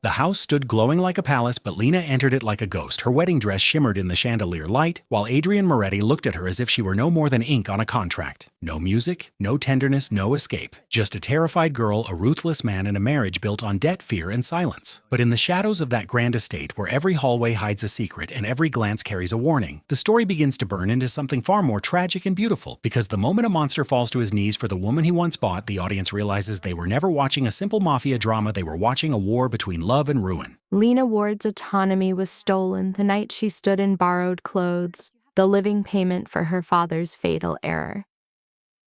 The house stood glowing like a palace, but Lena entered it like a ghost. Her wedding dress shimmered in the chandelier light, while Adrian Moretti looked at her as if she were no more than ink on a contract. No music, no tenderness, no escape. Just a terrified girl, a ruthless man, and a marriage built on debt, fear, and silence. But in the shadows of that grand estate, where every hallway hides a secret and every glance carries a warning, the story begins to burn into something far more tragic and beautiful. Because the moment a monster falls to his knees for the woman he once bought, the audience realizes they were never watching a simple mafia drama, they were watching a war between love and ruin. Lena Ward's autonomy was stolen the night she stood in borrowed clothes, the living payment for her father's fatal error.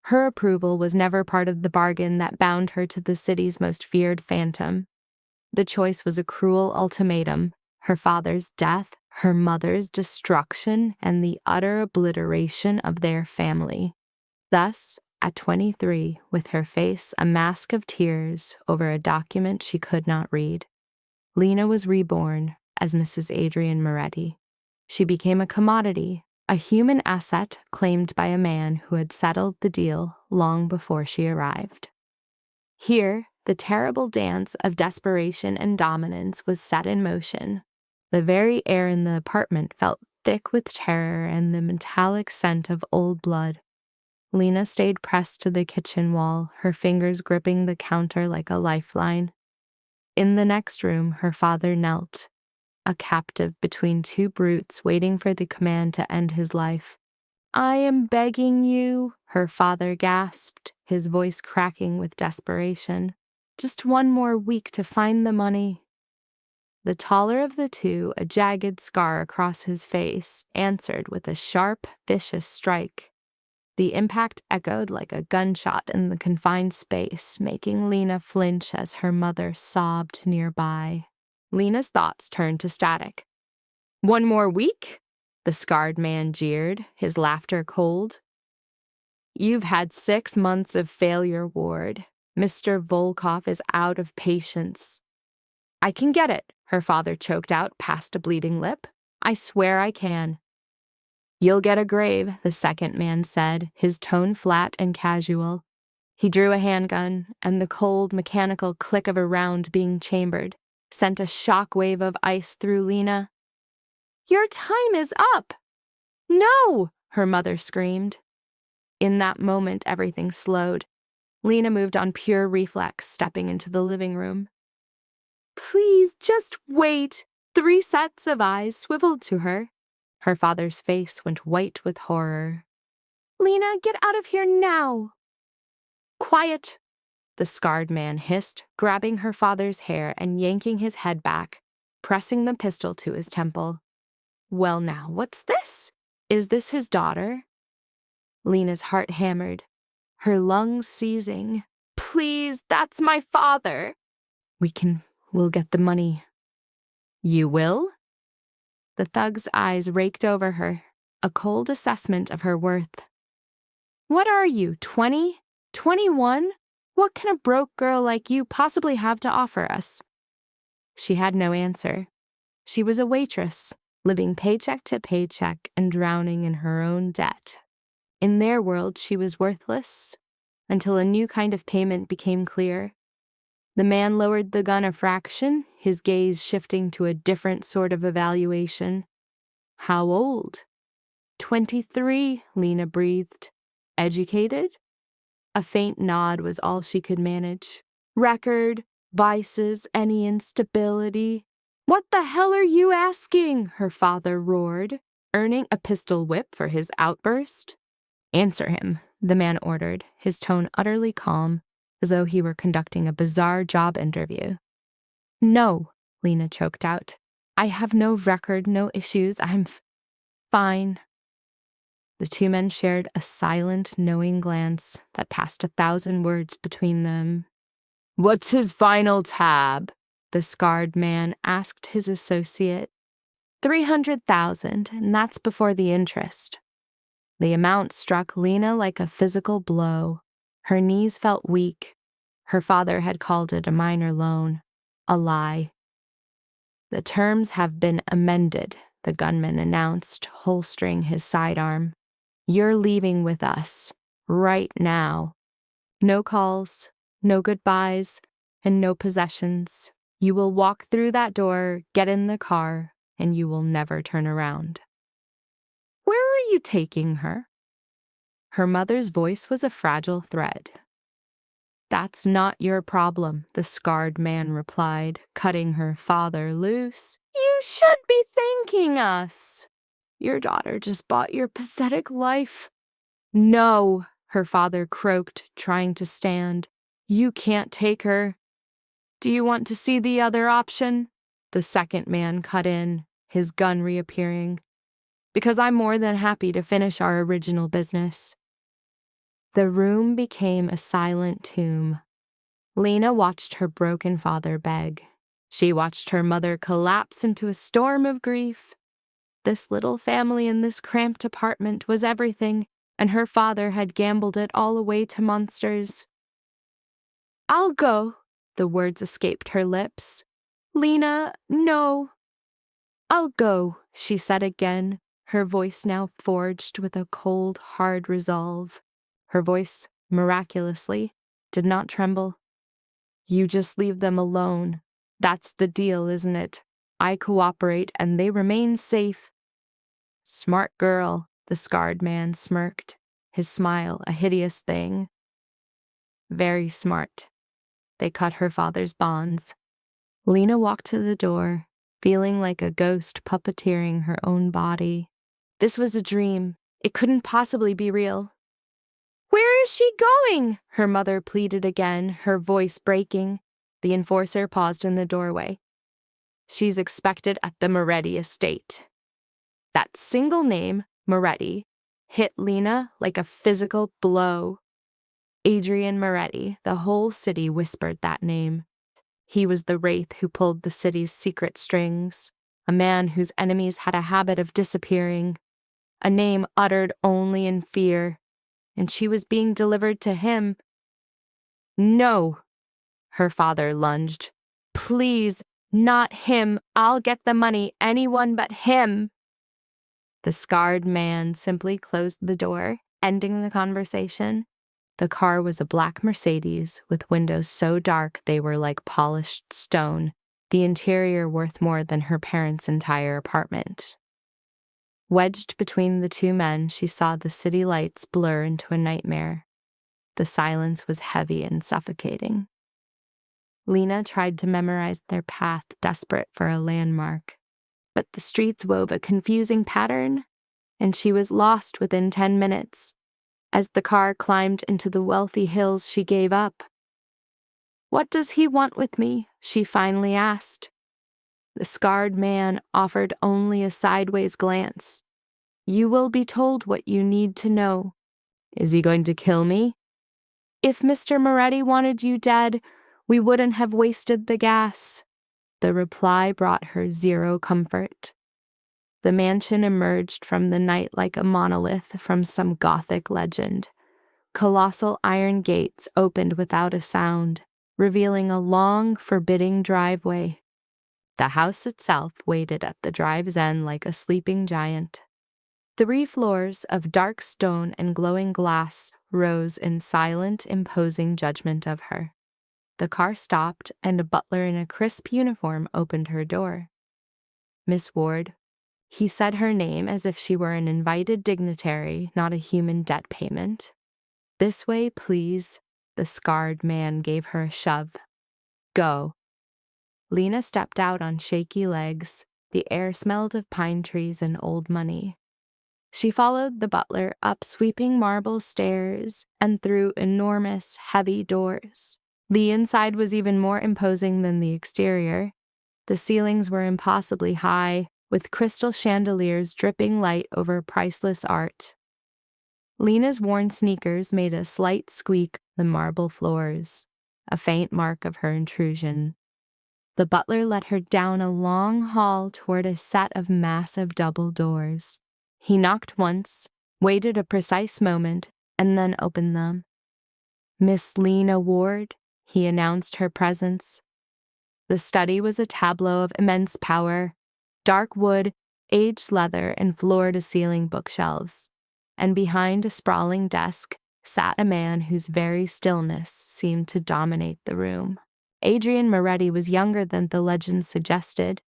Her approval was never part of the bargain that bound her to the city's most feared phantom. The choice was a cruel ultimatum: her father's death, her mother's destruction, and the utter obliteration of their family. Thus, at 23, with her face a mask of tears over a document she could not read, Lena was reborn as Mrs. Adrian Moretti. She became a commodity, a human asset claimed by a man who had settled the deal long before she arrived. Here, the terrible dance of desperation and dominance was set in motion. The very air in the apartment felt thick with terror and the metallic scent of old blood. Lena stayed pressed to the kitchen wall, her fingers gripping the counter like a lifeline. In the next room, her father knelt, a captive between two brutes waiting for the command to end his life. "I am begging you," her father gasped, his voice cracking with desperation. "Just one more week to find the money." The taller of the two, a jagged scar across his face, answered with a sharp, vicious strike. The impact echoed like a gunshot in the confined space, making Lena flinch as her mother sobbed nearby. Lena's thoughts turned to static. "One more week?" the scarred man jeered, his laughter cold. "You've had 6 months of failure, Ward. Mr. Volkov is out of patience." "I can get it," her father choked out past a bleeding lip. "I swear I can." "You'll get a grave," the second man said, his tone flat and casual. He drew a handgun, and the cold, mechanical click of a round being chambered sent a shock wave of ice through Lena. "Your time is up!" "No!" her mother screamed. In that moment, everything slowed. Lena moved on pure reflex, stepping into the living room. "Please, just wait." 3 sets of eyes swiveled to her. Her father's face went white with horror. "Lena, get out of here now!" "Quiet!" the scarred man hissed, grabbing her father's hair and yanking his head back, pressing the pistol to his temple. "Well now, what's this? Is this his daughter?" Lena's heart hammered, her lungs seizing. "Please, that's my father!" We'll get the money." "You will?" The thug's eyes raked over her, a cold assessment of her worth. "What are you, 20? 21? What can a broke girl like you possibly have to offer us?" She had no answer. She was a waitress, living paycheck to paycheck and drowning in her own debt. In their world, she was worthless, until a new kind of payment became clear. The man lowered the gun a fraction, his gaze shifting to a different sort of evaluation. "How old?" 23, Lena breathed. "Educated?" A faint nod was all she could manage. "Record, vices, any instability?" "What the hell are you asking?" her father roared, earning a pistol whip for his outburst. "Answer him," the man ordered, his tone utterly calm, as though he were conducting a bizarre job interview. "No," Lena choked out. "I have no record, no issues. I'm fine." The two men shared a silent, knowing glance that passed 1,000 words between them. "What's his final tab?" the scarred man asked his associate. 300,000, and that's before the interest." The amount struck Lena like a physical blow. Her knees felt weak. Her father had called it a minor loan. A lie. "The terms have been amended," the gunman announced, holstering his sidearm. "You're leaving with us. Right now. No calls, no goodbyes, and no possessions. You will walk through that door, get in the car, and you will never turn around." "Where are you taking her?" Her mother's voice was a fragile thread. "That's not your problem," the scarred man replied, cutting her father loose. "You should be thanking us. Your daughter just bought your pathetic life." "No," her father croaked, trying to stand. "You can't take her." "Do you want to see the other option?" The second man cut in, his gun reappearing. "Because I'm more than happy to finish our original business." The room became a silent tomb. Lena watched her broken father beg. She watched her mother collapse into a storm of grief. This little family in this cramped apartment was everything, and her father had gambled it all away to monsters. "I'll go," the words escaped her lips. "Lena, no." "I'll go," she said again, her voice now forged with a cold, hard resolve. Her voice, miraculously, did not tremble. "You just leave them alone. That's the deal, isn't it? I cooperate and they remain safe." "Smart girl," the scarred man smirked, his smile a hideous thing. "Very smart." They cut her father's bonds. Lena walked to the door, feeling like a ghost puppeteering her own body. This was a dream. It couldn't possibly be real. "Where is she going?" her mother pleaded again, her voice breaking. The enforcer paused in the doorway. "She's expected at the Moretti estate." That single name, Moretti, hit Lena like a physical blow. Adrian Moretti, the whole city whispered that name. He was the wraith who pulled the city's secret strings, a man whose enemies had a habit of disappearing, a name uttered only in fear, and she was being delivered to him. "No," her father lunged. "Please, not him. I'll get the money, anyone but him." The scarred man simply closed the door, ending the conversation. The car was a black Mercedes with windows so dark they were like polished stone, the interior worth more than her parents' entire apartment. Wedged between the two men, she saw the city lights blur into a nightmare. The silence was heavy and suffocating. Lena tried to memorize their path, desperate for a landmark. But the streets wove a confusing pattern, and she was lost within 10 minutes. As the car climbed into the wealthy hills, she gave up. "What does he want with me?" she finally asked. The scarred man offered only a sideways glance. "You will be told what you need to know." "Is he going to kill me?" "If Mr. Moretti wanted you dead, we wouldn't have wasted the gas." The reply brought her zero comfort. The mansion emerged from the night like a monolith from some Gothic legend. Colossal iron gates opened without a sound, revealing a long, forbidding driveway. The house itself waited at the drive's end like a sleeping giant. 3 floors of dark stone and glowing glass rose in silent, imposing judgment of her. The car stopped, and a butler in a crisp uniform opened her door. "Miss Ward." He said her name as if she were an invited dignitary, not a human debt payment. "This way, please." The scarred man gave her a shove. "Go." Lena stepped out on shaky legs. The air smelled of pine trees and old money. She followed the butler up sweeping marble stairs and through enormous, heavy doors. The inside was even more imposing than the exterior. The ceilings were impossibly high, with crystal chandeliers dripping light over priceless art. Lena's worn sneakers made a slight squeak on the marble floors, a faint mark of her intrusion. The butler led her down a long hall toward a set of massive double doors. He knocked once, waited a precise moment, and then opened them. "Miss Lena Ward," he announced her presence. The study was a tableau of immense power, dark wood, aged leather, and floor-to-ceiling bookshelves. And behind a sprawling desk sat a man whose very stillness seemed to dominate the room. Adrian Moretti was younger than the legend suggested,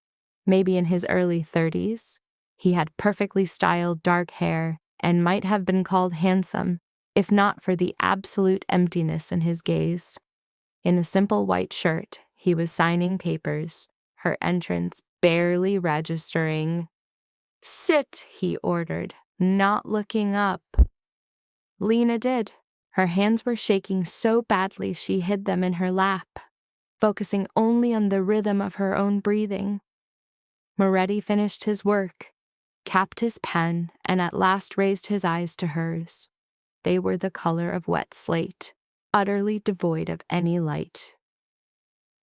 maybe in his early 30s. He had perfectly styled dark hair and might have been called handsome, if not for the absolute emptiness in his gaze. In a simple white shirt, he was signing papers, her entrance barely registering. "Sit," he ordered, not looking up. Lena did. Her hands were shaking so badly she hid them in her lap, focusing only on the rhythm of her own breathing. Moretti finished his work, capped his pen, and at last raised his eyes to hers. They were the color of wet slate, utterly devoid of any light.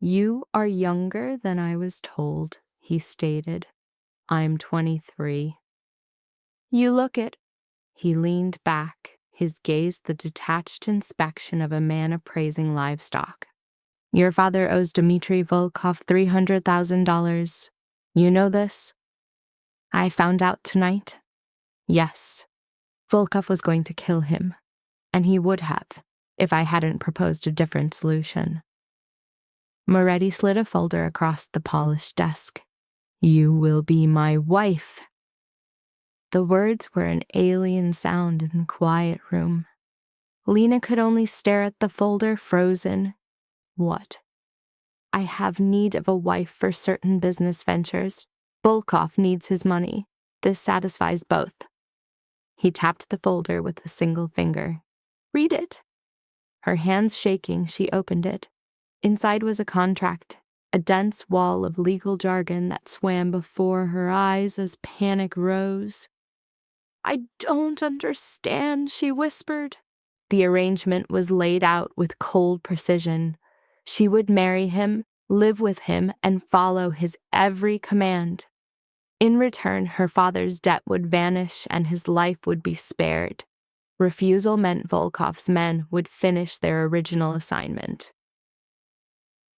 "You are younger than I was told," he stated. "I'm 23. "You look it." He leaned back, his gaze the detached inspection of a man appraising livestock. "Your father owes Dmitry Volkov $300,000. You know this?" "I found out tonight." "Yes. Volkov was going to kill him, and he would have, if I hadn't proposed a different solution." Moretti slid a folder across the polished desk. "You will be my wife." The words were an alien sound in the quiet room. Lena could only stare at the folder, frozen. What? "I have need of a wife for certain business ventures. Volkov needs his money. This satisfies both." He tapped the folder with a single finger. "Read it." Her hands shaking, she opened it. Inside was a contract, a dense wall of legal jargon that swam before her eyes as panic rose. "I don't understand," she whispered. The arrangement was laid out with cold precision. She would marry him, live with him, and follow his every command. In return, her father's debt would vanish and his life would be spared. Refusal meant Volkov's men would finish their original assignment.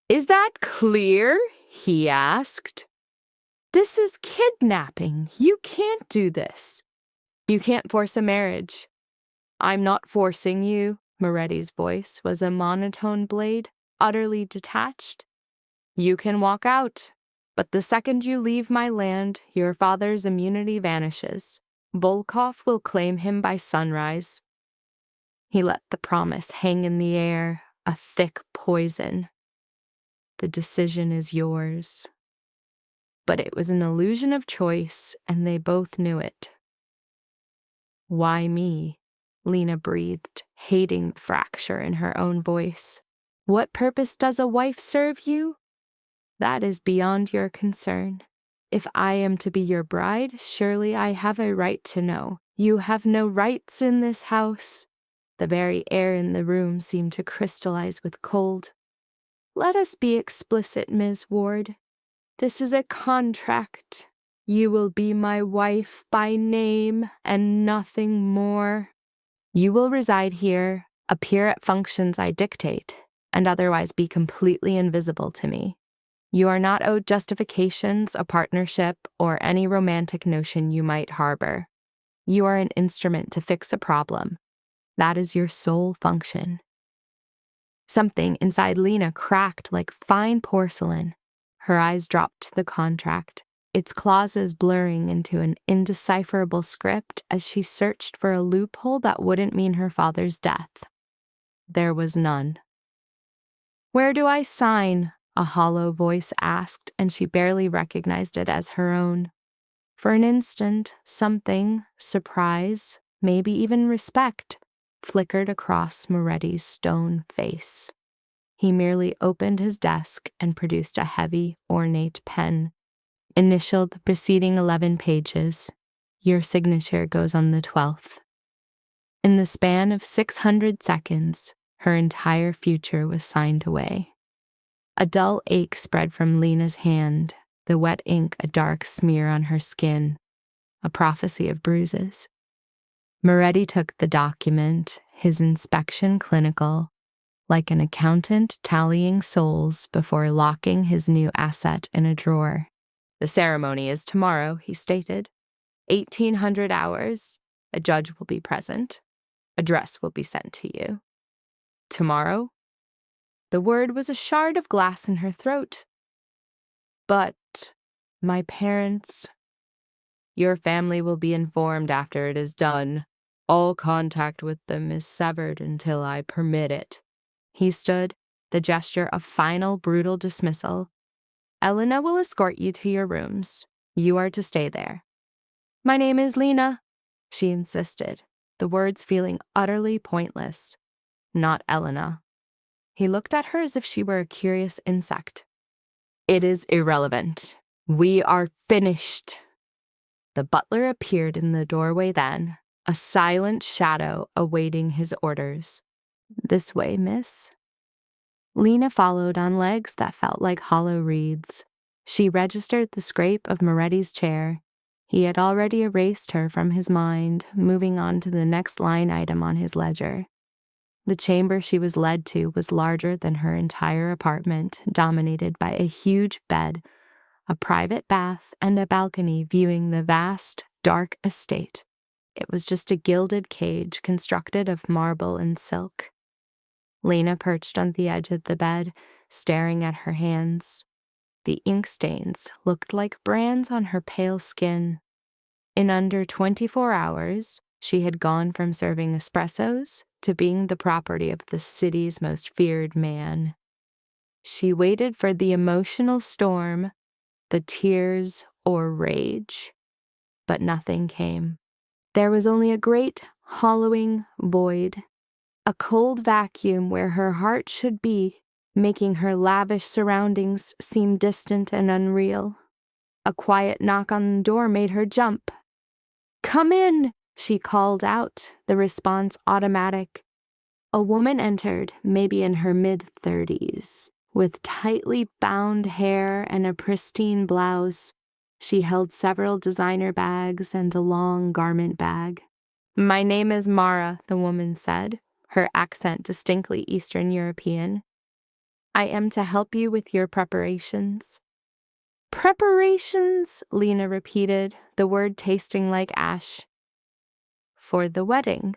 "Is that clear?" he asked. "This is kidnapping. You can't do this." "You can't force a marriage." "I'm not forcing you." Moretti's voice was a monotone blade, utterly detached. "You can walk out, but the second you leave my land, your father's immunity vanishes. Volkov will claim him by sunrise." He let the promise hang in the air, a thick poison. "The decision is yours." But it was an illusion of choice, and they both knew it. "Why me?" Lena breathed, hating the fracture in her own voice. "What purpose does a wife serve you? That is beyond your concern. If I am to be your bride, surely I have a right to know. You have no rights in this house." The very air in the room seemed to crystallize with cold. "Let us be explicit, Ms. Ward. This is a contract. You will be my wife by name and nothing more. You will reside here, appear at functions I dictate, and otherwise be completely invisible to me. You are not owed justifications, a partnership, or any romantic notion you might harbor. You are an instrument to fix a problem. That is your sole function." Something inside Lena cracked like fine porcelain. Her eyes dropped to the contract, its clauses blurring into an indecipherable script as she searched for a loophole that wouldn't mean her father's death. There was none. "Where do I sign?" a hollow voice asked, and she barely recognized it as her own. For an instant, something, surprise, maybe even respect, flickered across Moretti's stone face. He merely opened his desk and produced a heavy, ornate pen. Initialed the preceding 11 pages. "Your signature goes on the 12th. In the span of 600 seconds, her entire future was signed away. A dull ache spread from Lena's hand, the wet ink a dark smear on her skin, a prophecy of bruises. Moretti took the document, his inspection clinical, like an accountant tallying souls before locking his new asset in a drawer. "The ceremony is tomorrow," he stated. 1800 hours. A judge will be present. A dress will be sent to you." "Tomorrow?" The word was a shard of glass in her throat. But my parents, your family will be informed after it is done. All contact with them is severed until I permit it. He stood, the gesture of final brutal dismissal. Elena will escort you to your rooms. You are to stay there. My name is Lena, she insisted, the words feeling utterly pointless. Not Elena. He looked at her as if she were a curious insect. It is irrelevant. We are finished. The butler appeared in the doorway then, a silent shadow awaiting his orders. This way, miss. Lena followed on legs that felt like hollow reeds. She registered the scrape of Moretti's chair. He had already erased her from his mind, moving on to the next line item on his ledger. The chamber she was led to was larger than her entire apartment, dominated by a huge bed, a private bath, and a balcony viewing the vast, dark estate. It was just a gilded cage constructed of marble and silk. Lena perched on the edge of the bed, staring at her hands. The ink stains looked like brands on her pale skin. In under 24 hours, she had gone from serving espressos to being the property of the city's most feared man. She waited for the emotional storm, the tears or rage, but nothing came. There was only a great, hollowing void, a cold vacuum where her heart should be, making her lavish surroundings seem distant and unreal. A quiet knock on the door made her jump. "Come in," she called out, the response automatic. A woman entered, maybe in her mid-30s, with tightly bound hair and a pristine blouse. She held several designer bags and a long garment bag. "My name is Mara," the woman said, her accent distinctly Eastern European. "I am to help you with your preparations." "Preparations?" Lena repeated, the word tasting like ash. "For the wedding."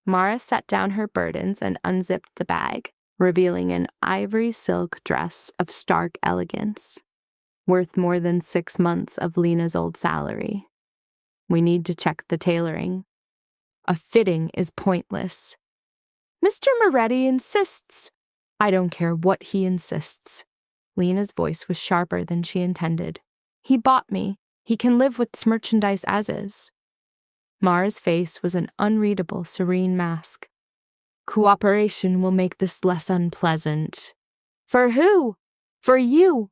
Mara set down her burdens and unzipped the bag, revealing an ivory silk dress of stark elegance, worth more than 6 months of Lena's old salary. "We need to check the tailoring. A fitting is pointless." "Mr. Moretti insists." "I don't care what he insists." Lena's voice was sharper than she intended. "He bought me. He can live with this merchandise as is." Mara's face was an unreadable, serene mask. "Cooperation will make this less unpleasant." "For who?" "For you."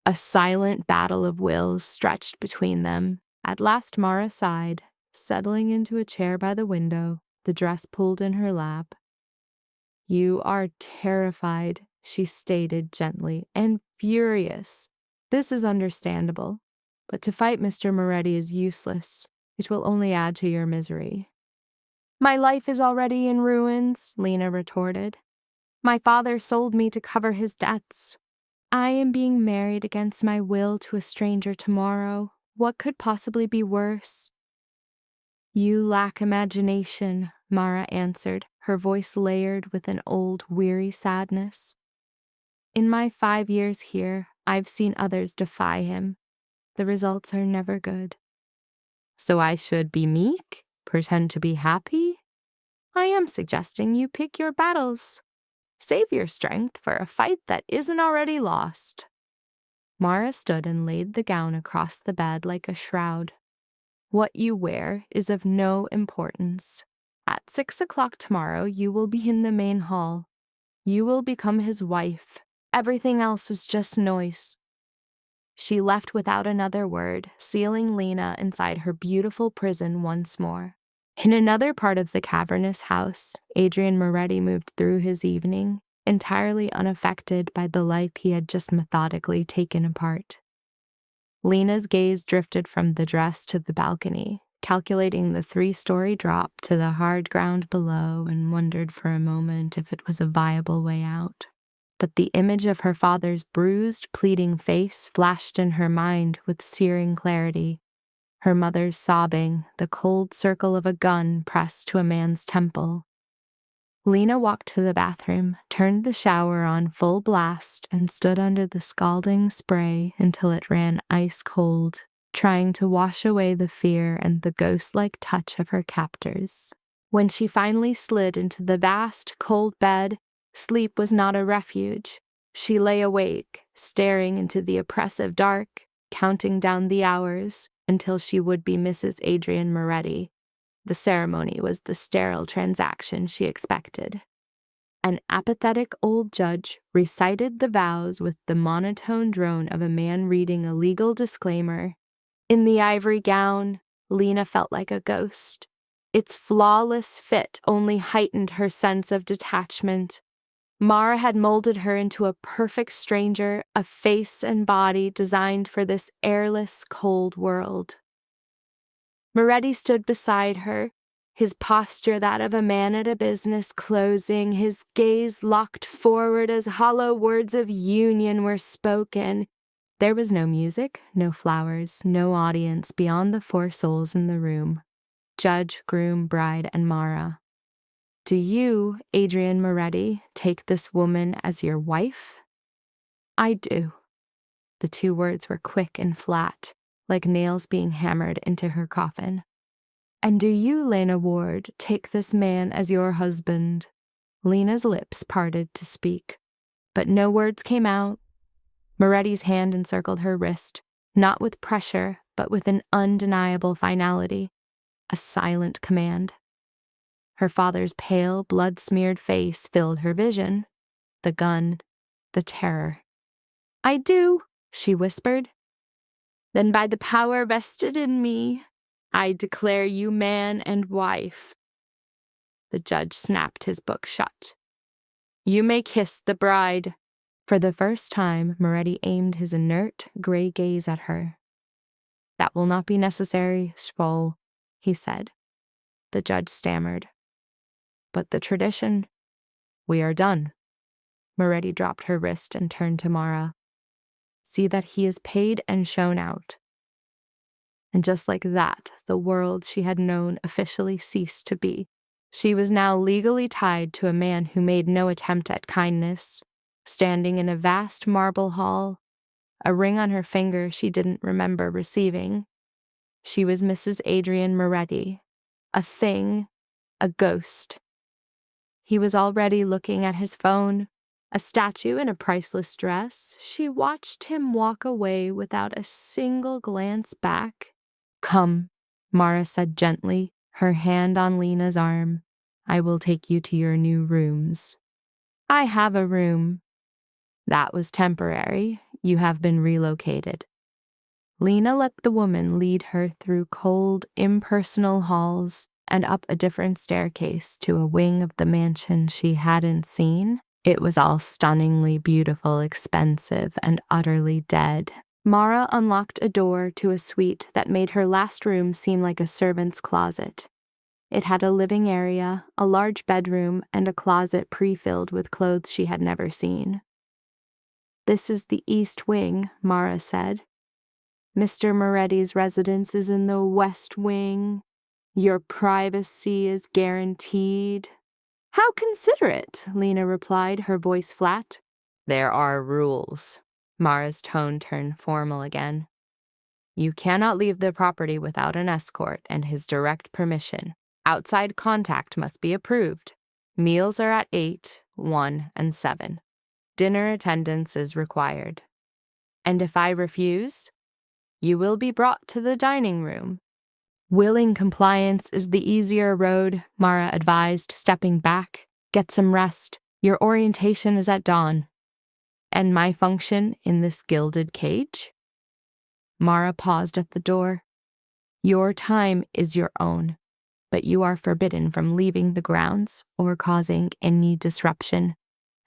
A silent battle of wills stretched between them. At last Mara sighed, settling into a chair by the window, the dress pulled in her lap. "You are terrified," she stated gently, "and furious. This is understandable. But to fight Mr. Moretti is useless. It will only add to your misery." "My life is already in ruins," Lena retorted. "My father sold me to cover his debts. I am being married against my will to a stranger tomorrow. What could possibly be worse?" "You lack imagination," Mara answered, her voice layered with an old, weary sadness. "In my 5 years here, I've seen others defy him. The results are never good." "So I should be meek? Pretend to be happy?" "I am suggesting you pick your battles. Save your strength for a fight that isn't already lost." Mara stood and laid the gown across the bed like a shroud. "What you wear is of no importance. At 6 o'clock tomorrow, you will be in the main hall. You will become his wife. Everything else is just noise." She left without another word, sealing Lena inside her beautiful prison once more. In another part of the cavernous house, Adrian Moretti moved through his evening, entirely unaffected by the life he had just methodically taken apart. Lena's gaze drifted from the dress to the balcony, calculating the 3-story drop to the hard ground below, and wondered for a moment if it was a viable way out. But the image of her father's bruised, pleading face flashed in her mind with searing clarity. Her mother's sobbing, the cold circle of a gun pressed to a man's temple. Lena walked to the bathroom, turned the shower on full blast, and stood under the scalding spray until it ran ice cold, trying to wash away the fear and the ghost-like touch of her captors. When she finally slid into the vast, cold bed, sleep was not a refuge. She lay awake, staring into the oppressive dark, counting down the hours until she would be Mrs. Adrian Moretti. The ceremony was the sterile transaction she expected. An apathetic old judge recited the vows with the monotone drone of a man reading a legal disclaimer. In the ivory gown, Lena felt like a ghost. Its flawless fit only heightened her sense of detachment. Mara had molded her into a perfect stranger, a face and body designed for this airless, cold world. Moretti stood beside her, his posture that of a man at a business closing, his gaze locked forward as hollow words of union were spoken. There was no music, no flowers, no audience beyond the four souls in the room: judge, groom, bride, and Mara. Do you, Adrian Moretti, take this woman as your wife? I do. The two words were quick and flat, like nails being hammered into her coffin. And do you, Lena Ward, take this man as your husband? Lena's lips parted to speak, but no words came out. Moretti's hand encircled her wrist, not with pressure, but with an undeniable finality, a silent command. Her father's pale, blood-smeared face filled her vision. The gun, the terror. I do, she whispered. Then by the power vested in me, I declare you man and wife. The judge snapped his book shut. You may kiss the bride. For the first time, Moretti aimed his inert, gray gaze at her. That will not be necessary, Svol, he said. The judge stammered. But the tradition? We are done. Moretti dropped her wrist and turned to Mara. See that he is paid and shown out. And just like that, the world she had known officially ceased to be. She was now legally tied to a man who made no attempt at kindness, standing in a vast marble hall, a ring on her finger she didn't remember receiving. She was Mrs. Adrian Moretti, a thing, a ghost. He was already looking at his phone, a statue in a priceless dress. She watched him walk away without a single glance back. Come, Mara said gently, her hand on Lena's arm. I will take you to your new rooms. I have a room. That was temporary. You have been relocated. Lena let the woman lead her through cold, impersonal halls and up a different staircase to a wing of the mansion she hadn't seen. It was all stunningly beautiful, expensive, and utterly dead. Mara unlocked a door to a suite that made her last room seem like a servant's closet. It had a living area, a large bedroom, and a closet pre-filled with clothes she had never seen. This is the East Wing, Mara said. Mr. Moretti's residence is in the West Wing. Your privacy is guaranteed. How considerate, Lena replied, her voice flat. There are rules. Mara's tone turned formal again. You cannot leave the property without an escort and his direct permission. Outside contact must be approved. Meals are at 8, 1, and 7. Dinner attendance is required. And if I refuse, you will be brought to the dining room. Willing compliance is the easier road, Mara advised, stepping back. Get some rest. Your orientation is at dawn. And my function in this gilded cage? Mara paused at the door. Your time is your own, but you are forbidden from leaving the grounds or causing any disruption.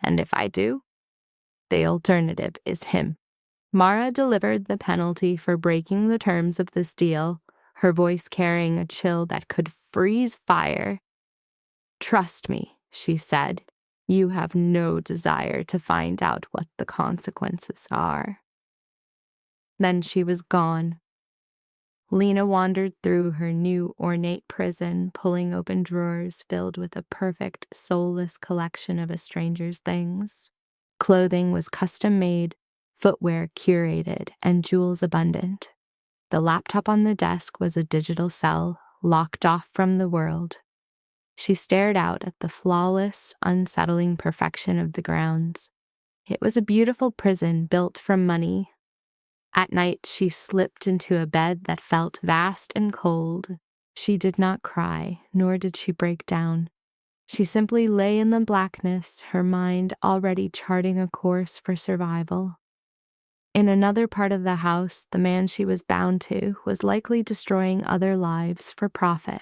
And if I do, the alternative is him. Mara delivered the penalty for breaking the terms of this deal, her voice carrying a chill that could freeze fire. Trust me, she said. You have no desire to find out what the consequences are. Then she was gone. Lena wandered through her new ornate prison, pulling open drawers filled with a perfect, soulless collection of a stranger's things. Clothing was custom-made, footwear curated, and jewels abundant. The laptop on the desk was a digital cell, locked off from the world. She stared out at the flawless, unsettling perfection of the grounds. It was a beautiful prison built from money. At night, she slipped into a bed that felt vast and cold. She did not cry, nor did she break down. She simply lay in the blackness, her mind already charting a course for survival. In another part of the house, the man she was bound to was likely destroying other lives for profit.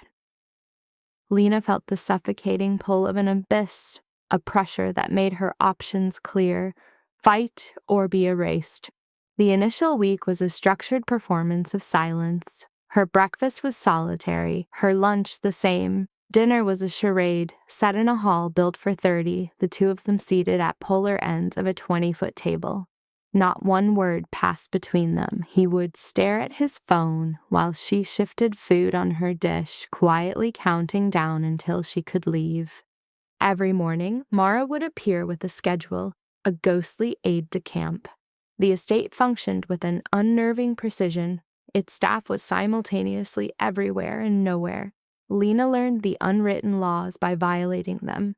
Lena felt the suffocating pull of an abyss, a pressure that made her options clear: fight or be erased. The initial week was a structured performance of silence. Her breakfast was solitary, her lunch the same. Dinner was a charade, set in a hall built for 30, the two of them seated at polar ends of a 20-foot table. Not one word passed between them. He would stare at his phone while she shifted food on her dish, quietly counting down until she could leave. Every morning, Mara would appear with a schedule, a ghostly aide-de-camp. The estate functioned with an unnerving precision. Its staff was simultaneously everywhere and nowhere. Lena learned the unwritten laws by violating them.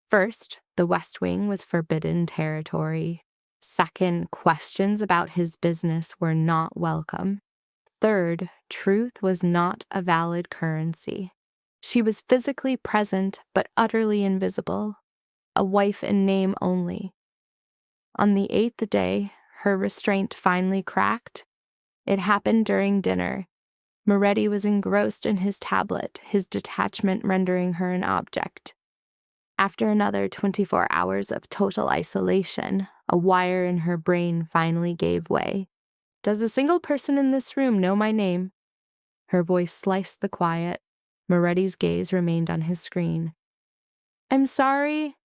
First, the West Wing was forbidden territory. Second, questions about his business were not welcome. Third, truth was not a valid currency. She was physically present but utterly invisible, a wife in name only. On the 8th day, her restraint finally cracked. It happened during dinner. Moretti was engrossed in his tablet, his detachment rendering her an object. After another 24 hours of total isolation, a wire in her brain finally gave way. "Does a single person in this room know my name?" Her voice sliced the quiet. Moretti's gaze remained on his screen. "I'm sorry."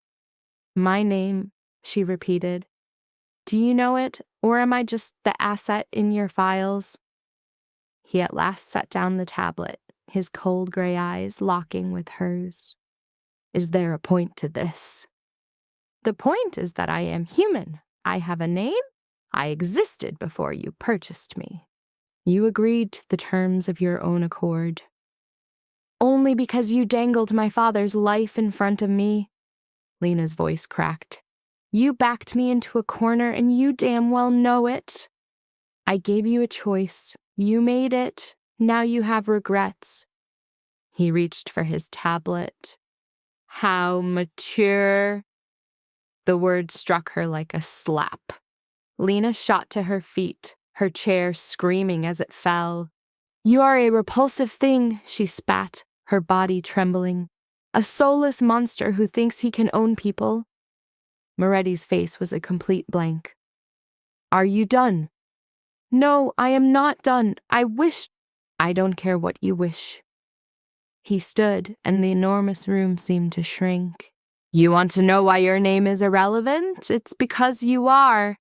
"My name," she repeated. "Do you know it, or am I just the asset in your files?" He at last set down the tablet, his cold gray eyes locking with hers. "Is there a point to this?" "The point is that I am human. I have a name. I existed before you purchased me. You agreed to the terms of your own accord." "Only because you dangled my father's life in front of me." Lena's voice cracked. "You backed me into a corner and you damn well know it. I gave you a choice. You made it. Now you have regrets." He reached for his tablet. "How mature." The word struck her like a slap. Lena shot to her feet, her chair screaming as it fell. "You are a repulsive thing," she spat, her body trembling. "A soulless monster who thinks he can own people." Moretti's face was a complete blank. "Are you done?" "No, I am not done. I wish—" "I don't care what you wish." He stood, and the enormous room seemed to shrink. "You want to know why your name is irrelevant? It's because you are.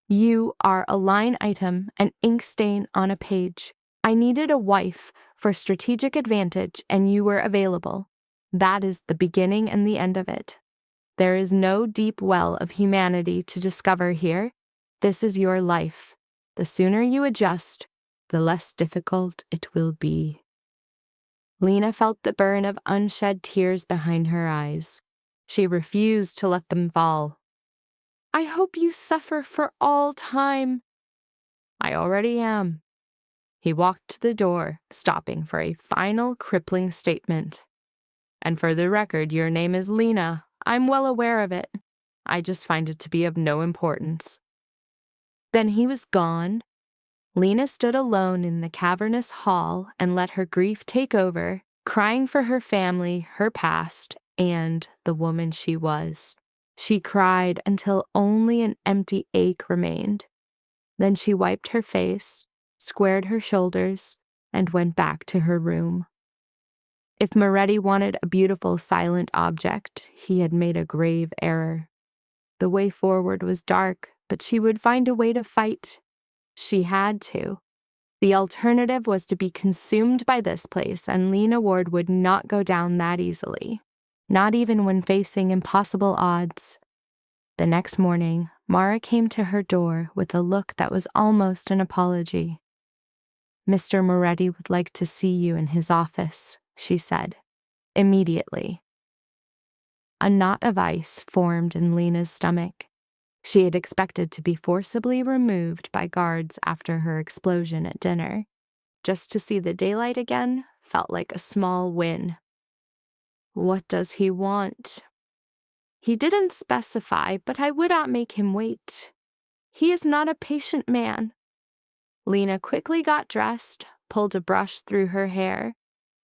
You are a line item, an ink stain on a page. I needed a wife for strategic advantage, and you were available. That is the beginning and the end of it. There is no deep well of humanity to discover here. This is your life. The sooner you adjust, the less difficult it will be." Lena felt the burn of unshed tears behind her eyes. She refused to let them fall. "I hope you suffer for all time." "I already am." He walked to the door, stopping for a final crippling statement. "And for the record, your name is Lena. I'm well aware of it. I just find it to be of no importance." Then he was gone. Lena stood alone in the cavernous hall and let her grief take over, crying for her family, her past, and the woman she was. She cried until only an empty ache remained. Then she wiped her face, squared her shoulders, and went back to her room. If Moretti wanted a beautiful silent object, he had made a grave error. The way forward was dark, but she would find a way to fight. She had to. The alternative was to be consumed by this place, and Lena Ward would not go down that easily, not even when facing impossible odds. The next morning, Mara came to her door with a look that was almost an apology. "Mr. Moretti would like to see you in his office," she said, immediately. A knot of ice formed in Lena's stomach. She had expected to be forcibly removed by guards after her explosion at dinner. Just to see the daylight again felt like a small win. What does he want? He didn't specify, but I would not make him wait. He is not a patient man. Lena quickly got dressed, pulled a brush through her hair,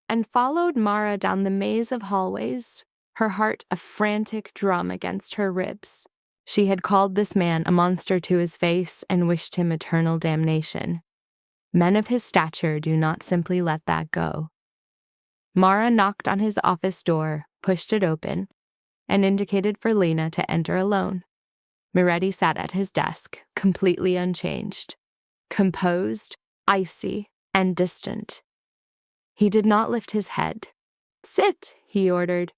and followed Mara down the maze of hallways, her heart a frantic drum against her ribs. She had called this man a monster to his face and wished him eternal damnation. Men of his stature do not simply let that go. Mara knocked on his office door, pushed it open, and indicated for Lena to enter alone. Moretti sat at his desk, completely unchanged, composed, icy, and distant. He did not lift his head. "Sit," he ordered.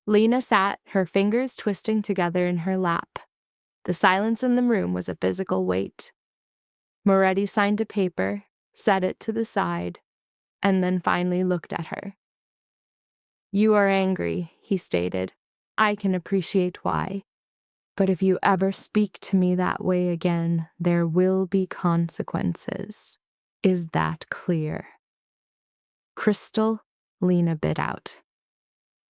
Lena sat, her fingers twisting together in her lap. The silence in the room was a physical weight. Moretti signed a paper, set it to the side, and then finally looked at her. "You are angry," he stated. "I can appreciate why. But if you ever speak to me that way again, there will be consequences. Is that clear?" "Crystal," Lena bit out.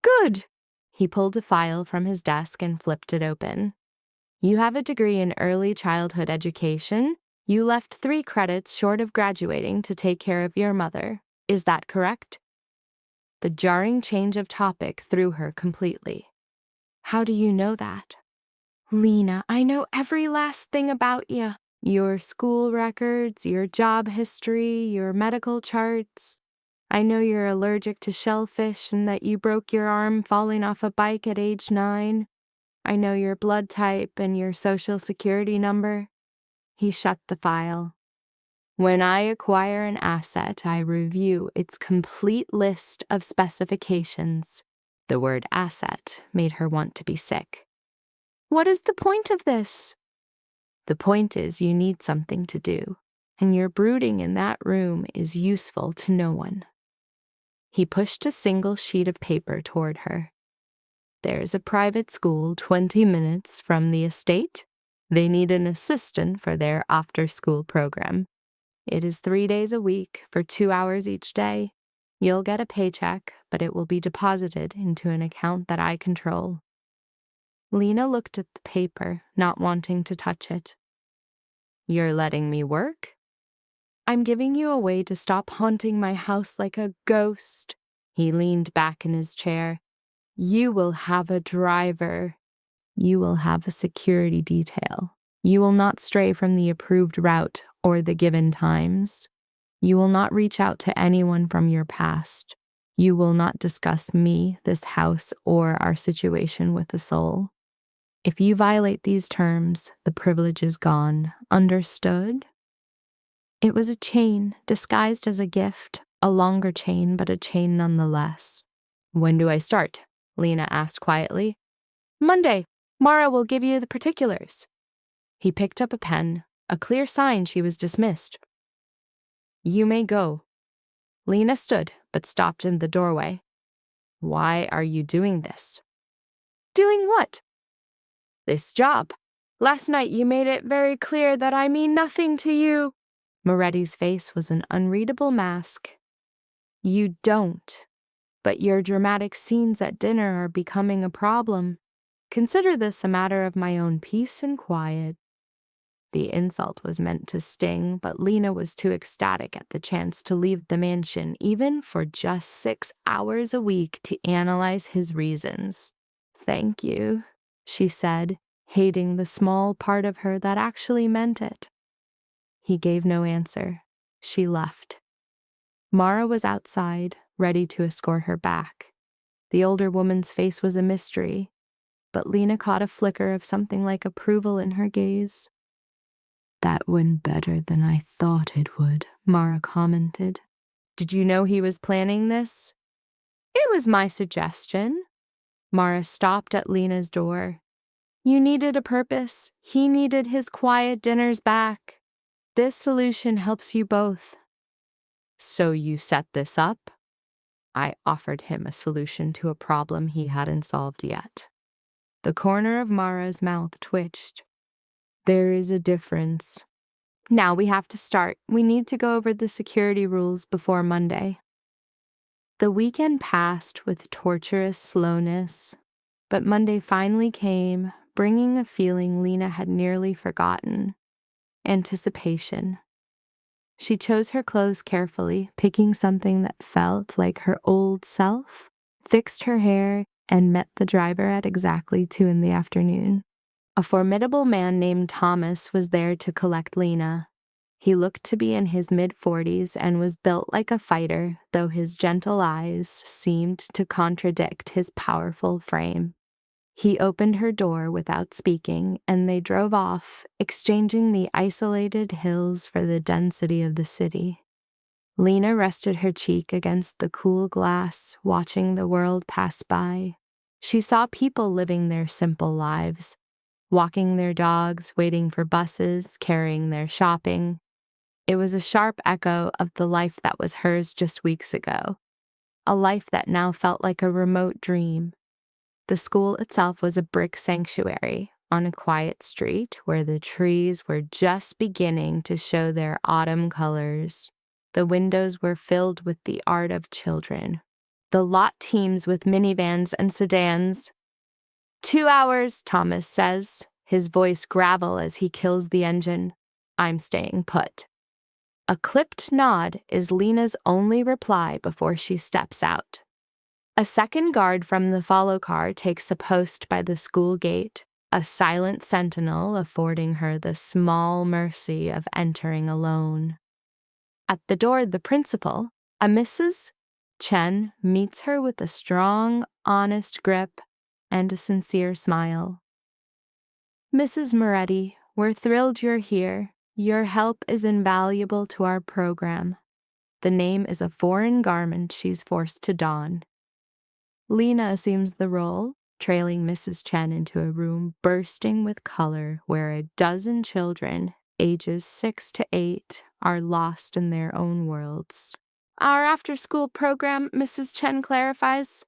"Good." He pulled a file from his desk and flipped it open. "You have a degree in early childhood education. You left 3 credits short of graduating to take care of your mother. Is that correct?" The jarring change of topic threw her completely. "How do you know that?" "Lena, I know every last thing about you. Your school records, your job history, your medical charts. I know you're allergic to shellfish and that you broke your arm falling off a bike at age 9. I know your blood type and your social security number." He shut the file. "When I acquire an asset, I review its complete list of specifications." The word asset made her want to be sick. "What is the point of this?" "The point is you need something to do, and your brooding in that room is useful to no one." He pushed a single sheet of paper toward her. "There's a private school 20 minutes from the estate. They need an assistant for their after-school program. It is 3 days a week for 2 hours each day. You'll get a paycheck, but it will be deposited into an account that I control." Lena looked at the paper, not wanting to touch it. "You're letting me work?" "I'm giving you a way to stop haunting my house like a ghost." He leaned back in his chair. "You will have a driver. You will have a security detail. You will not stray from the approved route or the given times. You will not reach out to anyone from your past. You will not discuss me, this house, or our situation with a soul. If you violate these terms, the privilege is gone. Understood?" It was a chain, disguised as a gift, a longer chain, but a chain nonetheless. "When do I start?" Lena asked quietly. "Monday. Mara will give you the particulars." He picked up a pen, a clear sign she was dismissed. "You may go." Lena stood, but stopped in the doorway. "Why are you doing this?" "Doing what?" "This job. Last night you made it very clear that I mean nothing to you." Moretti's face was an unreadable mask. "You don't. But your dramatic scenes at dinner are becoming a problem. Consider this a matter of my own peace and quiet." The insult was meant to sting, but Lena was too ecstatic at the chance to leave the mansion, even for just 6 hours a week, to analyze his reasons. "Thank you," she said, hating the small part of her that actually meant it. He gave no answer. She left. Mara was outside, ready to escort her back. The older woman's face was a mystery, but Lena caught a flicker of something like approval in her gaze. That went better than I thought it would, Mara commented. Did you know he was planning this? It was my suggestion. Mara stopped at Lena's door. You needed a purpose. He needed his quiet dinners back. This solution helps you both. So you set this up? I offered him a solution to a problem he hadn't solved yet. The corner of Mara's mouth twitched. There is a difference. Now we have to start. We need to go over the security rules before Monday. The weekend passed with torturous slowness, but Monday finally came, bringing a feeling Lena had nearly forgotten: anticipation. She chose her clothes carefully, picking something that felt like her old self, fixed her hair, and met the driver at exactly 2 in the afternoon. A formidable man named Thomas was there to collect Lena. He looked to be in his mid-40s and was built like a fighter, though his gentle eyes seemed to contradict his powerful frame. He opened her door without speaking, and they drove off, exchanging the isolated hills for the density of the city. Lena rested her cheek against the cool glass, watching the world pass by. She saw people living their simple lives, walking their dogs, waiting for buses, carrying their shopping. It was a sharp echo of the life that was hers just weeks ago, a life that now felt like a remote dream. The school itself was a brick sanctuary on a quiet street where the trees were just beginning to show their autumn colors. The windows were filled with the art of children. The lot teems with minivans and sedans. 2 hours, Thomas says, his voice gravel as he kills the engine. I'm staying put. A clipped nod is Lena's only reply before she steps out. A second guard from the follow car takes a post by the school gate, a silent sentinel affording her the small mercy of entering alone. At the door, the principal, a Mrs. Chen, meets her with a strong, honest grip and a sincere smile. Mrs. Moretti, we're thrilled you're here. Your help is invaluable to our program. The name is a foreign garment she's forced to don. Lena assumes the role, trailing Mrs. Chen into a room bursting with color where a dozen children, ages 6 to 8, are lost in their own worlds. Our after-school program, Mrs. Chen clarifies.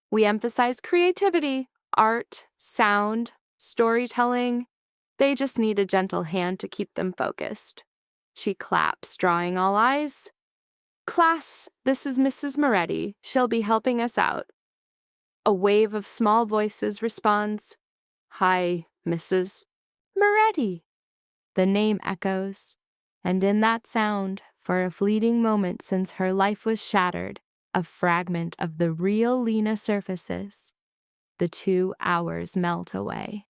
We emphasize creativity, art, sound, storytelling. They just need a gentle hand to keep them focused. She claps, drawing all eyes. Class, this is Mrs. Moretti. She'll be helping us out. A wave of small voices responds. Hi, Mrs. Moretti. The name echoes, and in that sound, for a fleeting moment since her life was shattered, a fragment of the real Lena surfaces. The 2 hours melt away.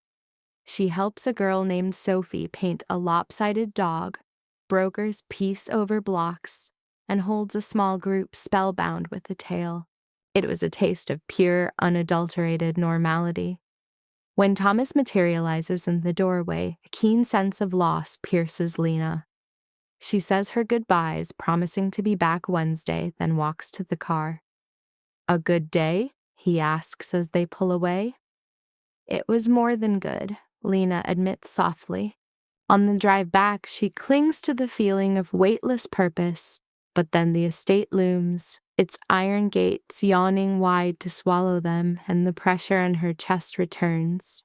She helps a girl named Sophie paint a lopsided dog, brokers piece over blocks, and holds a small group spellbound with the tale. It was a taste of pure, unadulterated normality. When Thomas materializes in the doorway, a keen sense of loss pierces Lena. She says her goodbyes, promising to be back Wednesday, then walks to the car. A good day? He asks as they pull away. It was more than good, Lena admits softly. On the drive back, she clings to the feeling of weightless purpose, but then the estate looms, its iron gates yawning wide to swallow them, and the pressure on her chest returns.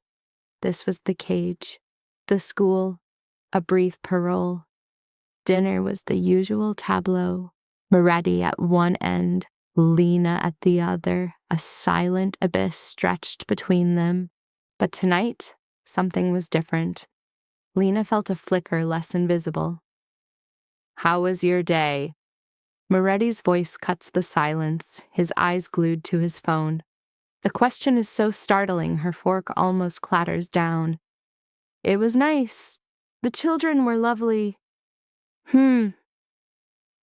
This was the cage, the school, a brief parole. Dinner was the usual tableau, Moretti at one end, Lena at the other, a silent abyss stretched between them. But tonight, something was different. Lena felt a flicker less invisible. How was your day? Moretti's voice cuts the silence, his eyes glued to his phone. The question is so startling, her fork almost clatters down. It was nice. The children were lovely.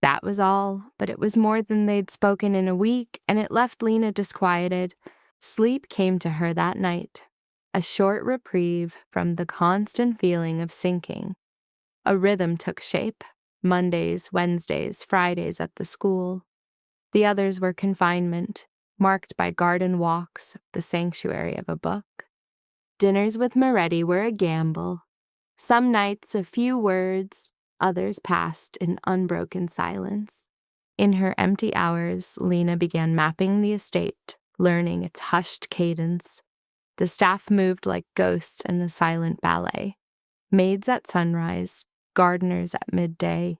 That was all, but it was more than they'd spoken in a week, and it left Lena disquieted. Sleep came to her that night, a short reprieve from the constant feeling of sinking. A rhythm took shape. Mondays, Wednesdays, Fridays at the school. The others were confinement, marked by garden walks, the sanctuary of a book. Dinners with Moretti were a gamble. Some nights a few words, others passed in unbroken silence. In her empty hours, Lena began mapping the estate, learning its hushed cadence. The staff moved like ghosts in a silent ballet. Maids at sunrise, gardeners at midday,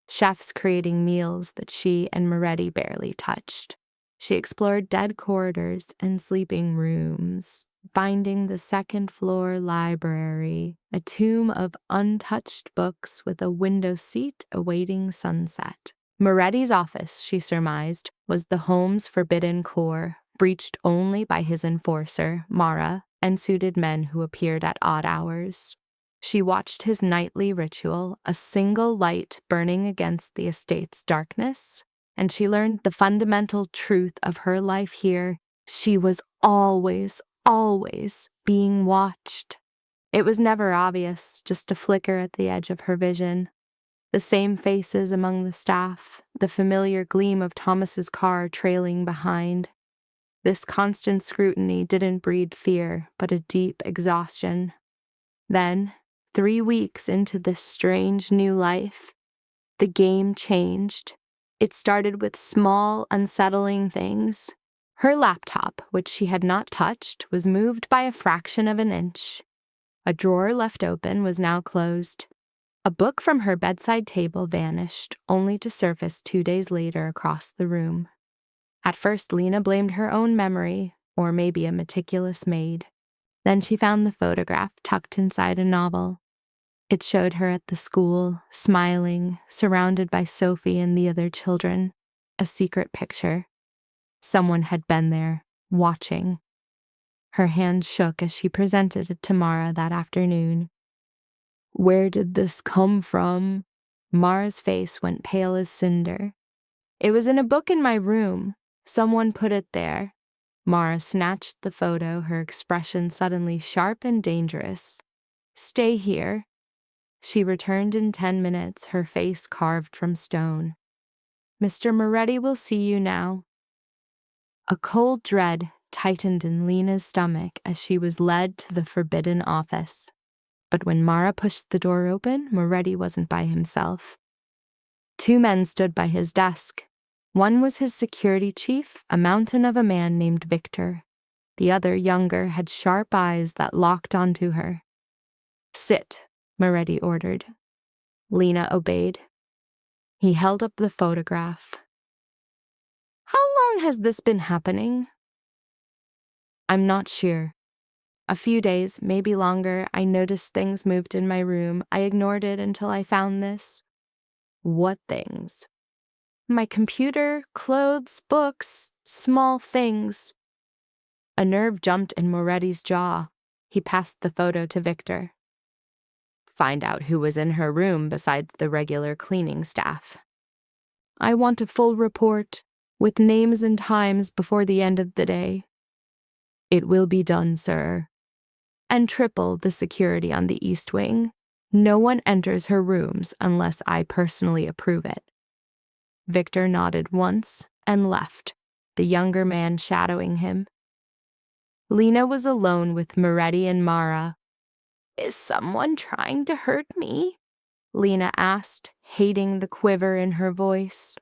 chefs creating meals that she and Moretti barely touched. She explored dead corridors and sleeping rooms, finding the second-floor library, a tomb of untouched books with a window seat awaiting sunset. Moretti's office, she surmised, was the home's forbidden core, breached only by his enforcer, Mara, and suited men who appeared at odd hours. She watched his nightly ritual, a single light burning against the estate's darkness, and she learned the fundamental truth of her life here. She was always being watched. It was never obvious, just a flicker at the edge of her vision. The same faces among the staff, the familiar gleam of Thomas's car trailing behind. This constant scrutiny didn't breed fear, but a deep exhaustion. Then, 3 weeks into this strange new life, the game changed. It started with small, unsettling things. Her laptop, which she had not touched, was moved by a fraction of an inch. A drawer left open was now closed. A book from her bedside table vanished, only to surface 2 days later across the room. At first, Lena blamed her own memory, or maybe a meticulous maid. Then she found the photograph tucked inside a novel. It showed her at the school, smiling, surrounded by Sophie and the other children. A secret picture. Someone had been there, watching. Her hand shook as she presented it to Mara that afternoon. "Where did this come from?" Mara's face went pale as cinder. "It was in a book in my room. Someone put it there." Mara snatched the photo, her expression suddenly sharp and dangerous. "Stay here." She returned in 10 minutes, her face carved from stone. "Mr. Moretti will see you now." A cold dread tightened in Lena's stomach as she was led to the forbidden office. But when Mara pushed the door open, Moretti wasn't by himself. 2 men stood by his desk. One was his security chief, a mountain of a man named Victor. The other, younger, had sharp eyes that locked onto her. "Sit," Moretti ordered. Lena obeyed. He held up the photograph. "How long has this been happening?" "I'm not sure. A few days, maybe longer. I noticed things moved in my room. I ignored it until I found this." "What things?" "My computer, clothes, books, small things." A nerve jumped in Moretti's jaw. He passed the photo to Victor. "Find out who was in her room besides the regular cleaning staff." "I want a full report, with names and times before the end of the day." "It will be done, sir." "And triple the security on the East Wing. No one enters her rooms unless I personally approve it." Victor nodded once and left, the younger man shadowing him. Lena was alone with Moretti and Mara. "Is someone trying to hurt me?" Lena asked, hating the quiver in her voice.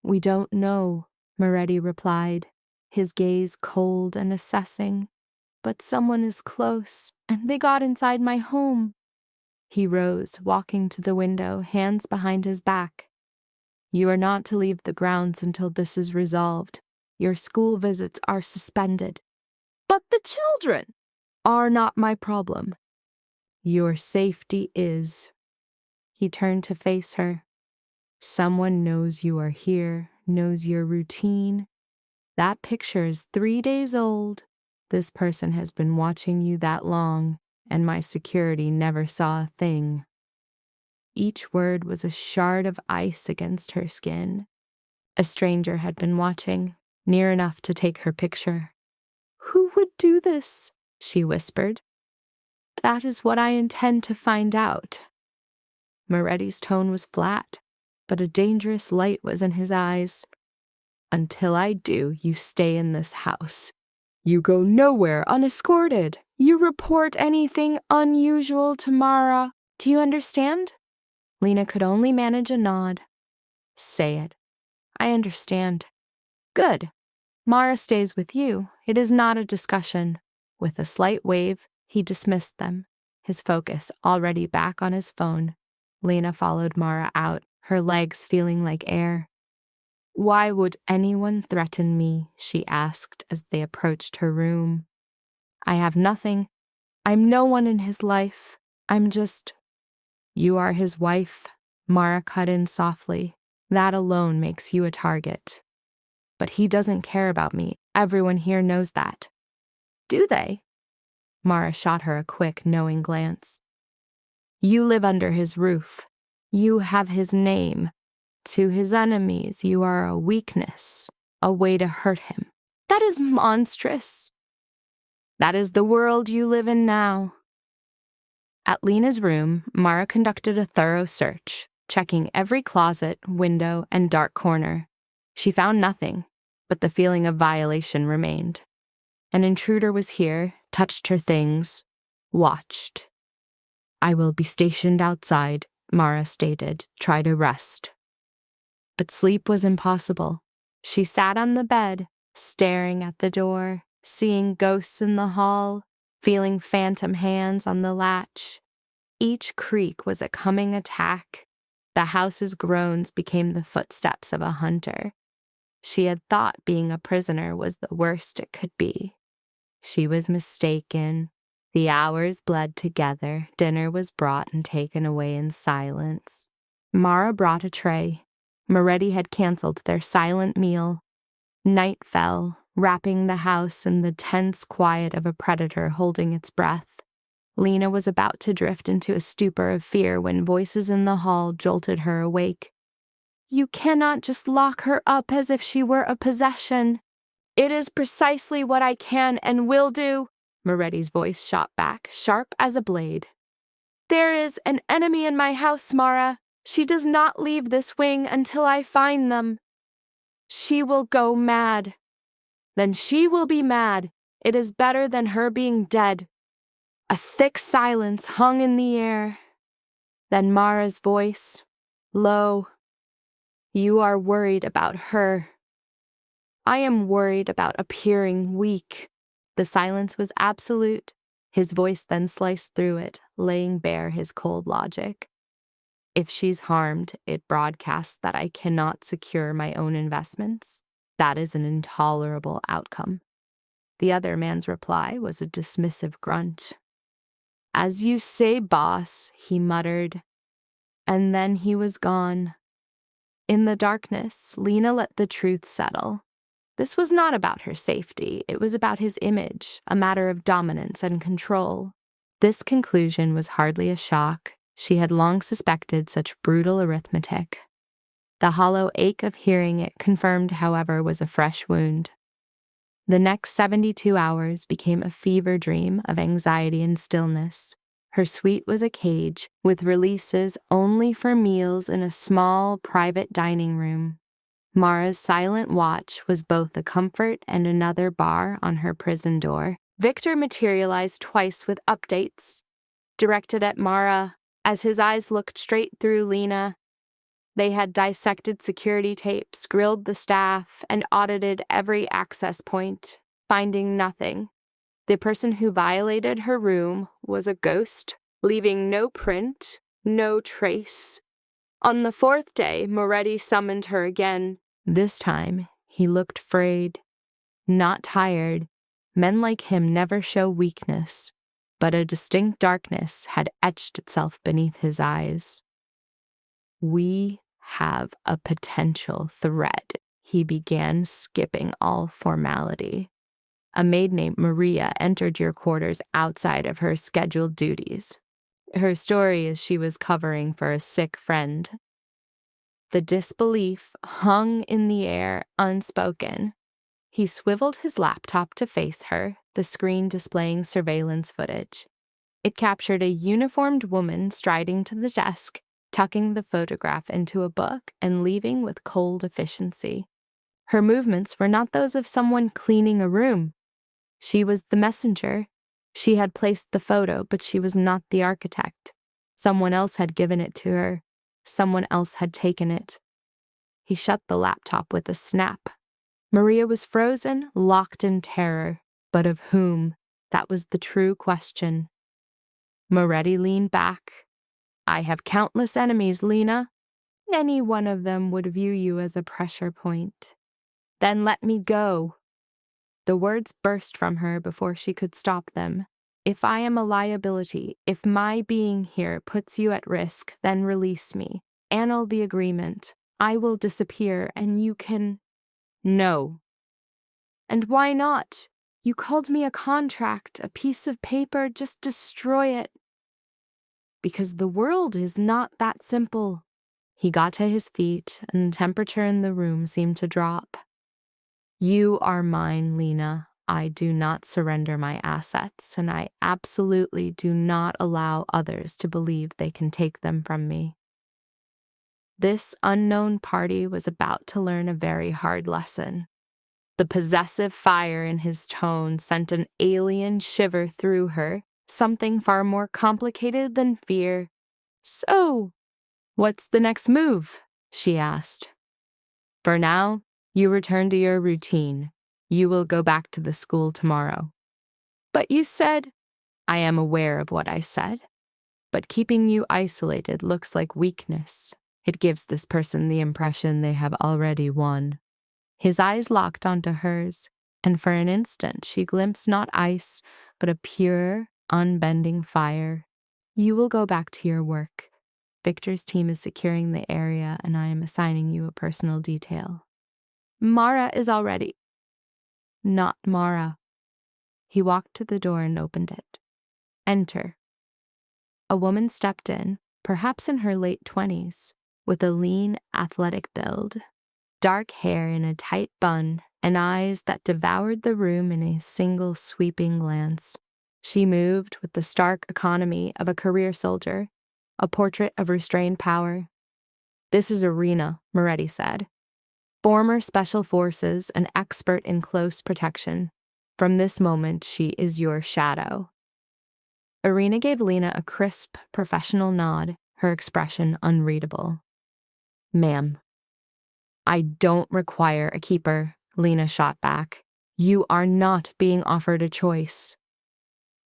"We don't know," Moretti replied, his gaze cold and assessing. "But someone is close, and they got inside my home." He rose, walking to the window, hands behind his back. "You are not to leave the grounds until this is resolved. Your school visits are suspended." "But the children are not my problem." "Your safety is." He turned to face her. "Someone knows you are here, knows your routine. That picture is 3 days old. This person has been watching you that long, and my security never saw a thing." Each word was a shard of ice against her skin. A stranger had been watching, near enough to take her picture. "Who would do this?" she whispered. "That is what I intend to find out." Moretti's tone was flat, but a dangerous light was in his eyes. Until I do, you stay in this house. You go nowhere unescorted. You report anything unusual to Mara. Do you understand? Lena could only manage a nod. Say it. I understand. Good. Mara stays with you. It is not a discussion. With a slight wave, he dismissed them, his focus already back on his phone. Lena followed Mara out, her legs feeling like air. Why would anyone threaten me? She asked as they approached her room. I have nothing. I'm no one in his life. I'm just... You are his wife, Mara cut in softly. That alone makes you a target. But he doesn't care about me. Everyone here knows that. Do they? Mara shot her a quick, knowing glance. You live under his roof. You have his name. To his enemies, you are a weakness, a way to hurt him. That is monstrous. That is the world you live in now. At Lena's room, Mara conducted a thorough search, checking every closet, window, and dark corner. She found nothing, but the feeling of violation remained. An intruder was here, touched her things, watched. I will be stationed outside, Mara stated. Try to rest. But sleep was impossible. She sat on the bed, staring at the door, seeing ghosts in the hall, feeling phantom hands on the latch. Each creak was a coming attack. The house's groans became the footsteps of a hunter. She had thought being a prisoner was the worst it could be. She was mistaken. The hours bled together. Dinner was brought and taken away in silence. Mara brought a tray. Moretti had canceled their silent meal. Night fell, wrapping the house in the tense quiet of a predator holding its breath. Lena was about to drift into a stupor of fear when voices in the hall jolted her awake. You cannot just lock her up as if she were a possession. It is precisely what I can and will do, Moretti's voice shot back, sharp as a blade. There is an enemy in my house, Mara. She does not leave this wing until I find them. She will go mad. Then she will be mad. It is better than her being dead. A thick silence hung in the air. Then Mara's voice, low. You are worried about her. I am worried about appearing weak. The silence was absolute. His voice then sliced through it, laying bare his cold logic. If she's harmed, it broadcasts that I cannot secure my own investments. That is an intolerable outcome. The other man's reply was a dismissive grunt. As you say, boss, he muttered. And then he was gone. In the darkness, Lena let the truth settle. This was not about her safety. It was about his image, a matter of dominance and control. This conclusion was hardly a shock. She had long suspected such brutal arithmetic. The hollow ache of hearing it confirmed, however, was a fresh wound. The next 72 hours became a fever dream of anxiety and stillness. Her suite was a cage, with releases only for meals in a small, private dining room. Mara's silent watch was both a comfort and another bar on her prison door. Victor materialized twice with updates, directed at Mara. As his eyes looked straight through Lena, they had dissected security tapes, grilled the staff, and audited every access point, finding nothing. The person who violated her room was a ghost, leaving no print, no trace. On the fourth day, Moretti summoned her again. This time, he looked frayed, not tired. Men like him never show weakness, but a distinct darkness had etched itself beneath his eyes. We have a potential threat, he began, skipping all formality. A maid named Maria entered your quarters outside of her scheduled duties. Her story is she was covering for a sick friend. The disbelief hung in the air, unspoken. He swiveled his laptop to face her, the screen displaying surveillance footage. It captured a uniformed woman striding to the desk, tucking the photograph into a book and leaving with cold efficiency. Her movements were not those of someone cleaning a room. She was the messenger. She had placed the photo, but she was not the architect. Someone else had given it to her. Someone else had taken it. He shut the laptop with a snap. Maria was frozen, locked in terror. But of whom? That was the true question. Moretti leaned back. I have countless enemies, Lena. Any one of them would view you as a pressure point. Then let me go. The words burst from her before she could stop them. If I am a liability, if my being here puts you at risk, then release me. Annul the agreement. I will disappear and you can... No. And why not? You called me a contract, a piece of paper, just destroy it. Because the world is not that simple. He got to his feet, and the temperature in the room seemed to drop. You are mine, Lena. I do not surrender my assets, and I absolutely do not allow others to believe they can take them from me. This unknown party was about to learn a very hard lesson. The possessive fire in his tone sent an alien shiver through her, something far more complicated than fear. So, what's the next move? She asked. For now, you return to your routine. You will go back to the school tomorrow. But you said, I am aware of what I said. But keeping you isolated looks like weakness. It gives this person the impression they have already won. His eyes locked onto hers, and for an instant she glimpsed not ice, but a pure, unbending fire. You will go back to your work. Victor's team is securing the area, and I am assigning you a personal detail. Mara is already. Not Mara. He walked to the door and opened it. Enter. A woman stepped in, perhaps in her late 20s, with a lean, athletic build. Dark hair in a tight bun, and eyes that devoured the room in a single sweeping glance. She moved with the stark economy of a career soldier, a portrait of restrained power. This is Irina, Moretti said. Former special forces, an expert in close protection. From this moment, she is your shadow. Irina gave Lena a crisp, professional nod, her expression unreadable. Ma'am. I don't require a keeper, Lena shot back. You are not being offered a choice.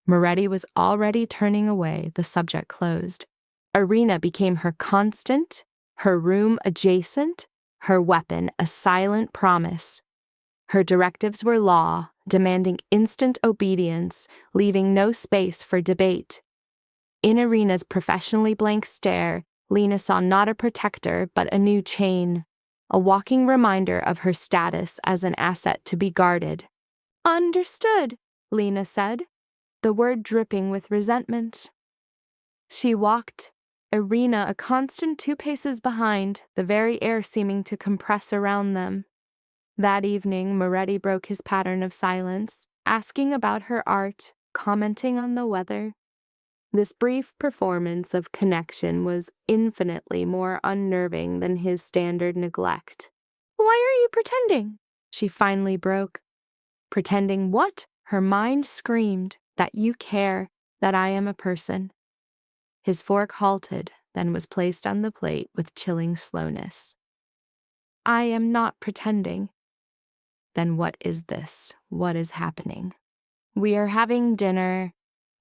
Moretti was already turning away, the subject closed. Irina became her constant, her room adjacent, her weapon a silent promise. Her directives were law, demanding instant obedience, leaving no space for debate. In Irina's professionally blank stare, Lena saw not a protector, but a new chain. A walking reminder of her status as an asset to be guarded. Understood, Lena said, the word dripping with resentment. She walked, Irina a constant 2 paces behind, the very air seeming to compress around them. That evening, Moretti broke his pattern of silence, asking about her art, commenting on the weather. This brief performance of connection was infinitely more unnerving than his standard neglect. Why are you pretending? She finally broke. Pretending what? Her mind screamed, that you care, that I am a person. His fork halted, then was placed on the plate with chilling slowness. I am not pretending. Then what is this? What is happening? We are having dinner.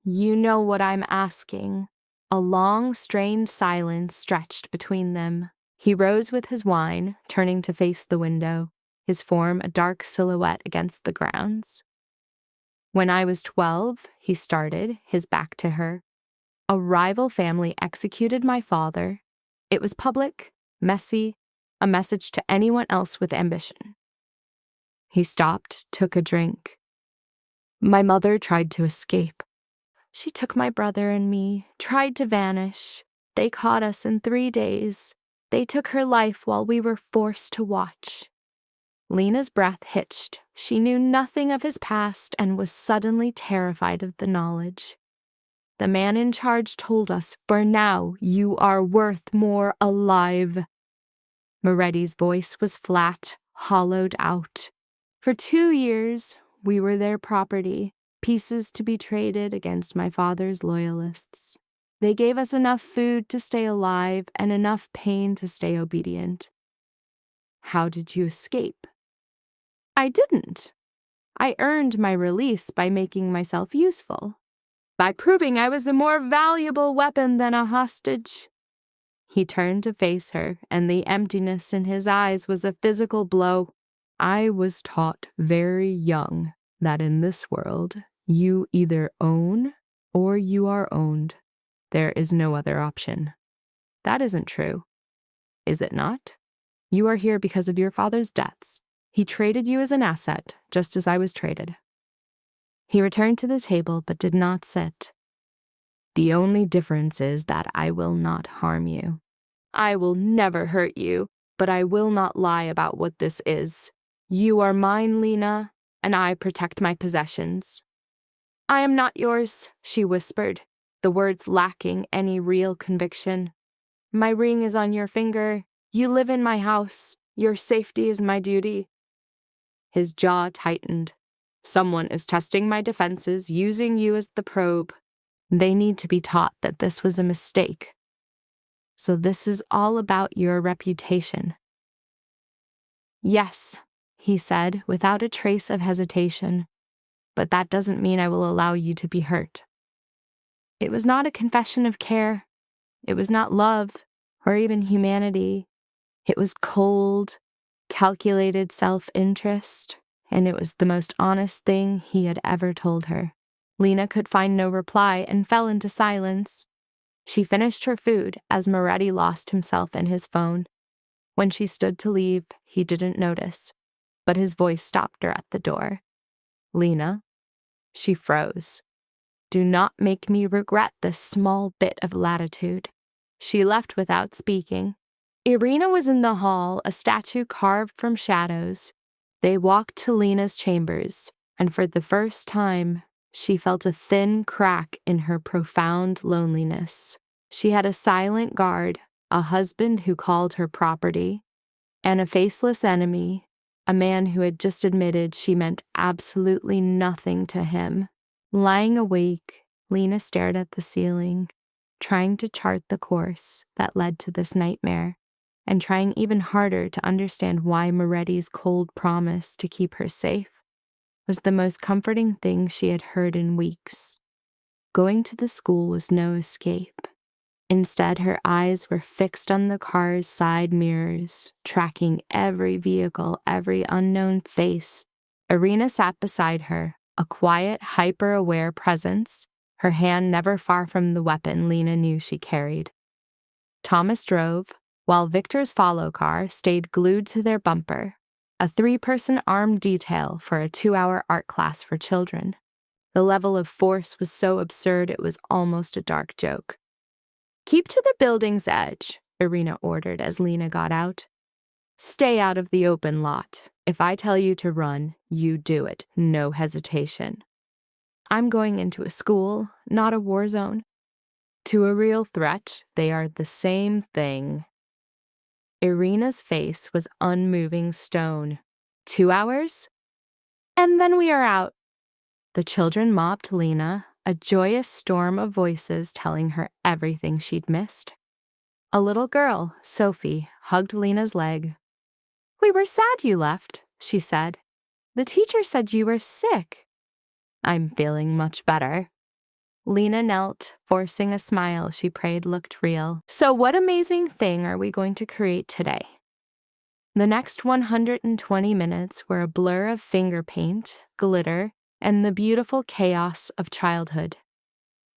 You know what I'm asking. A long, strained silence stretched between them. He rose with his wine, turning to face the window, his form a dark silhouette against the grounds. When I was 12, he started, his back to her. A rival family executed my father. It was public, messy, a message to anyone else with ambition. He stopped, took a drink. My mother tried to escape. She took my brother and me, tried to vanish. They caught us in 3 days. They took her life while we were forced to watch. Lena's breath hitched. She knew nothing of his past and was suddenly terrified of the knowledge. The man in charge told us, for now you are worth more alive. Moretti's voice was flat, hollowed out. For 2 years, we were their property, pieces to be traded against my father's loyalists. They gave us enough food to stay alive and enough pain to stay obedient. How did you escape? I didn't. I earned my release by making myself useful, by proving I was a more valuable weapon than a hostage. He turned to face her, and the emptiness in his eyes was a physical blow. I was taught very young that in this world, you either own or you are owned. There is no other option. That isn't true, is it not? You are here because of your father's debts. He traded you as an asset, just as I was traded. He returned to the table but did not sit. The only difference is that I will not harm you. I will never hurt you, but I will not lie about what this is. You are mine, Lena, and I protect my possessions. I am not yours, she whispered, the words lacking any real conviction. My ring is on your finger. You live in my house. Your safety is my duty. His jaw tightened. Someone is testing my defenses, using you as the probe. They need to be taught that this was a mistake. So this is all about your reputation. Yes, he said, without a trace of hesitation. But that doesn't mean I will allow you to be hurt. It was not a confession of care. It was not love or even humanity. It was cold, calculated self-interest, and it was the most honest thing he had ever told her. Lena could find no reply and fell into silence. She finished her food as Moretti lost himself in his phone. When she stood to leave, he didn't notice, but his voice stopped her at the door. Lena? She froze. Do not make me regret this small bit of latitude. She left without speaking. Irina was in the hall, a statue carved from shadows. They walked to Lena's chambers, and for the first time, she felt a thin crack in her profound loneliness. She had a silent guard, a husband who called her property, and a faceless enemy, a man who had just admitted she meant absolutely nothing to him. Lying awake, Lena stared at the ceiling, trying to chart the course that led to this nightmare, and trying even harder to understand why Moretti's cold promise to keep her safe was the most comforting thing she had heard in weeks. Going to the school was no escape. Instead, her eyes were fixed on the car's side mirrors, tracking every vehicle, every unknown face. Irina sat beside her, a quiet, hyper-aware presence, her hand never far from the weapon Lena knew she carried. Thomas drove, while Victor's follow car stayed glued to their bumper, a 3-person armed detail for a 2-hour art class for children. The level of force was so absurd it was almost a dark joke. Keep to the building's edge, Irina ordered as Lena got out. Stay out of the open lot. If I tell you to run, you do it, no hesitation. I'm going into a school, not a war zone. To a real threat, they are the same thing. Irina's face was unmoving stone. 2 hours? And then we are out. The children mobbed Lena, a joyous storm of voices telling her everything she'd missed. A little girl, Sophie, hugged Lena's leg. We were sad you left, she said. The teacher said you were sick. I'm feeling much better. Lena knelt, forcing a smile she prayed looked real. So what amazing thing are we going to create today? The next 120 minutes were a blur of finger paint, glitter, and the beautiful chaos of childhood.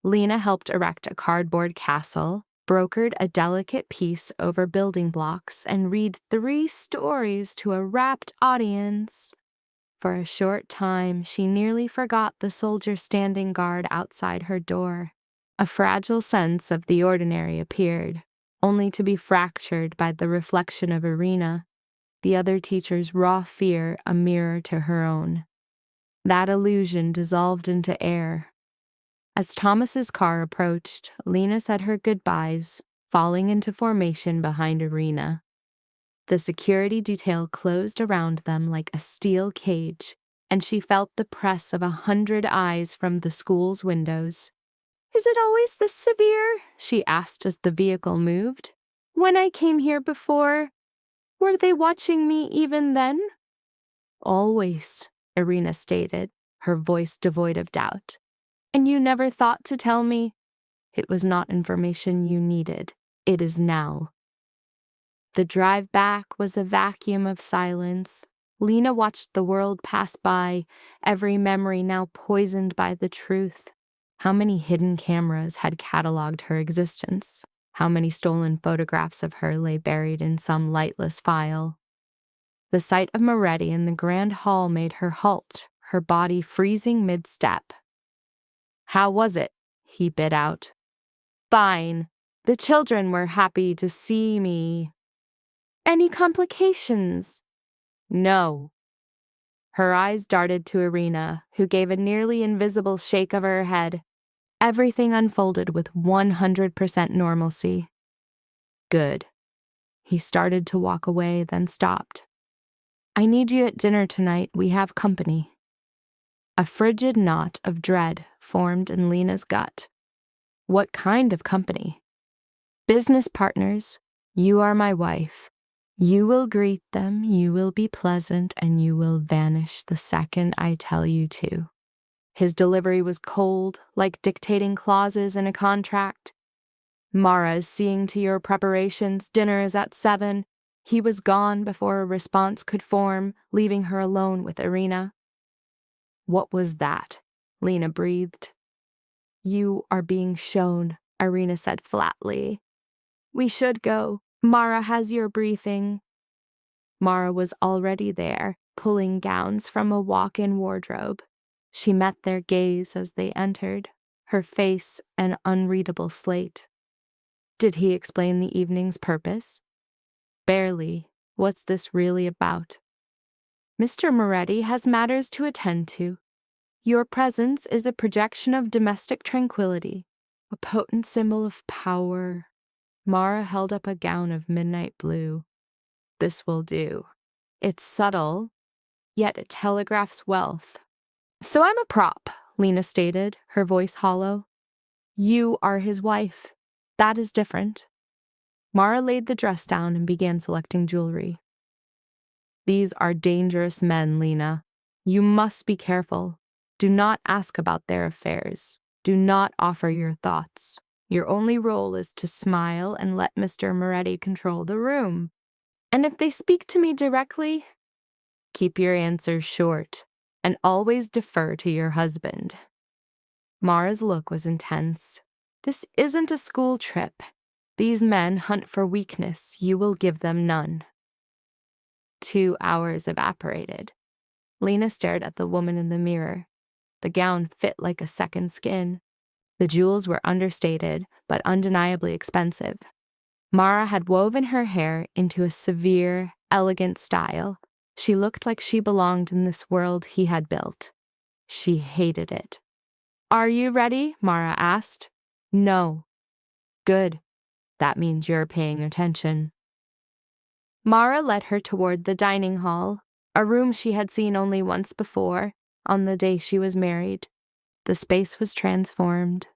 Lena helped erect a cardboard castle, brokered a delicate piece over building blocks, and read 3 stories to a rapt audience. For a short time, she nearly forgot the soldier standing guard outside her door. A fragile sense of the ordinary appeared, only to be fractured by the reflection of Irina, the other teacher's raw fear a mirror to her own. That illusion dissolved into air. As Thomas's car approached, Lena said her goodbyes, falling into formation behind Irina. The security detail closed around them like a steel cage, and she felt the press of 100 eyes from the school's windows. "Is it always this severe?" she asked as the vehicle moved. "When I came here before, were they watching me even then?" "Always," Irina stated, her voice devoid of doubt. "And you never thought to tell me?" "It was not information you needed. It is now." The drive back was a vacuum of silence. Lena watched the world pass by, every memory now poisoned by the truth. How many hidden cameras had cataloged her existence? How many stolen photographs of her lay buried in some lightless file? The sight of Moretti in the grand hall made her halt, her body freezing mid-step. "How was it?" he bit out. "Fine. The children were happy to see me." "Any complications?" "No." Her eyes darted to Irina, who gave a nearly invisible shake of her head. Everything unfolded with 100% normalcy. "Good." He started to walk away, then stopped. "I need you at dinner tonight. We have company." A frigid knot of dread formed in Lena's gut. What kind of company? "Business partners. You are my wife. You will greet them, you will be pleasant, and you will vanish the second I tell you to." His delivery was cold, like dictating clauses in a contract. "Mara is seeing to your preparations. Dinner is at 7. He was gone before a response could form, leaving her alone with Irina. "What was that?" Lena breathed. "You are being shown," Irina said flatly. "We should go. Mara has your briefing." Mara was already there, pulling gowns from a walk-in wardrobe. She met their gaze as they entered, her face an unreadable slate. Did he explain the evening's purpose? Barely. What's this really about? "Mr. Moretti has matters to attend to. Your presence is a projection of domestic tranquility, a potent symbol of power." Mara held up a gown of midnight blue. "This will do. It's subtle, yet it telegraphs wealth." "So I'm a prop," Lena stated, her voice hollow. "You are his wife. That is different." Mara laid the dress down and began selecting jewelry. "These are dangerous men, Lena. You must be careful. Do not ask about their affairs. Do not offer your thoughts. Your only role is to smile and let Mr. Moretti control the room. And if they speak to me directly, keep your answers short and always defer to your husband." Mara's look was intense. "This isn't a school trip. These men hunt for weakness. You will give them none." 2 hours evaporated. Lena stared at the woman in the mirror. The gown fit like a second skin. The jewels were understated, but undeniably expensive. Mara had woven her hair into a severe, elegant style. She looked like she belonged in this world he had built. She hated it. "Are you ready?" Mara asked. "No." "Good. That means you're paying attention." Mara led her toward the dining hall, a room she had seen only once before, on the day she was married. The space was transformed.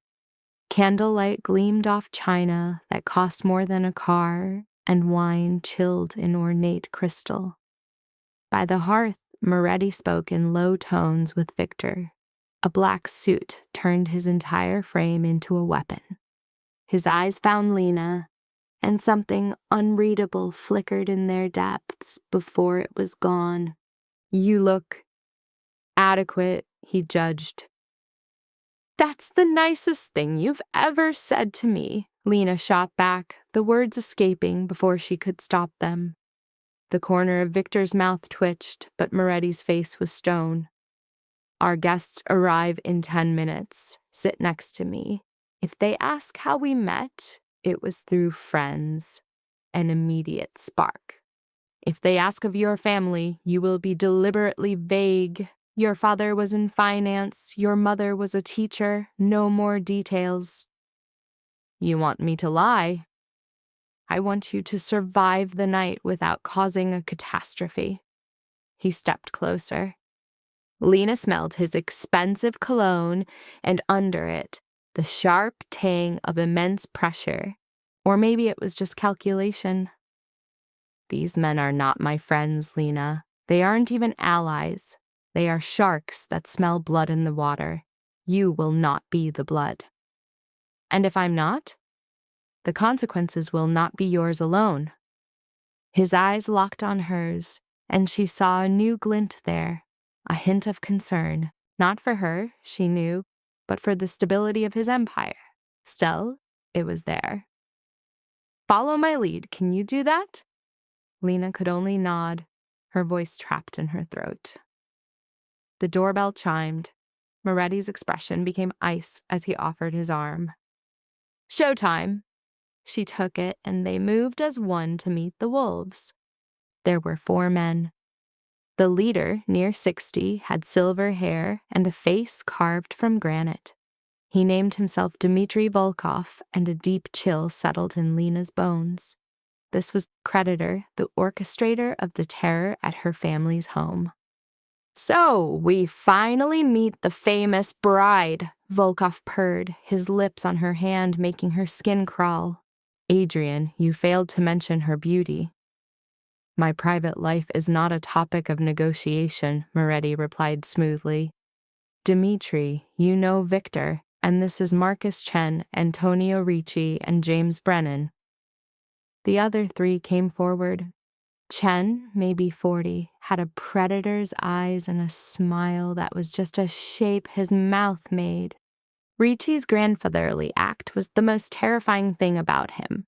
Candlelight gleamed off china that cost more than a car, and wine chilled in ornate crystal. By the hearth, Moretti spoke in low tones with Victor. A black suit turned his entire frame into a weapon. His eyes found Lena, and something unreadable flickered in their depths before it was gone. "You look adequate," he judged. "That's the nicest thing you've ever said to me," Lena shot back, the words escaping before she could stop them. The corner of Victor's mouth twitched, but Moretti's face was stone. "Our guests arrive in 10 minutes. Sit next to me. If they ask how we met, it was through friends. An immediate spark. If they ask of your family, you will be deliberately vague. Your father was in finance, your mother was a teacher, no more details. You want me to lie? I want you to survive the night without causing a catastrophe. He stepped closer. Lena smelled his expensive cologne, and under it, the sharp tang of immense pressure. Or maybe it was just calculation. These men are not my friends, Lena. They aren't even allies. They are sharks that smell blood in the water. You will not be the blood. And if I'm not, the consequences will not be yours alone. His eyes locked on hers, and she saw a new glint there, a hint of concern, not for her, she knew, but for the stability of his empire. Still, it was there. Follow my lead, can you do that? Lena could only nod, her voice trapped in her throat. The doorbell chimed. Moretti's expression became ice as he offered his arm. Showtime! She took it, and they moved as one to meet the wolves. There were 4 men. The leader, near 60, had silver hair and a face carved from granite. He named himself Dmitry Volkov, and a deep chill settled in Lena's bones. This was the creditor, the orchestrator of the terror at her family's home. So, we finally meet the famous bride, Volkov purred, his lips on her hand making her skin crawl. Adrian, you failed to mention her beauty. My private life is not a topic of negotiation, Moretti replied smoothly. Dmitri, you know Victor, and this is Marcus Chen, Antonio Ricci, and James Brennan. The other 3 came forward. Chen, maybe 40, had a predator's eyes and a smile that was just a shape his mouth made. Ricci's grandfatherly act was the most terrifying thing about him.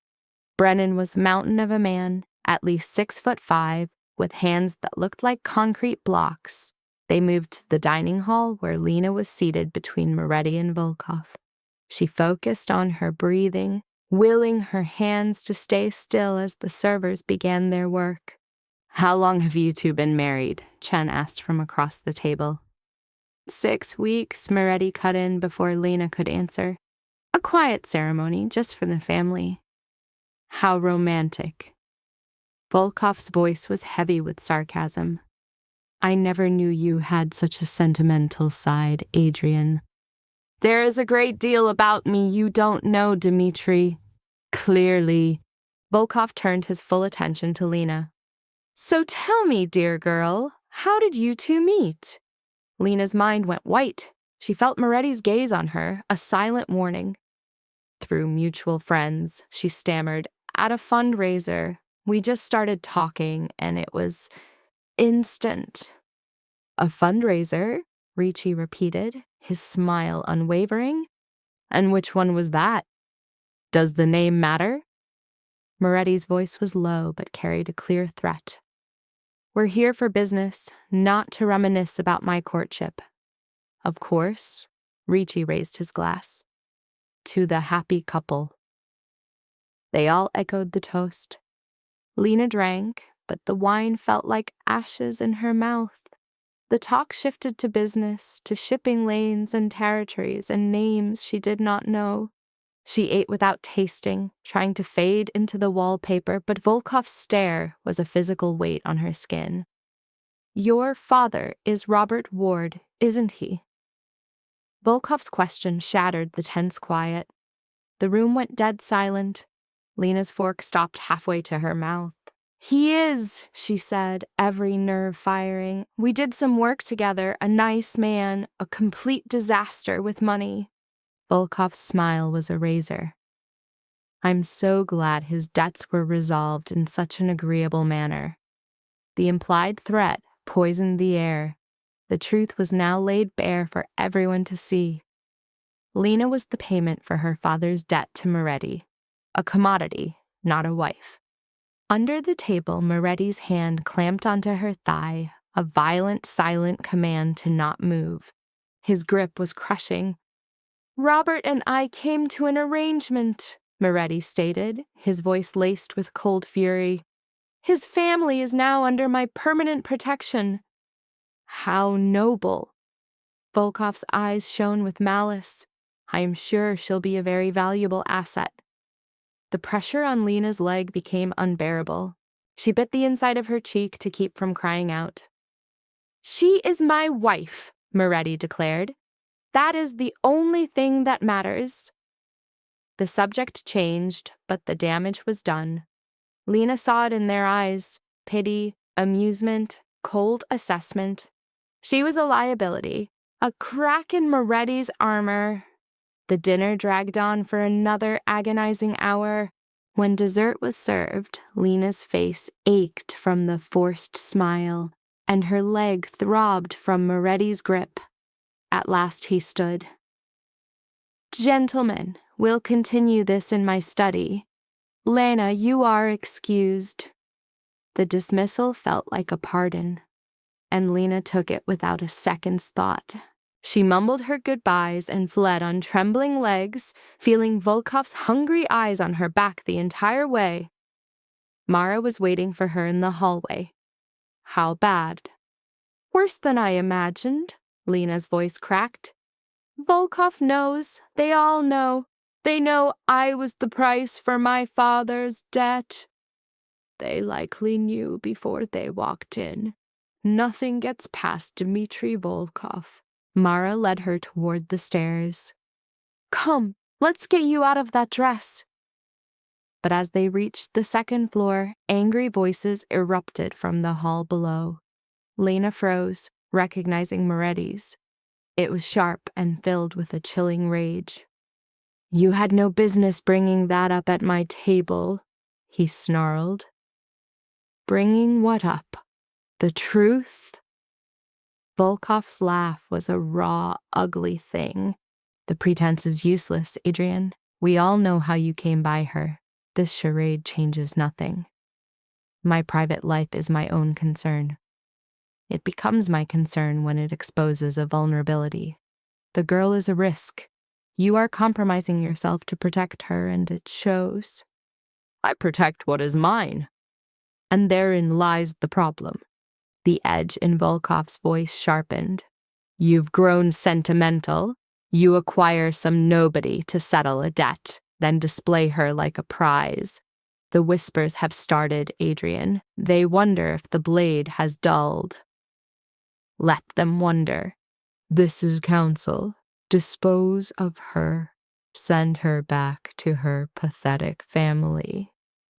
Brennan was a mountain of a man, at least 6'5", with hands that looked like concrete blocks. They moved to the dining hall where Lena was seated between Moretti and Volkov. She focused on her breathing, willing her hands to stay still as the servers began their work. How long have you 2 been married? Chen asked from across the table. 6 weeks, Moretti cut in before Lena could answer. A quiet ceremony, just for the family. How romantic. Volkov's voice was heavy with sarcasm. I never knew you had such a sentimental side, Adrian. There is a great deal about me you don't know, Dmitri. Clearly. Volkov turned his full attention to Lena. So tell me, dear girl, how did you 2 meet? Lena's mind went white. She felt Moretti's gaze on her, a silent warning. Through mutual friends, she stammered. At a fundraiser. We just started talking, and it was instant. A fundraiser? Ricci repeated, his smile unwavering. And which one was that? Does the name matter? Moretti's voice was low but carried a clear threat. We're here for business, not to reminisce about my courtship. Of course, Ricci raised his glass. To the happy couple. They all echoed the toast. Lena drank, but the wine felt like ashes in her mouth. The talk shifted to business, to shipping lanes and territories and names she did not know. She ate without tasting, trying to fade into the wallpaper, but Volkov's stare was a physical weight on her skin. Your father is Robert Ward, isn't he? Volkov's question shattered the tense quiet. The room went dead silent. Lena's fork stopped halfway to her mouth. He is, she said, every nerve firing. We did some work together, a nice man, a complete disaster with money. Volkov's smile was a razor. I'm so glad his debts were resolved in such an agreeable manner. The implied threat poisoned the air. The truth was now laid bare for everyone to see. Lena was the payment for her father's debt to Moretti. A commodity, not a wife. Under the table, Moretti's hand clamped onto her thigh, a violent, silent command to not move. His grip was crushing. Robert and I came to an arrangement, Moretti stated, his voice laced with cold fury. His family is now under my permanent protection. How noble! Volkov's eyes shone with malice. I am sure she'll be a very valuable asset. The pressure on Lena's leg became unbearable. She bit the inside of her cheek to keep from crying out. She is my wife, Moretti declared. That is the only thing that matters. The subject changed, but the damage was done. Lena saw it in their eyes: pity, amusement, cold assessment. She was a liability, a crack in Moretti's armor. The dinner dragged on for another agonizing hour. When dessert was served, Lena's face ached from the forced smile, and her leg throbbed from Moretti's grip. At last he stood. Gentlemen, we'll continue this in my study. Lena, you are excused. The dismissal felt like a pardon, and Lena took it without a second's thought. She mumbled her goodbyes and fled on trembling legs, feeling Volkov's hungry eyes on her back the entire way. Mara was waiting for her in the hallway. How bad? Worse than I imagined, Lena's voice cracked. Volkov knows. They all know. They know I was the price for my father's debt. They likely knew before they walked in. Nothing gets past Dmitry Volkov. Mara led her toward the stairs. Come, let's get you out of that dress. But as they reached the second floor, angry voices erupted from the hall below. Lena froze, recognizing Moretti's. It was sharp and filled with a chilling rage. You had no business bringing that up at my table, he snarled. Bringing what up? The truth? Volkov's laugh was a raw, ugly thing. The pretense is useless, Adrian. We all know how you came by her. This charade changes nothing. My private life is my own concern. It becomes my concern when it exposes a vulnerability. The girl is a risk. You are compromising yourself to protect her, and it shows. I protect what is mine. And therein lies the problem. The edge in Volkov's voice sharpened. You've grown sentimental. You acquire some nobody to settle a debt, then display her like a prize. The whispers have started, Adrian. They wonder if the blade has dulled. Let them wonder. This is counsel. Dispose of her. Send her back to her pathetic family.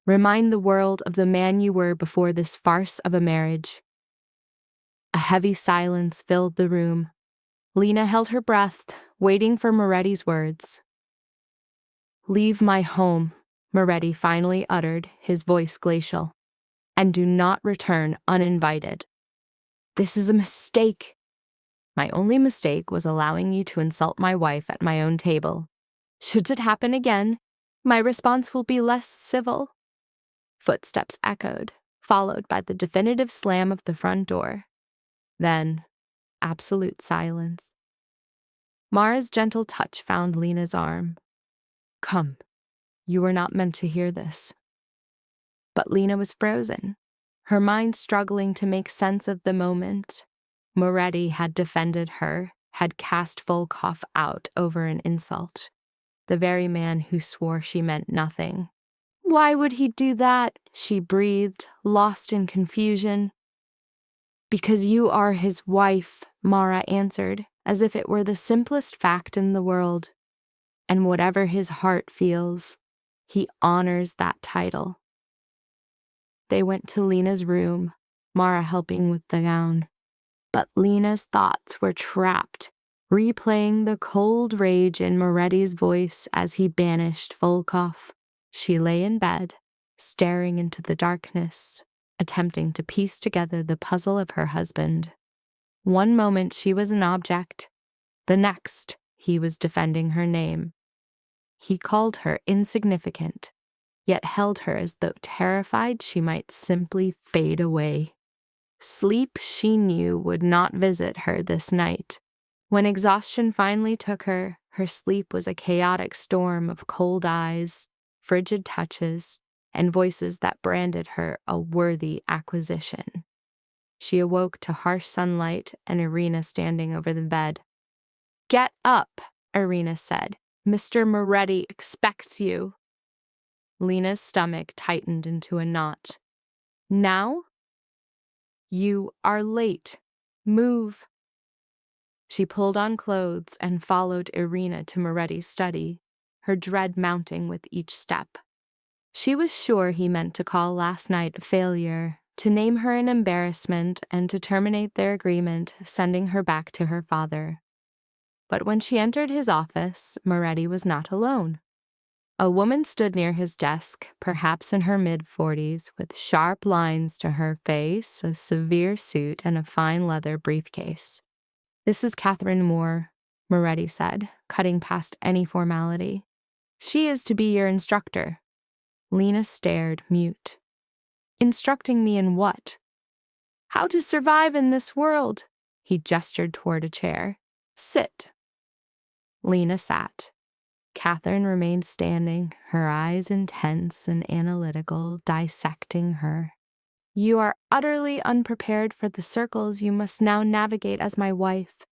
Remind the world of the man you were before this farce of a marriage. A heavy silence filled the room. Lena held her breath, waiting for Moretti's words. Leave my home, Moretti finally uttered, his voice glacial, and do not return uninvited. This is a mistake. My only mistake was allowing you to insult my wife at my own table. Should it happen again, my response will be less civil. Footsteps echoed, followed by the definitive slam of the front door. Then, absolute silence. Mara's gentle touch found Lena's arm. Come, you were not meant to hear this. But Lena was frozen, her mind struggling to make sense of the moment. Moretti had defended her, had cast Volkov out over an insult. The very man who swore she meant nothing. Why would he do that? She breathed, lost in confusion. Because you are his wife, Mara answered, as if it were the simplest fact in the world. And whatever his heart feels, he honors that title. They went to Lena's room, Mara helping with the gown. But Lena's thoughts were trapped, replaying the cold rage in Moretti's voice as he banished Volkov. She lay in bed, staring into the darkness, attempting to piece together the puzzle of her husband. One moment she was an object, the next he was defending her name. He called her insignificant, yet held her as though terrified she might simply fade away. Sleep, she knew, would not visit her this night. When exhaustion finally took her, her sleep was a chaotic storm of cold eyes, frigid touches, and voices that branded her a worthy acquisition. She awoke to harsh sunlight and Irina standing over the bed. "Get up," Irina said. "Mr. Moretti expects you." Lena's stomach tightened into a knot. "Now?" "You are late. Move." She pulled on clothes and followed Irina to Moretti's study, her dread mounting with each step. She was sure he meant to call last night a failure, to name her an embarrassment, and to terminate their agreement, sending her back to her father. But when she entered his office, Moretti was not alone. A woman stood near his desk, perhaps in her mid-40s, with sharp lines to her face, a severe suit, and a fine leather briefcase. "This is Catherine Moore," Moretti said, cutting past any formality. "She is to be your instructor." Lena stared, mute. "Instructing me in what?" "How to survive in this world." He gestured toward a chair. "Sit." Lena sat. Catherine remained standing, her eyes intense and analytical, dissecting her. "You are utterly unprepared for the circles you must now navigate as my wife.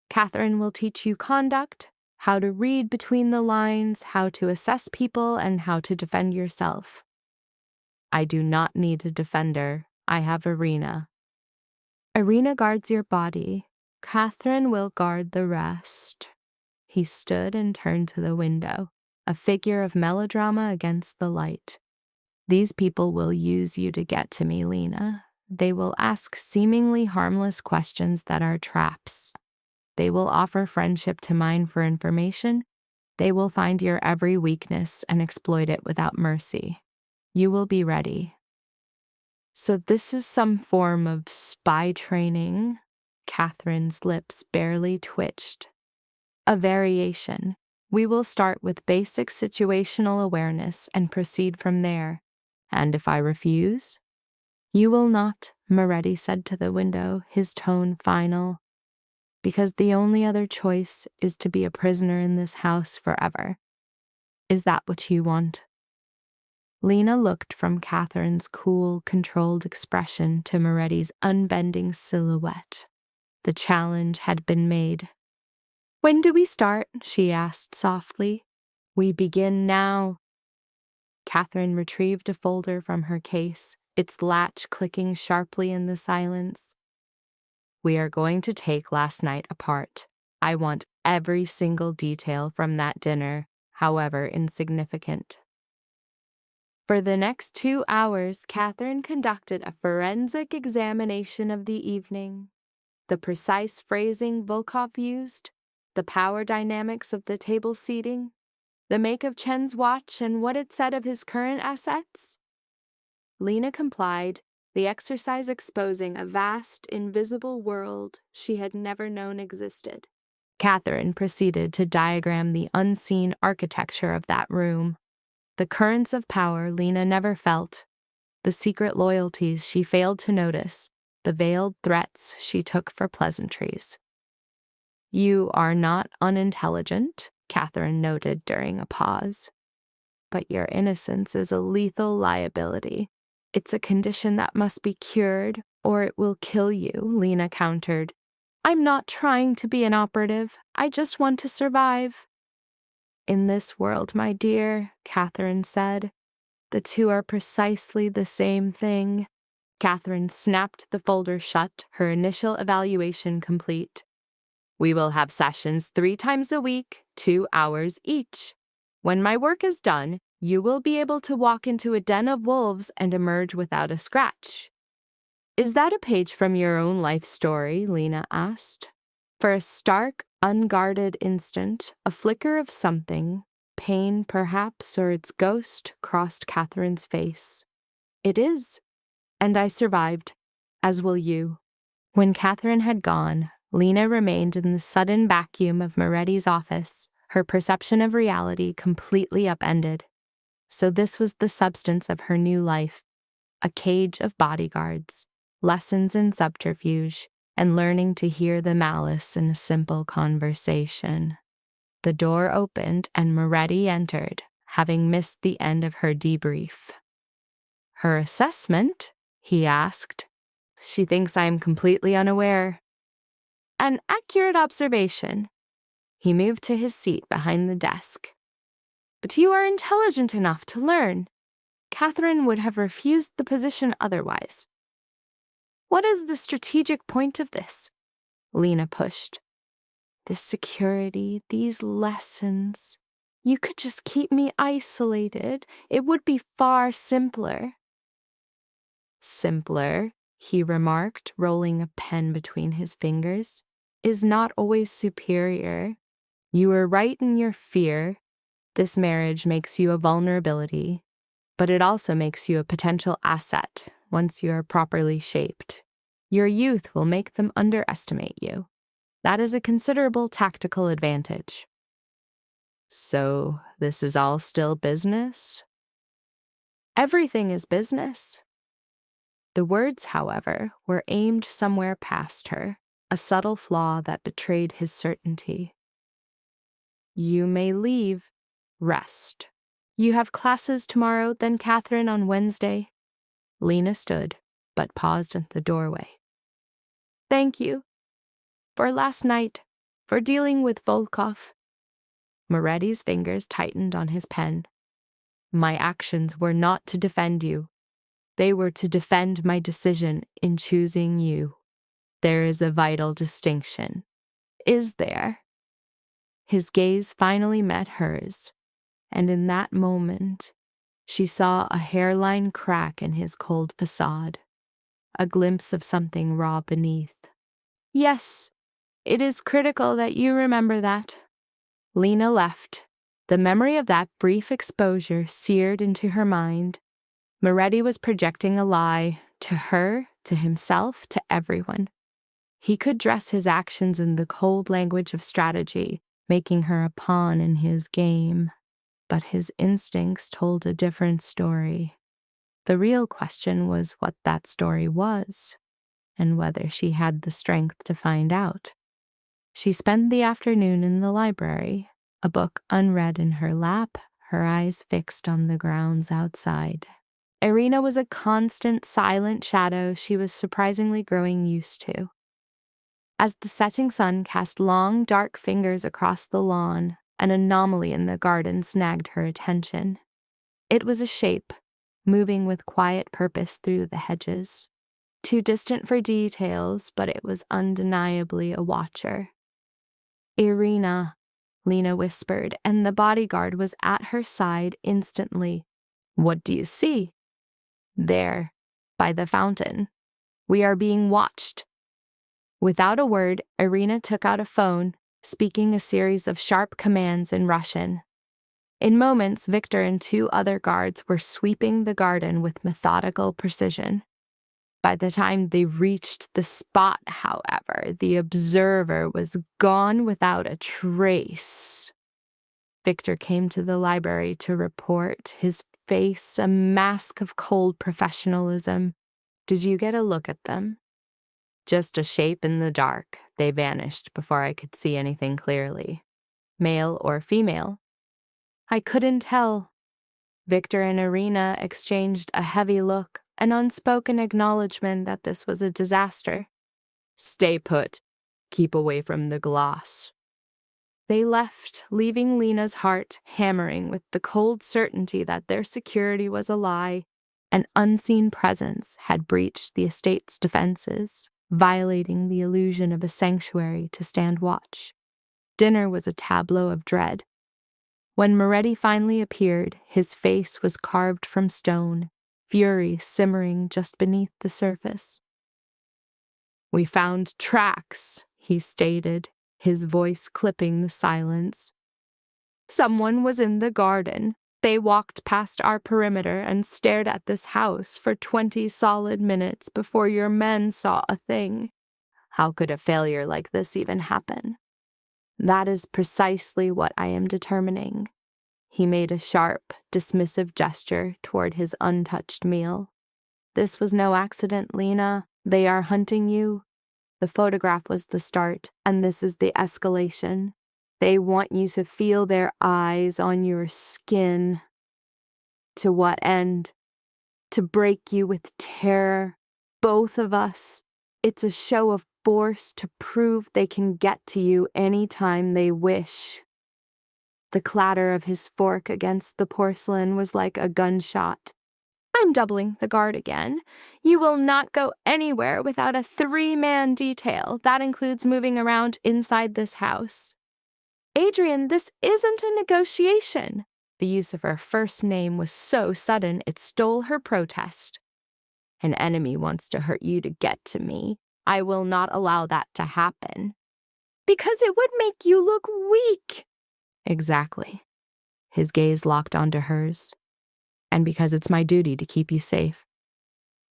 Catherine will teach you conduct, how to read between the lines, how to assess people, and how to defend yourself." "I do not need a defender. I have Irina." "Irina guards your body. Catherine will guard the rest." He stood and turned to the window, a figure of melodrama against the light. "These people will use you to get to me, Lena. They will ask seemingly harmless questions that are traps. They will offer friendship to mine for information. They will find your every weakness and exploit it without mercy. You will be ready." "So this is some form of spy training?" Catherine's lips barely twitched. "A variation. We will start with basic situational awareness and proceed from there. And if I refuse?" "You will not," Moretti said to the window, his tone final. "Because the only other choice is to be a prisoner in this house forever. Is that what you want?" Lena looked from Catherine's cool, controlled expression to Moretti's unbending silhouette. The challenge had been made. "When do we start?" she asked softly. "We begin now." Catherine retrieved a folder from her case, its latch clicking sharply in the silence. "We are going to take last night apart. I want every single detail from that dinner, however insignificant." For the next 2 hours, Catherine conducted a forensic examination of the evening. The precise phrasing Volkov used, the power dynamics of the table seating, the make of Chen's watch and what it said of his current assets. Lena complied, the exercise exposing a vast, invisible world she had never known existed. Catherine proceeded to diagram the unseen architecture of that room. The currents of power Lena never felt, the secret loyalties she failed to notice, the veiled threats she took for pleasantries. "You are not unintelligent," Catherine noted during a pause. "But your innocence is a lethal liability. It's a condition that must be cured, or it will kill you," Lena countered. "I'm not trying to be an operative. I just want to survive." "In this world, my dear," Catherine said, "the two are precisely the same thing." Catherine snapped the folder shut, her initial evaluation complete. "We will have sessions 3 times a week, 2 hours each. When my work is done, you will be able to walk into a den of wolves and emerge without a scratch." "Is that a page from your own life story?" Lena asked. For a stark, unguarded instant, a flicker of something, pain perhaps, or its ghost, crossed Catherine's face. "It is. And I survived, as will you." When Catherine had gone, Lena remained in the sudden vacuum of Moretti's office, her perception of reality completely upended. So this was the substance of her new life, a cage of bodyguards, lessons in subterfuge, and learning to hear the malice in a simple conversation. The door opened and Moretti entered, having missed the end of her debrief. "Her assessment?" he asked. She thinks I am completely unaware. An accurate observation. He moved to his seat behind the desk. But you are intelligent enough to learn. Catherine would have refused the position otherwise. What is the strategic point of this? Lena pushed. This security, these lessons. You could just keep me isolated. It would be far simpler. Simpler, he remarked, rolling a pen between his fingers, is not always superior. You were right in your fear. This marriage makes you a vulnerability, but it also makes you a potential asset once you are properly shaped. Your youth will make them underestimate you. That is a considerable tactical advantage. So, this is all still business? Everything is business. The words, however, were aimed somewhere past her, a subtle flaw that betrayed his certainty. You may leave. Rest. You have classes tomorrow, then Catherine on Wednesday. Lena stood, but paused at the doorway. Thank you. For last night, for dealing with Volkov. Moretti's fingers tightened on his pen. My actions were not to defend you. They were to defend my decision in choosing you. There is a vital distinction. Is there? His gaze finally met hers, and in that moment, she saw a hairline crack in his cold facade, a glimpse of something raw beneath. Yes, it is critical that you remember that. Lena left. The memory of that brief exposure seared into her mind. Moretti was projecting a lie, to her, to himself, to everyone. He could dress his actions in the cold language of strategy, making her a pawn in his game. But his instincts told a different story. The real question was what that story was, and whether she had the strength to find out. She spent the afternoon in the library, a book unread in her lap, her eyes fixed on the grounds outside. Irina was a constant, silent shadow she was surprisingly growing used to. As the setting sun cast long, dark fingers across the lawn, an anomaly in the garden snagged her attention. It was a shape, moving with quiet purpose through the hedges. Too distant for details, but it was undeniably a watcher. Irina, Lena whispered, and the bodyguard was at her side instantly. What do you see? There, by the fountain. We are being watched. Without a word, Irina took out a phone, speaking a series of sharp commands in Russian. In moments, Victor and two other guards were sweeping the garden with methodical precision. By the time they reached the spot, however, the observer was gone without a trace. Victor came to the library to report, his face a mask of cold professionalism. Did you get a look at them? Just a shape in the dark. They vanished before I could see anything clearly. Male or female? I couldn't tell. Victor and Irina exchanged a heavy look, an unspoken acknowledgement that this was a disaster. Stay put. Keep away from the glass. They left, leaving Lena's heart hammering with the cold certainty that their security was a lie. An unseen presence had breached the estate's defenses, violating the illusion of a sanctuary to stand watch. Dinner was a tableau of dread. When Moretti finally appeared, his face was carved from stone, fury simmering just beneath the surface. We found tracks, he stated, his voice clipping the silence. Someone was in the garden. They walked past our perimeter and stared at this house for 20 solid minutes before your men saw a thing. How could a failure like this even happen? That is precisely what I am determining. He made a sharp, dismissive gesture toward his untouched meal. This was no accident, Lena. They are hunting you. The photograph was the start, and this is the escalation. They want you to feel their eyes on your skin. To what end? To break you with terror, both of us. It's a show of force to prove they can get to you anytime they wish. The clatter of his fork against the porcelain was like a gunshot. I'm doubling the guard again. You will not go anywhere without a 3-man detail. That includes moving around inside this house. Adrian, this isn't a negotiation. The use of her first name was so sudden it stole her protest. An enemy wants to hurt you to get to me. I will not allow that to happen. Because it would make you look weak. Exactly. His gaze locked onto hers. And because it's my duty to keep you safe.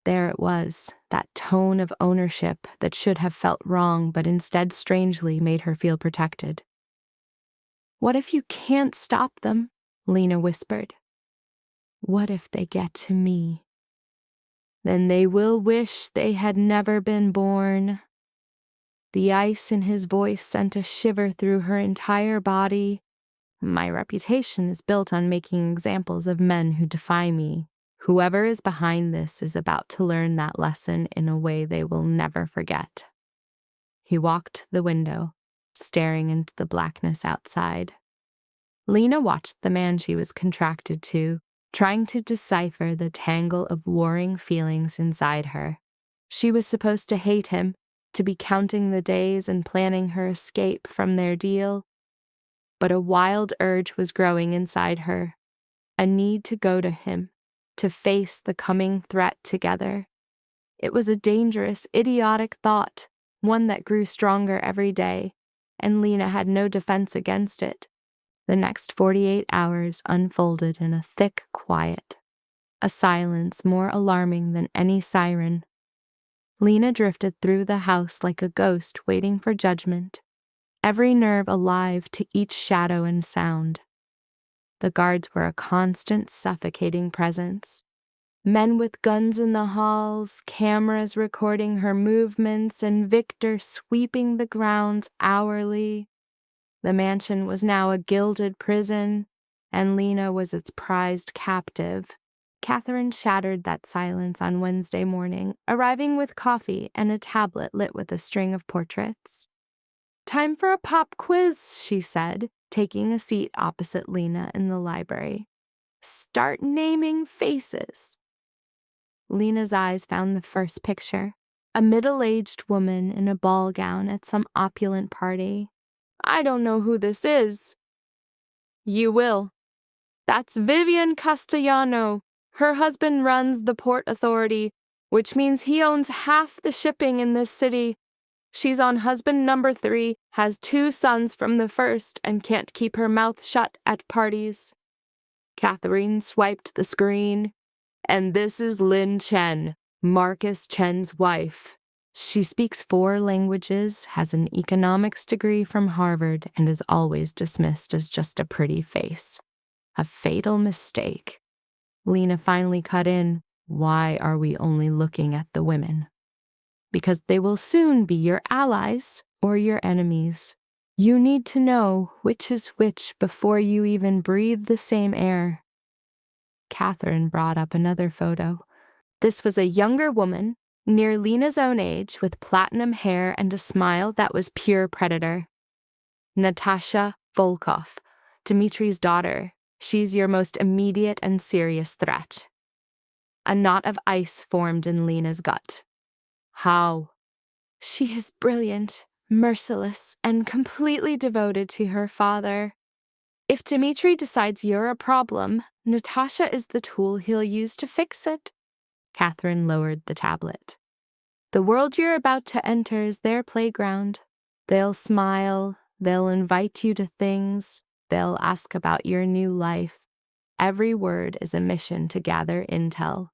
There it was, that tone of ownership that should have felt wrong but instead strangely made her feel protected. What if you can't stop them? Lena whispered. What if they get to me? Then they will wish they had never been born. The ice in his voice sent a shiver through her entire body. My reputation is built on making examples of men who defy me. Whoever is behind this is about to learn that lesson in a way they will never forget. He walked to the window, staring into the blackness outside. Lena watched the man she was contracted to, trying to decipher the tangle of warring feelings inside her. She was supposed to hate him, to be counting the days and planning her escape from their deal. But a wild urge was growing inside her, a need to go to him, to face the coming threat together. It was a dangerous, idiotic thought, one that grew stronger every day, and Lena had no defense against it. The next 48 hours unfolded in a thick quiet, a silence more alarming than any siren. Lena drifted through the house like a ghost waiting for judgment, every nerve alive to each shadow and sound. The guards were a constant, suffocating presence. Men with guns in the halls, cameras recording her movements, and Victor sweeping the grounds hourly. The mansion was now a gilded prison, and Lena was its prized captive. Catherine shattered that silence on Wednesday morning, arriving with coffee and a tablet lit with a string of portraits. Time for a pop quiz, she said, taking a seat opposite Lena in the library. Start naming faces. Lena's eyes found the first picture, a middle-aged woman in a ball gown at some opulent party. I don't know who this is. You will. That's Vivian Castellano. Her husband runs the Port Authority, which means he owns half the shipping in this city. She's on husband number 3, has 2 sons from the first, and can't keep her mouth shut at parties. Catherine swiped the screen. And this is Lin Chen, Marcus Chen's wife. She speaks 4 languages, has an economics degree from Harvard, and is always dismissed as just a pretty face. A fatal mistake. Lena finally cut in. Why are we only looking at the women? Because they will soon be your allies or your enemies. You need to know which is which before you even breathe the same air. Catherine brought up another photo. This was a younger woman, near Lena's own age, with platinum hair and a smile that was pure predator. Natasha Volkov, Dmitri's daughter. She's your most immediate and serious threat. A knot of ice formed in Lena's gut. How? She is brilliant, merciless, and completely devoted to her father. If Dmitri decides you're a problem, Natasha is the tool he'll use to fix it. Catherine lowered the tablet. The world you're about to enter is their playground. They'll smile, they'll invite you to things, they'll ask about your new life. Every word is a mission to gather intel.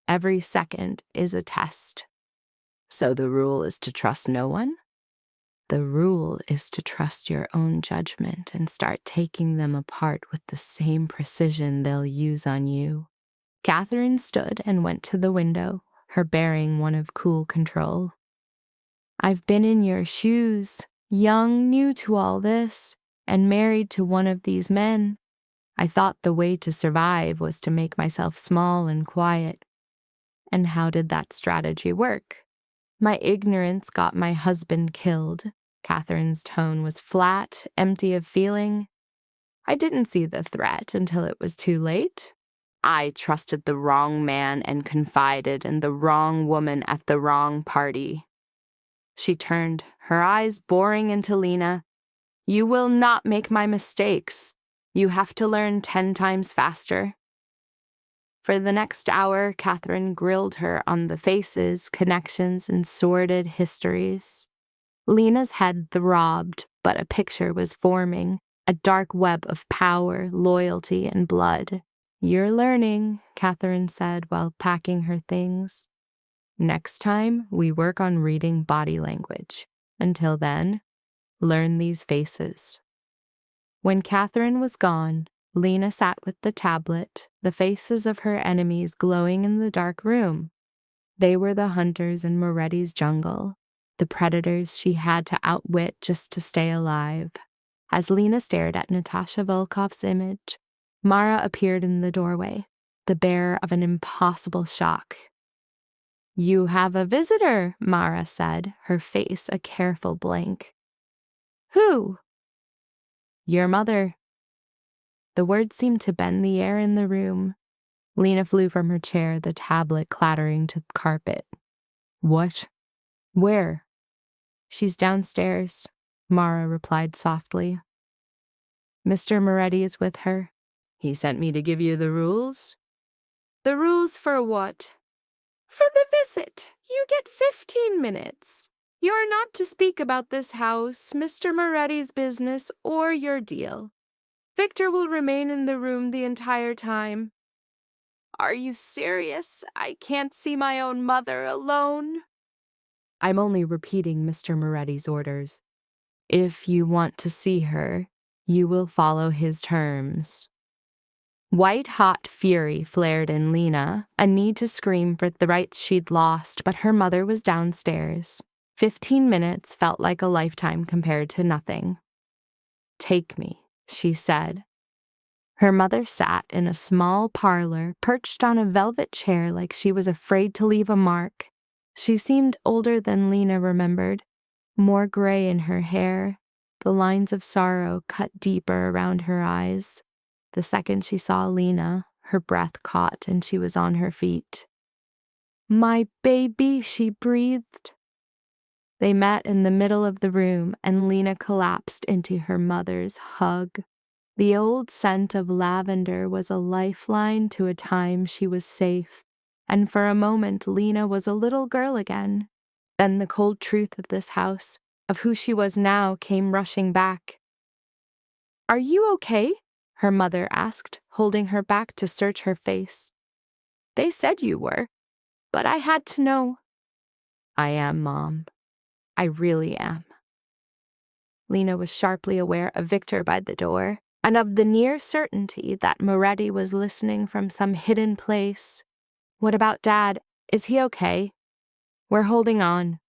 Every second is a test. So the rule is to trust no one? The rule is to trust your own judgment and start taking them apart with the same precision they'll use on you. Catherine stood and went to the window, her bearing one of cool control. I've been in your shoes, young, new to all this, and married to one of these men. I thought the way to survive was to make myself small and quiet. And how did that strategy work? My ignorance got my husband killed. Catherine's tone was flat, empty of feeling. I didn't see the threat until it was too late. I trusted the wrong man and confided in the wrong woman at the wrong party. She turned, her eyes boring into Lena. You will not make my mistakes. You have to learn 10 times faster. For the next hour, Catherine grilled her on the faces, connections, and sordid histories. Lena's head throbbed, but a picture was forming, a dark web of power, loyalty, and blood. You're learning, Catherine said while packing her things. Next time, we work on reading body language. Until then, learn these faces. When Catherine was gone, Lena sat with the tablet, the faces of her enemies glowing in the dark room. They were the hunters in Moretti's jungle, the predators she had to outwit just to stay alive. As Lena stared at Natasha Volkov's image, Mara appeared in the doorway, the bearer of an impossible shock. You have a visitor, Mara said, her face a careful blank. Who? Your mother. The words seemed to bend the air in the room. Lena flew from her chair, the tablet clattering to the carpet. What? Where? She's downstairs, Mara replied softly. Mr. Moretti is with her. He sent me to give you the rules. The rules for what? For the visit. You get 15 minutes. You're not to speak about this house, Mr. Moretti's business, or your deal. Victor will remain in the room the entire time. Are you serious? I can't see my own mother alone. I'm only repeating Mr. Moretti's orders. If you want to see her, you will follow his terms. White-hot fury flared in Lena, a need to scream for the rights she'd lost, but her mother was downstairs. 15 minutes felt like a lifetime compared to nothing. Take me, she said. Her mother sat in a small parlor, perched on a velvet chair like she was afraid to leave a mark. She seemed older than Lena remembered, more gray in her hair, the lines of sorrow cut deeper around her eyes. The second she saw Lena, her breath caught and she was on her feet. My baby, she breathed. They met in the middle of the room and Lena collapsed into her mother's hug. The old scent of lavender was a lifeline to a time she was safe, and for a moment Lena was a little girl again. Then the cold truth of this house, of who she was now, came rushing back. Are you okay? Her mother asked, holding her back to search her face. They said you were, but I had to know. I am, Mom. I really am. Lena was sharply aware of Victor by the door, and of the near certainty that Moretti was listening from some hidden place. What about Dad? Is he okay? We're holding on.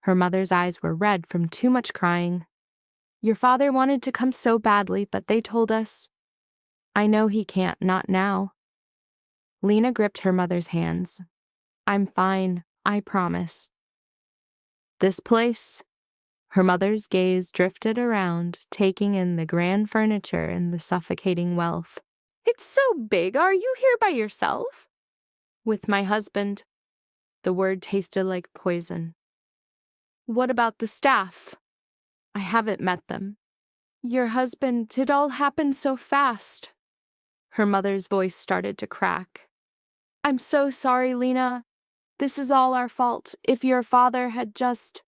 Her mother's eyes were red from too much crying. Your father wanted to come so badly, but they told us. I know he can't, not now. Lena gripped her mother's hands. I'm fine, I promise. This place? Her mother's gaze drifted around, taking in the grand furniture and the suffocating wealth. It's so big. Are you here by yourself? With my husband. The word tasted like poison. What about the staff? I haven't met them. Your husband, it all happened so fast. Her mother's voice started to crack. I'm so sorry, Lena. This is all our fault. If your father had just...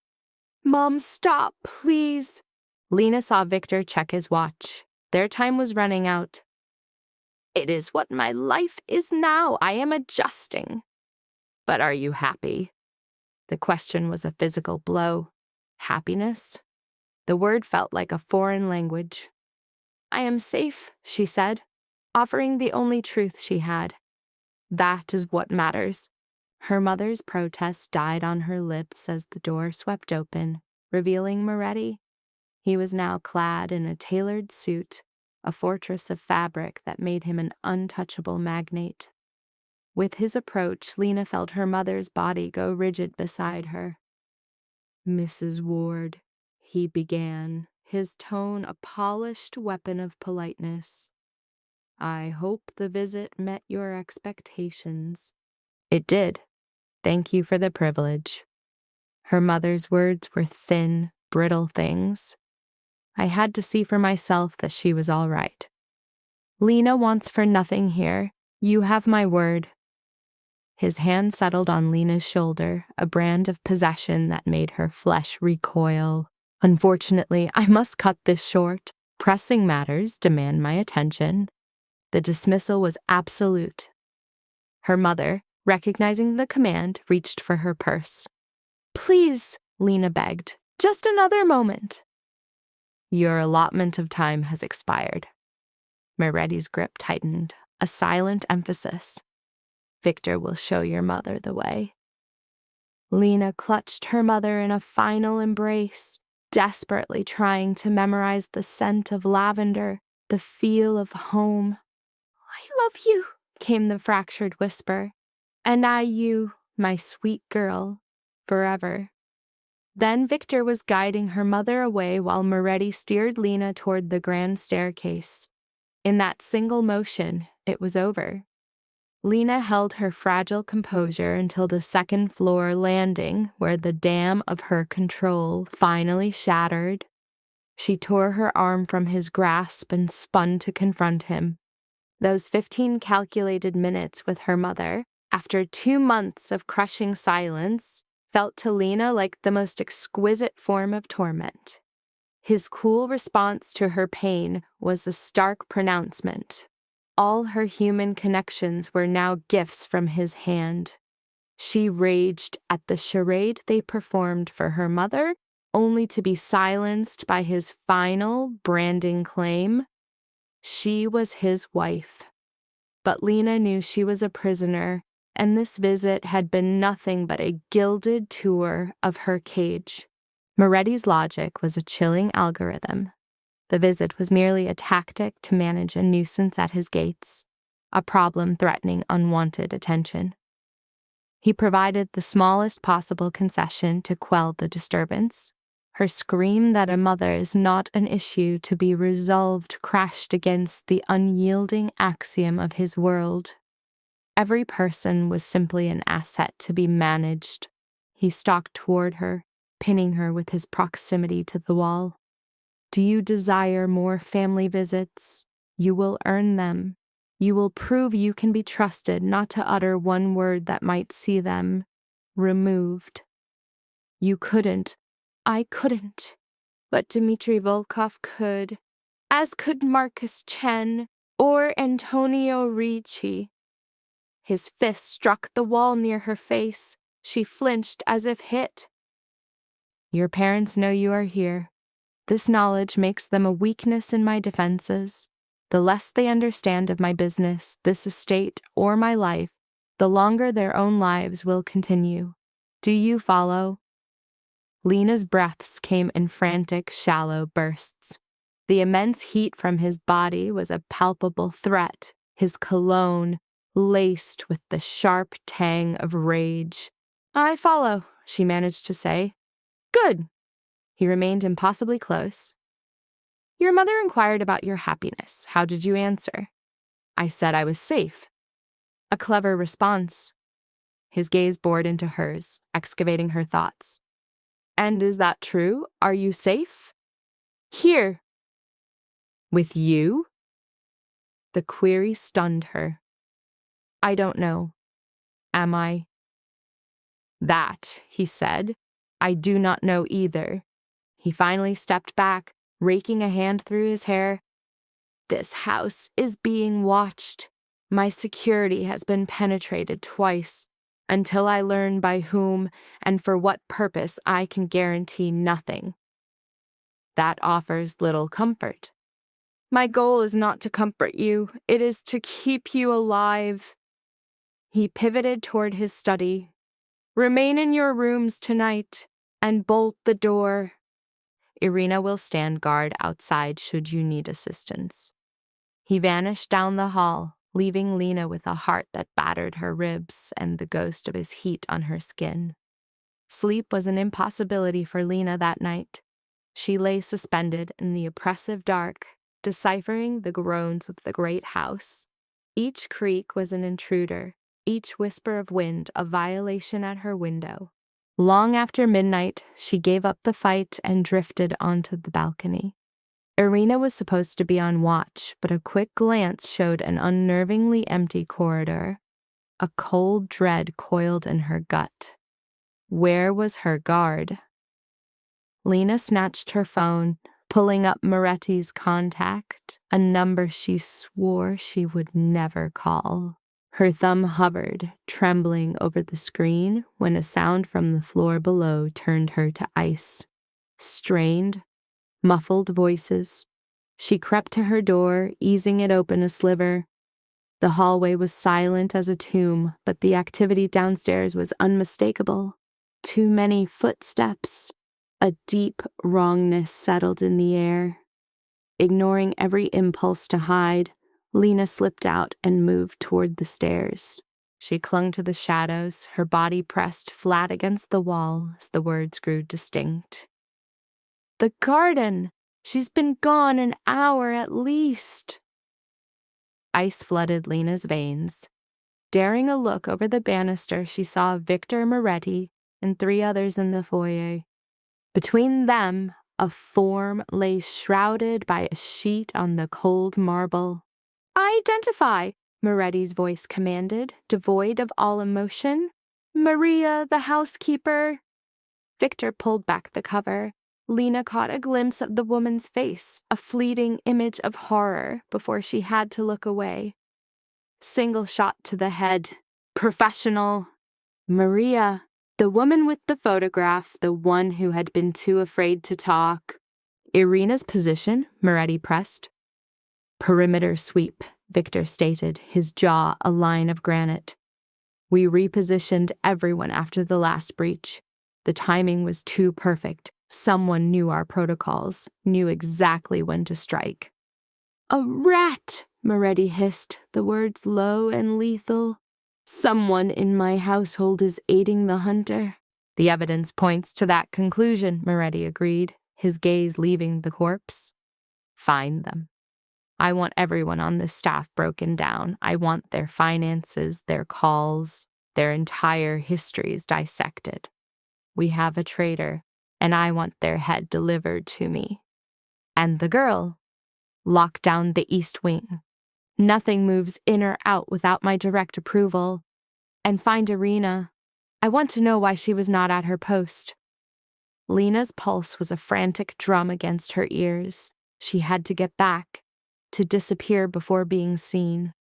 Mom, stop, please. Lena saw Victor check his watch. Their time was running out. It is what my life is now. I am adjusting. But are you happy? The question was a physical blow. Happiness? The word felt like a foreign language. I am safe, she said, offering the only truth she had. That is what matters. Her mother's protest died on her lips as the door swept open, revealing Moretti. He was now clad in a tailored suit, a fortress of fabric that made him an untouchable magnate. With his approach, Lena felt her mother's body go rigid beside her. "Mrs. Ward," he began, his tone a polished weapon of politeness. "I hope the visit met your expectations." It did. Thank you for the privilege. Her mother's words were thin, brittle things. I had to see for myself that she was all right. "Lena wants for nothing here. You have my word." His hand settled on Lena's shoulder, a brand of possession that made her flesh recoil. "Unfortunately, I must cut this short. Pressing matters demand my attention." The dismissal was absolute. Her mother, recognizing the command, reached for her purse. "Please," Lena begged, "just another moment." "Your allotment of time has expired." Moretti's grip tightened, a silent emphasis. "Victor will show your mother the way." Lena clutched her mother in a final embrace, desperately trying to memorize the scent of lavender, the feel of home. "I love you," came the fractured whisper. "And I you, my sweet girl, forever." Then Victor was guiding her mother away while Moretti steered Lena toward the grand staircase. In that single motion, it was over. Lena held her fragile composure until the second-floor landing, where the dam of her control finally shattered. She tore her arm from his grasp and spun to confront him. Those 15 calculated minutes with her mother, after 2 months of crushing silence, felt to Lena like the most exquisite form of torment. His cool response to her pain was a stark pronouncement. All her human connections were now gifts from his hand. She raged at the charade they performed for her mother, only to be silenced by his final branding claim. She was his wife. But Lena knew she was a prisoner, and this visit had been nothing but a gilded tour of her cage. Moretti's logic was a chilling algorithm. The visit was merely a tactic to manage a nuisance at his gates, a problem threatening unwanted attention. He provided the smallest possible concession to quell the disturbance. Her scream that a mother is not an issue to be resolved crashed against the unyielding axiom of his world. Every person was simply an asset to be managed. He stalked toward her, pinning her with his proximity to the wall. "Do you desire more family visits? You will earn them. You will prove you can be trusted not to utter one word that might see them removed." "You couldn't." "I couldn't. But Dmitri Volkov could, as could Marcus Chen or Antonio Ricci." His fist struck the wall near her face. She flinched as if hit. "Your parents know you are here. This knowledge makes them a weakness in my defenses. The less they understand of my business, this estate, or my life, the longer their own lives will continue. Do you follow?" Lena's breaths came in frantic, shallow bursts. The immense heat from his body was a palpable threat, his cologne laced with the sharp tang of rage. "I follow," she managed to say. "Good." He remained impossibly close. "Your mother inquired about your happiness. How did you answer?" "I said I was safe." "A clever response." His gaze bored into hers, excavating her thoughts. "And is that true? Are you safe?" "Here." "With you?" The query stunned her. "I don't know. Am I?" "That," he said, "I do not know either." He finally stepped back, raking a hand through his hair. "This house is being watched. My security has been penetrated twice. Until I learn by whom and for what purpose, I can guarantee nothing." "That offers little comfort." "My goal is not to comfort you. It is to keep you alive." He pivoted toward his study. "Remain in your rooms tonight and bolt the door. Irina will stand guard outside should you need assistance." He vanished down the hall, leaving Lena with a heart that battered her ribs and the ghost of his heat on her skin. Sleep was an impossibility for Lena that night. She lay suspended in the oppressive dark, deciphering the groans of the great house. Each creak was an intruder, each whisper of wind a violation at her window. Long after midnight, she gave up the fight and drifted onto the balcony. Irina was supposed to be on watch, but a quick glance showed an unnervingly empty corridor. A cold dread coiled in her gut. Where was her guard? Lena snatched her phone, pulling up Moretti's contact, a number she swore she would never call. Her thumb hovered, trembling over the screen, when a sound from the floor below turned her to ice. Strained, muffled voices. She crept to her door, easing it open a sliver. The hallway was silent as a tomb, but the activity downstairs was unmistakable. Too many footsteps. A deep wrongness settled in the air. Ignoring every impulse to hide, Lena slipped out and moved toward the stairs. She clung to the shadows, her body pressed flat against the wall as the words grew distinct. The garden! She's been gone an hour at least. Ice flooded Lena's veins. Daring a look over the banister, she saw Victor Moretti and 3 others in the foyer. Between them, a form lay shrouded by a sheet on the cold marble. Identify, Moretti's voice commanded, devoid of all emotion. Maria, the housekeeper. Victor pulled back the cover. Lena caught a glimpse of the woman's face, a fleeting image of horror before she had to look away. Single shot to the head. Professional. Maria, the woman with the photograph, the one who had been too afraid to talk. Irina's position, Moretti pressed. Perimeter sweep, Victor stated, his jaw a line of granite. We repositioned everyone after the last breach. The timing was too perfect. Someone knew our protocols, knew exactly when to strike. A rat, Moretti hissed, the words low and lethal. Someone in my household is aiding the hunter. The evidence points to that conclusion, Moretti agreed, his gaze leaving the corpse. Find them. I want everyone on this staff broken down. I want their finances, their calls, their entire histories dissected. We have a traitor, and I want their head delivered to me. And the girl? Lock down the East Wing. Nothing moves in or out without my direct approval. And find Irina. I want to know why she was not at her post. Lena's pulse was a frantic drum against her ears. She had to get back, to disappear before being seen.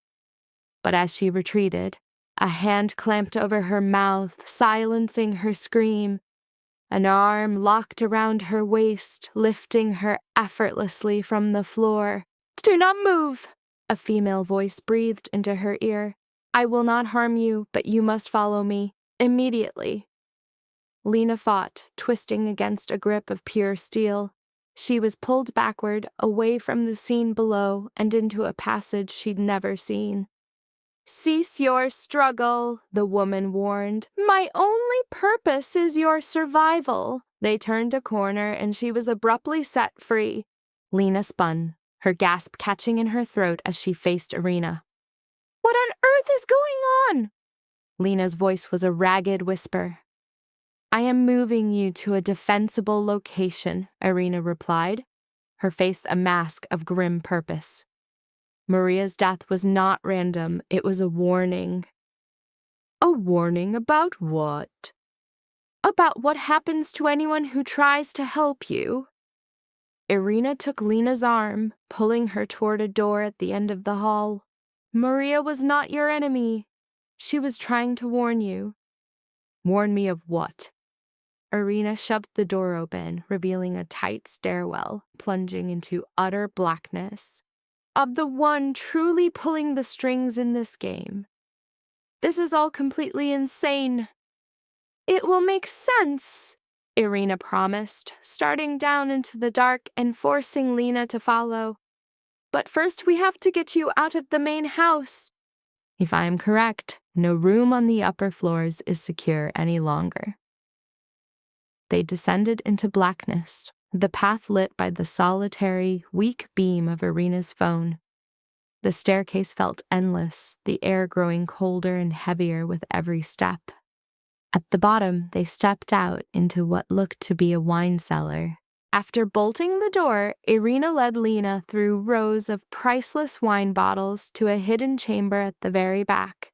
But as she retreated, a hand clamped over her mouth, silencing her scream. An arm locked around her waist, lifting her effortlessly from the floor. Do not move, a female voice breathed into her ear. I will not harm you, but you must follow me, immediately. Lena fought, twisting against a grip of pure steel. She was pulled backward, away from the scene below, and into a passage she'd never seen. Cease your struggle, the woman warned. My only purpose is your survival. They turned a corner, and she was abruptly set free. Lena spun, her gasp catching in her throat as she faced Irina. What on earth is going on? Lena's voice was a ragged whisper. I am moving you to a defensible location, Irina replied, her face a mask of grim purpose. Maria's death was not random, it was a warning. A warning about what? About what happens to anyone who tries to help you. Irina took Lena's arm, pulling her toward a door at the end of the hall. Maria was not your enemy. She was trying to warn you. Warn me of what? Irina shoved the door open, revealing a tight stairwell, plunging into utter blackness. Of the one truly pulling the strings in this game. This is all completely insane. It will make sense, Irina promised, starting down into the dark and forcing Lena to follow. But first we have to get you out of the main house. If I am correct, no room on the upper floors is secure any longer. They descended into blackness, the path lit by the solitary, weak beam of Irina's phone. The staircase felt endless, the air growing colder and heavier with every step. At the bottom, they stepped out into what looked to be a wine cellar. After bolting the door, Irina led Lena through rows of priceless wine bottles to a hidden chamber at the very back.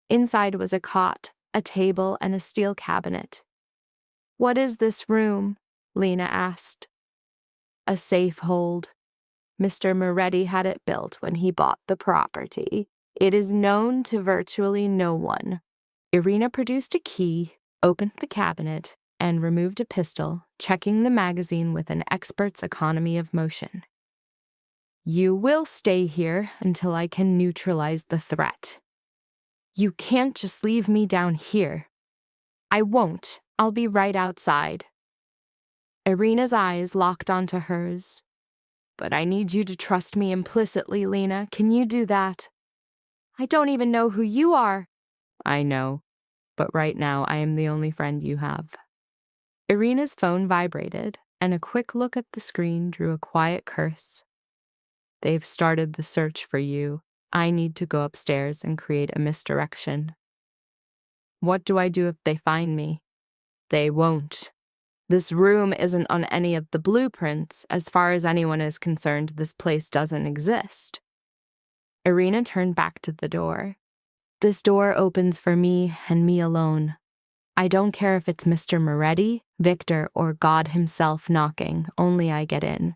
Inside was a cot, a table, and a steel cabinet. "What is this room?" Lena asked. "A safe hold. Mr. Moretti had it built when he bought the property. It is known to virtually no one." Irina produced a key, opened the cabinet, and removed a pistol, checking the magazine with an expert's economy of motion. "You will stay here until I can neutralize the threat. You can't just leave me down here." "I won't. I'll be right outside." Irina's eyes locked onto hers. "But I need you to trust me implicitly, Lena. Can you do that?" "I don't even know who you are." "I know, but right now I am the only friend you have." Irina's phone vibrated, and a quick look at the screen drew a quiet curse. "They've started the search for you. I need to go upstairs and create a misdirection." "What do I do if they find me?" "They won't. This room isn't on any of the blueprints. As far as anyone is concerned, this place doesn't exist." Irina turned back to the door. "This door opens for me and me alone. I don't care if it's Mr. Moretti, Victor, or God himself knocking, only I get in."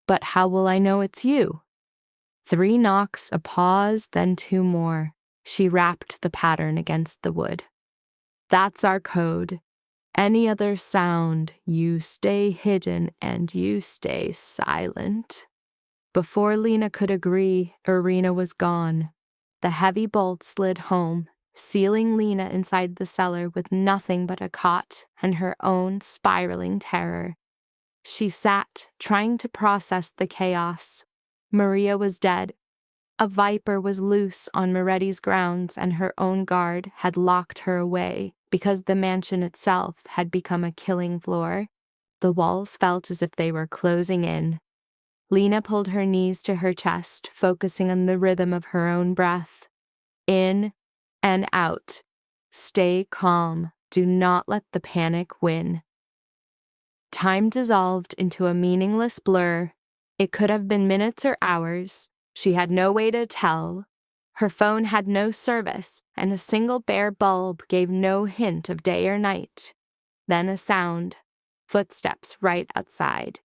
"But how will I know it's you?" 3 knocks, a pause, then 2 more. She rapped the pattern against the wood. "That's our code. Any other sound, you stay hidden and you stay silent." Before Lena could agree, Irina was gone. The heavy bolt slid home, sealing Lena inside the cellar with nothing but a cot and her own spiraling terror. She sat, trying to process the chaos. Maria was dead. A viper was loose on Moretti's grounds, and her own guard had locked her away because the mansion itself had become a killing floor. The walls felt as if they were closing in. Lena pulled her knees to her chest, focusing on the rhythm of her own breath. In and out. Stay calm. Do not let the panic win. Time dissolved into a meaningless blur. It could have been minutes or hours. She had no way to tell. Her phone had no service, and a single bare bulb gave no hint of day or night. Then a sound. Footsteps right outside.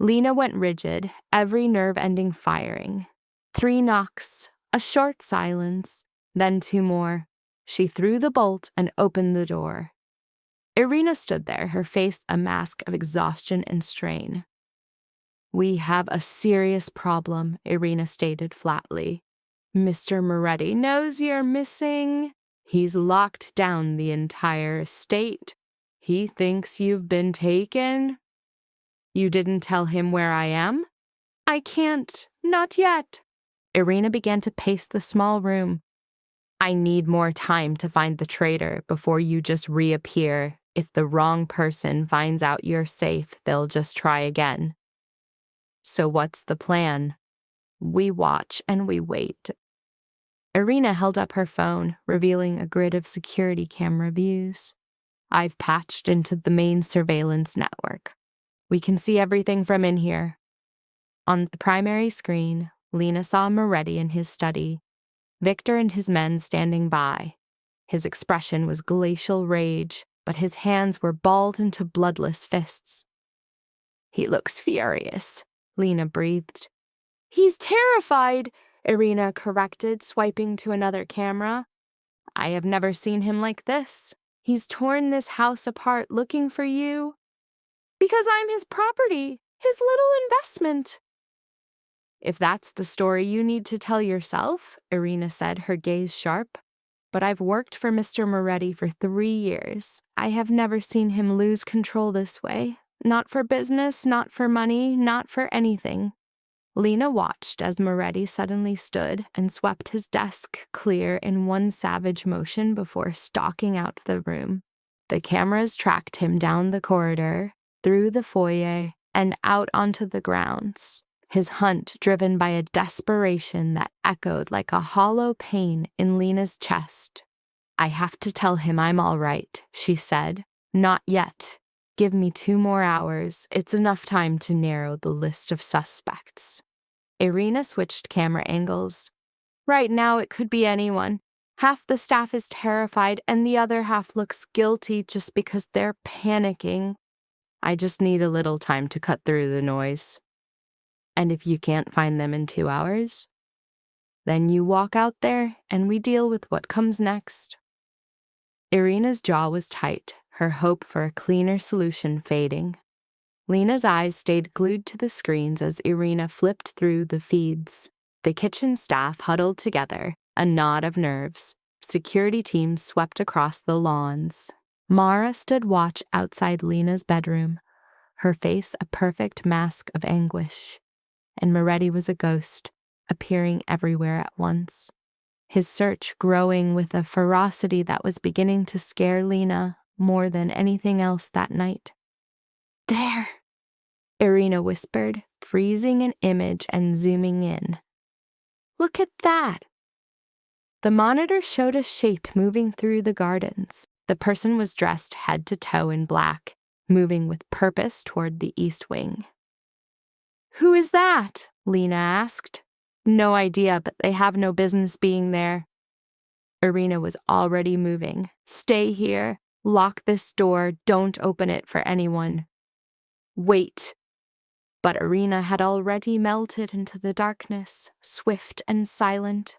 Lena went rigid, every nerve ending firing. 3 knocks, a short silence, then 2 more. She threw the bolt and opened the door. Irina stood there, her face a mask of exhaustion and strain. "We have a serious problem," Irina stated flatly. "Mr. Moretti knows you're missing. He's locked down the entire estate. He thinks you've been taken." "You didn't tell him where I am?" "I can't. Not yet." Irina began to pace the small room. "I need more time to find the traitor before you just reappear. If the wrong person finds out you're safe, they'll just try again." "So what's the plan?" "We watch and we wait." Irina held up her phone, revealing a grid of security camera views. "I've patched into the main surveillance network. We can see everything from in here." On the primary screen, Lena saw Moretti in his study, Victor and his men standing by. His expression was glacial rage, but his hands were balled into bloodless fists. "He looks furious," Lena breathed. "He's terrified," Irina corrected, swiping to another camera. "I have never seen him like this. He's torn this house apart looking for you." "Because I'm his property, his little investment." "If that's the story you need to tell yourself," Irina said, her gaze sharp. "But I've worked for Mr. Moretti for 3 years. I have never seen him lose control this way. Not for business, not for money, not for anything. Lena watched as Moretti suddenly stood and swept his desk clear in one savage motion before stalking out of the room. The cameras tracked him down the corridor, through the foyer, and out onto the grounds, his hunt driven by a desperation that echoed like a hollow pain in Lena's chest. "I have to tell him I'm all right," she said. "Not yet. Give me 2 more hours. It's enough time to narrow the list of suspects." Irina switched camera angles. "Right now, it could be anyone. Half the staff is terrified, and the other half looks guilty just because they're panicking. I just need a little time to cut through the noise. And if you can't find them in 2 hours, then you walk out there and we deal with what comes next." Irina's jaw was tight, her hope for a cleaner solution fading. Lena's eyes stayed glued to the screens as Irina flipped through the feeds. The kitchen staff huddled together, a knot of nerves. Security teams swept across the lawns. Mara stood watch outside Lena's bedroom, her face a perfect mask of anguish. And Moretti was a ghost, appearing everywhere at once. His search growing with a ferocity that was beginning to scare Lena more than anything else that night. "There," Irina whispered, freezing an image and zooming in. "Look at that!" The monitor showed a shape moving through the gardens. The person was dressed head to toe in black, moving with purpose toward the east wing. "Who is that?" Lena asked. "No idea, but they have no business being there." Irina was already moving. "Stay here. Lock this door. Don't open it for anyone." "Wait." But Irina had already melted into the darkness, swift and silent.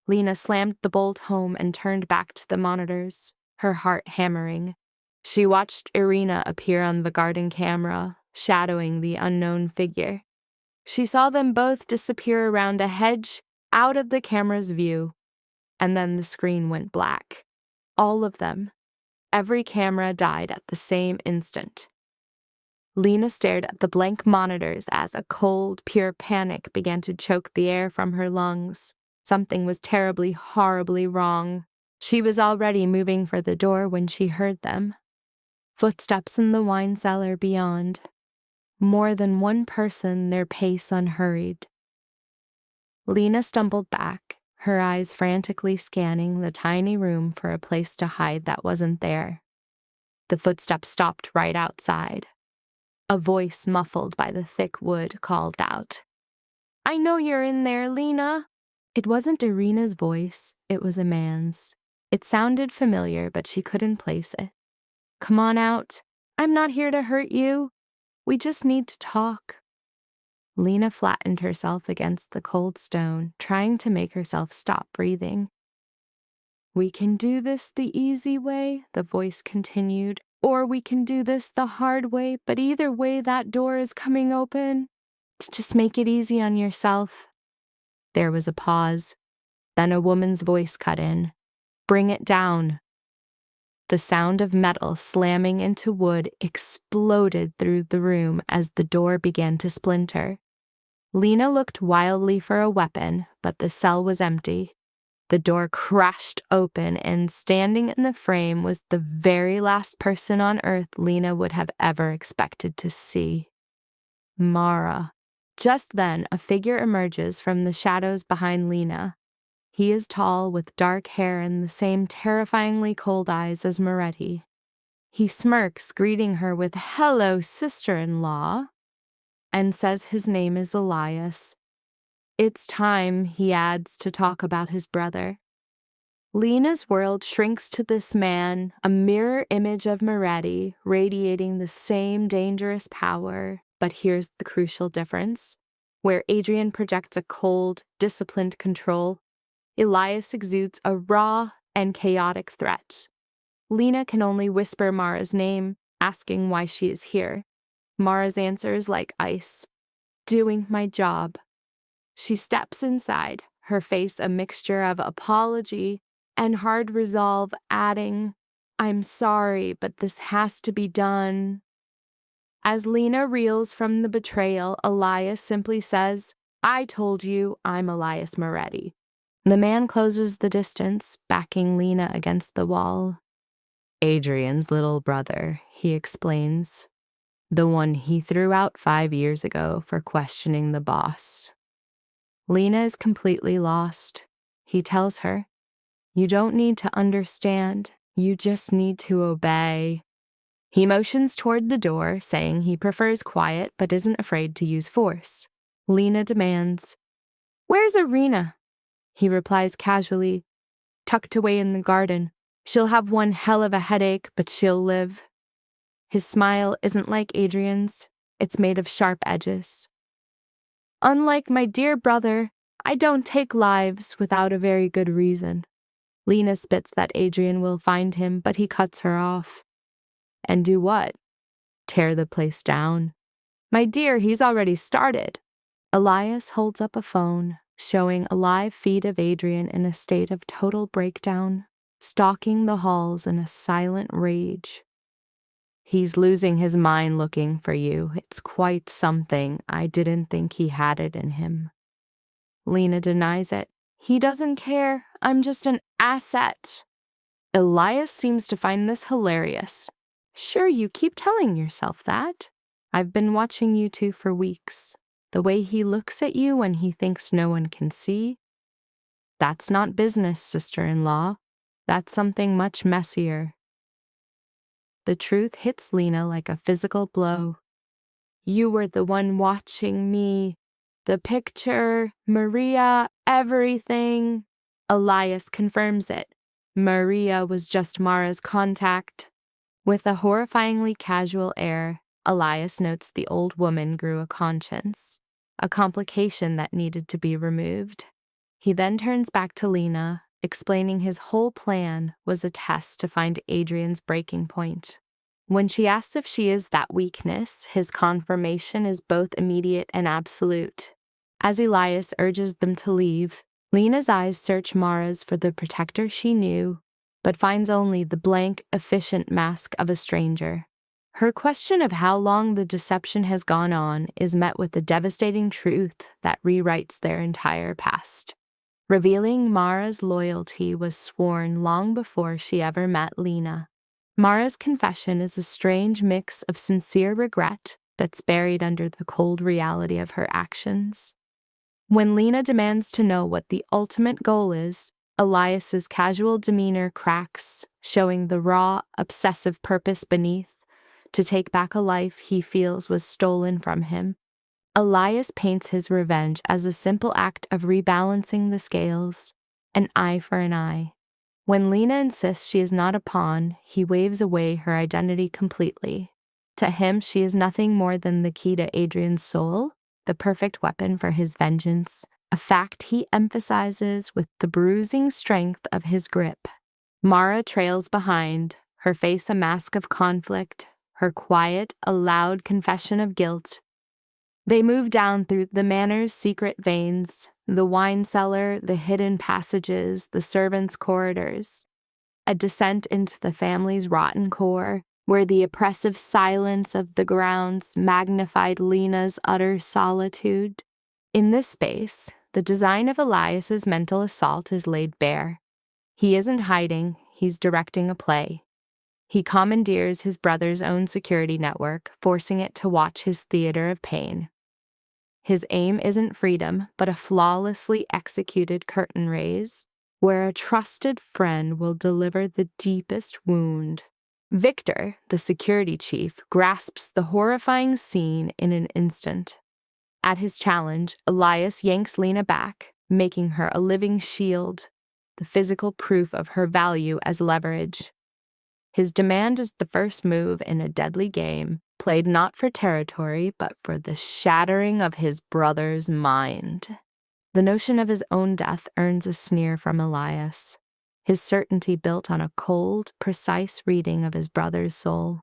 Lena slammed the bolt home and turned back to the monitors, her heart hammering. She watched Irina appear on the garden camera, shadowing the unknown figure. She saw them both disappear around a hedge, out of the camera's view. And then the screen went black. All of them. Every camera died at the same instant. Lena stared at the blank monitors as a cold, pure panic began to choke the air from her lungs. Something was terribly, horribly wrong. She was already moving for the door when she heard them. Footsteps in the wine cellar beyond. More than one person, their pace unhurried. Lena stumbled back, her eyes frantically scanning the tiny room for a place to hide that wasn't there. The footsteps stopped right outside. A voice muffled by the thick wood called out, "I know you're in there, Lena." It wasn't Irina's voice, it was a man's. It sounded familiar, but she couldn't place it. "Come on out. I'm not here to hurt you. We just need to talk." Lena flattened herself against the cold stone, trying to make herself stop breathing. "We can do this the easy way," the voice continued, "or we can do this the hard way, but either way that door is coming open. Just make it easy on yourself." There was a pause. Then a woman's voice cut in. "Bring it down." The sound of metal slamming into wood exploded through the room as the door began to splinter. Lena looked wildly for a weapon, but the cell was empty. The door crashed open, and standing in the frame was the very last person on earth Lena would have ever expected to see. Mara. Just then, a figure emerges from the shadows behind Lena. He is tall, with dark hair and the same terrifyingly cold eyes as Moretti. He smirks, greeting her with "Hello, sister-in-law," and says his name is Elias. It's time, he adds, to talk about his brother. Lena's world shrinks to this man, a mirror image of Moretti, radiating the same dangerous power. But here's the crucial difference. Where Adrian projects a cold, disciplined control, Elias exudes a raw and chaotic threat. Lena can only whisper Mara's name, asking why she is here. Mara's answer is like ice. "Doing my job." She steps inside, her face a mixture of apology and hard resolve, adding, "I'm sorry, but this has to be done." As Lena reels from the betrayal, Elias simply says, I told you I'm Elias Moretti. The man closes the distance, backing Lena against the wall. Adrian's little brother, he explains. The one he threw out 5 years ago for questioning the boss. Lena is completely lost. He tells her, "You don't need to understand. You just need to obey." He motions toward the door, saying he prefers quiet but isn't afraid to use force. Lena demands, "Where's Irina?" He replies casually, "Tucked away in the garden. She'll have one hell of a headache, but she'll live." His smile isn't like Adrian's. It's made of sharp edges. "Unlike my dear brother, I don't take lives without a very good reason." Lena spits that Adrian will find him, but he cuts her off. "And do what? Tear the place down?" "My dear, he's already started." Elias holds up a phone, showing a live feed of Adrian in a state of total breakdown, stalking the halls in a silent rage. "He's losing his mind looking for you. It's quite something. I didn't think he had it in him." Lena denies it. "He doesn't care. I'm just an asset." Elias seems to find this hilarious. "Sure, you keep telling yourself that. I've been watching you two for weeks. The way he looks at you when he thinks no one can see. That's not business, sister-in-law. That's something much messier." The truth hits Lena like a physical blow. "You were the one watching me. The picture, Maria, everything." Elias confirms it. Maria was just Mara's contact. With a horrifyingly casual air, Elias notes the old woman grew a conscience, a complication that needed to be removed. He then turns back to Lena, explaining his whole plan was a test to find Adrian's breaking point. When she asks if she is that weakness, his confirmation is both immediate and absolute. As Elias urges them to leave, Lena's eyes search Mara's for the protector she knew, but finds only the blank, efficient mask of a stranger. Her question of how long the deception has gone on is met with the devastating truth that rewrites their entire past. Revealing Mara's loyalty was sworn long before she ever met Lena. Mara's confession is a strange mix of sincere regret that's buried under the cold reality of her actions. When Lena demands to know what the ultimate goal is, Elias's casual demeanor cracks, showing the raw, obsessive purpose beneath, to take back a life he feels was stolen from him. Elias paints his revenge as a simple act of rebalancing the scales, an eye for an eye. When Lena insists she is not a pawn, he waves away her identity completely. To him, she is nothing more than the key to Adrian's soul, the perfect weapon for his vengeance, a fact he emphasizes with the bruising strength of his grip. Mara trails behind, her face a mask of conflict, her quiet, a loud confession of guilt. They move down through the manor's secret veins, the wine cellar, the hidden passages, the servants' corridors. A descent into the family's rotten core, where the oppressive silence of the grounds magnified Lena's utter solitude. In this space, the design of Elias's mental assault is laid bare. He isn't hiding, he's directing a play. He commandeers his brother's own security network, forcing it to watch his theater of pain. His aim isn't freedom, but a flawlessly executed curtain raise, where a trusted friend will deliver the deepest wound. Victor, the security chief, grasps the horrifying scene in an instant. At his challenge, Elias yanks Lena back, making her a living shield, the physical proof of her value as leverage. His demand is the first move in a deadly game, played not for territory, but for the shattering of his brother's mind. The notion of his own death earns a sneer from Elias, his certainty built on a cold, precise reading of his brother's soul.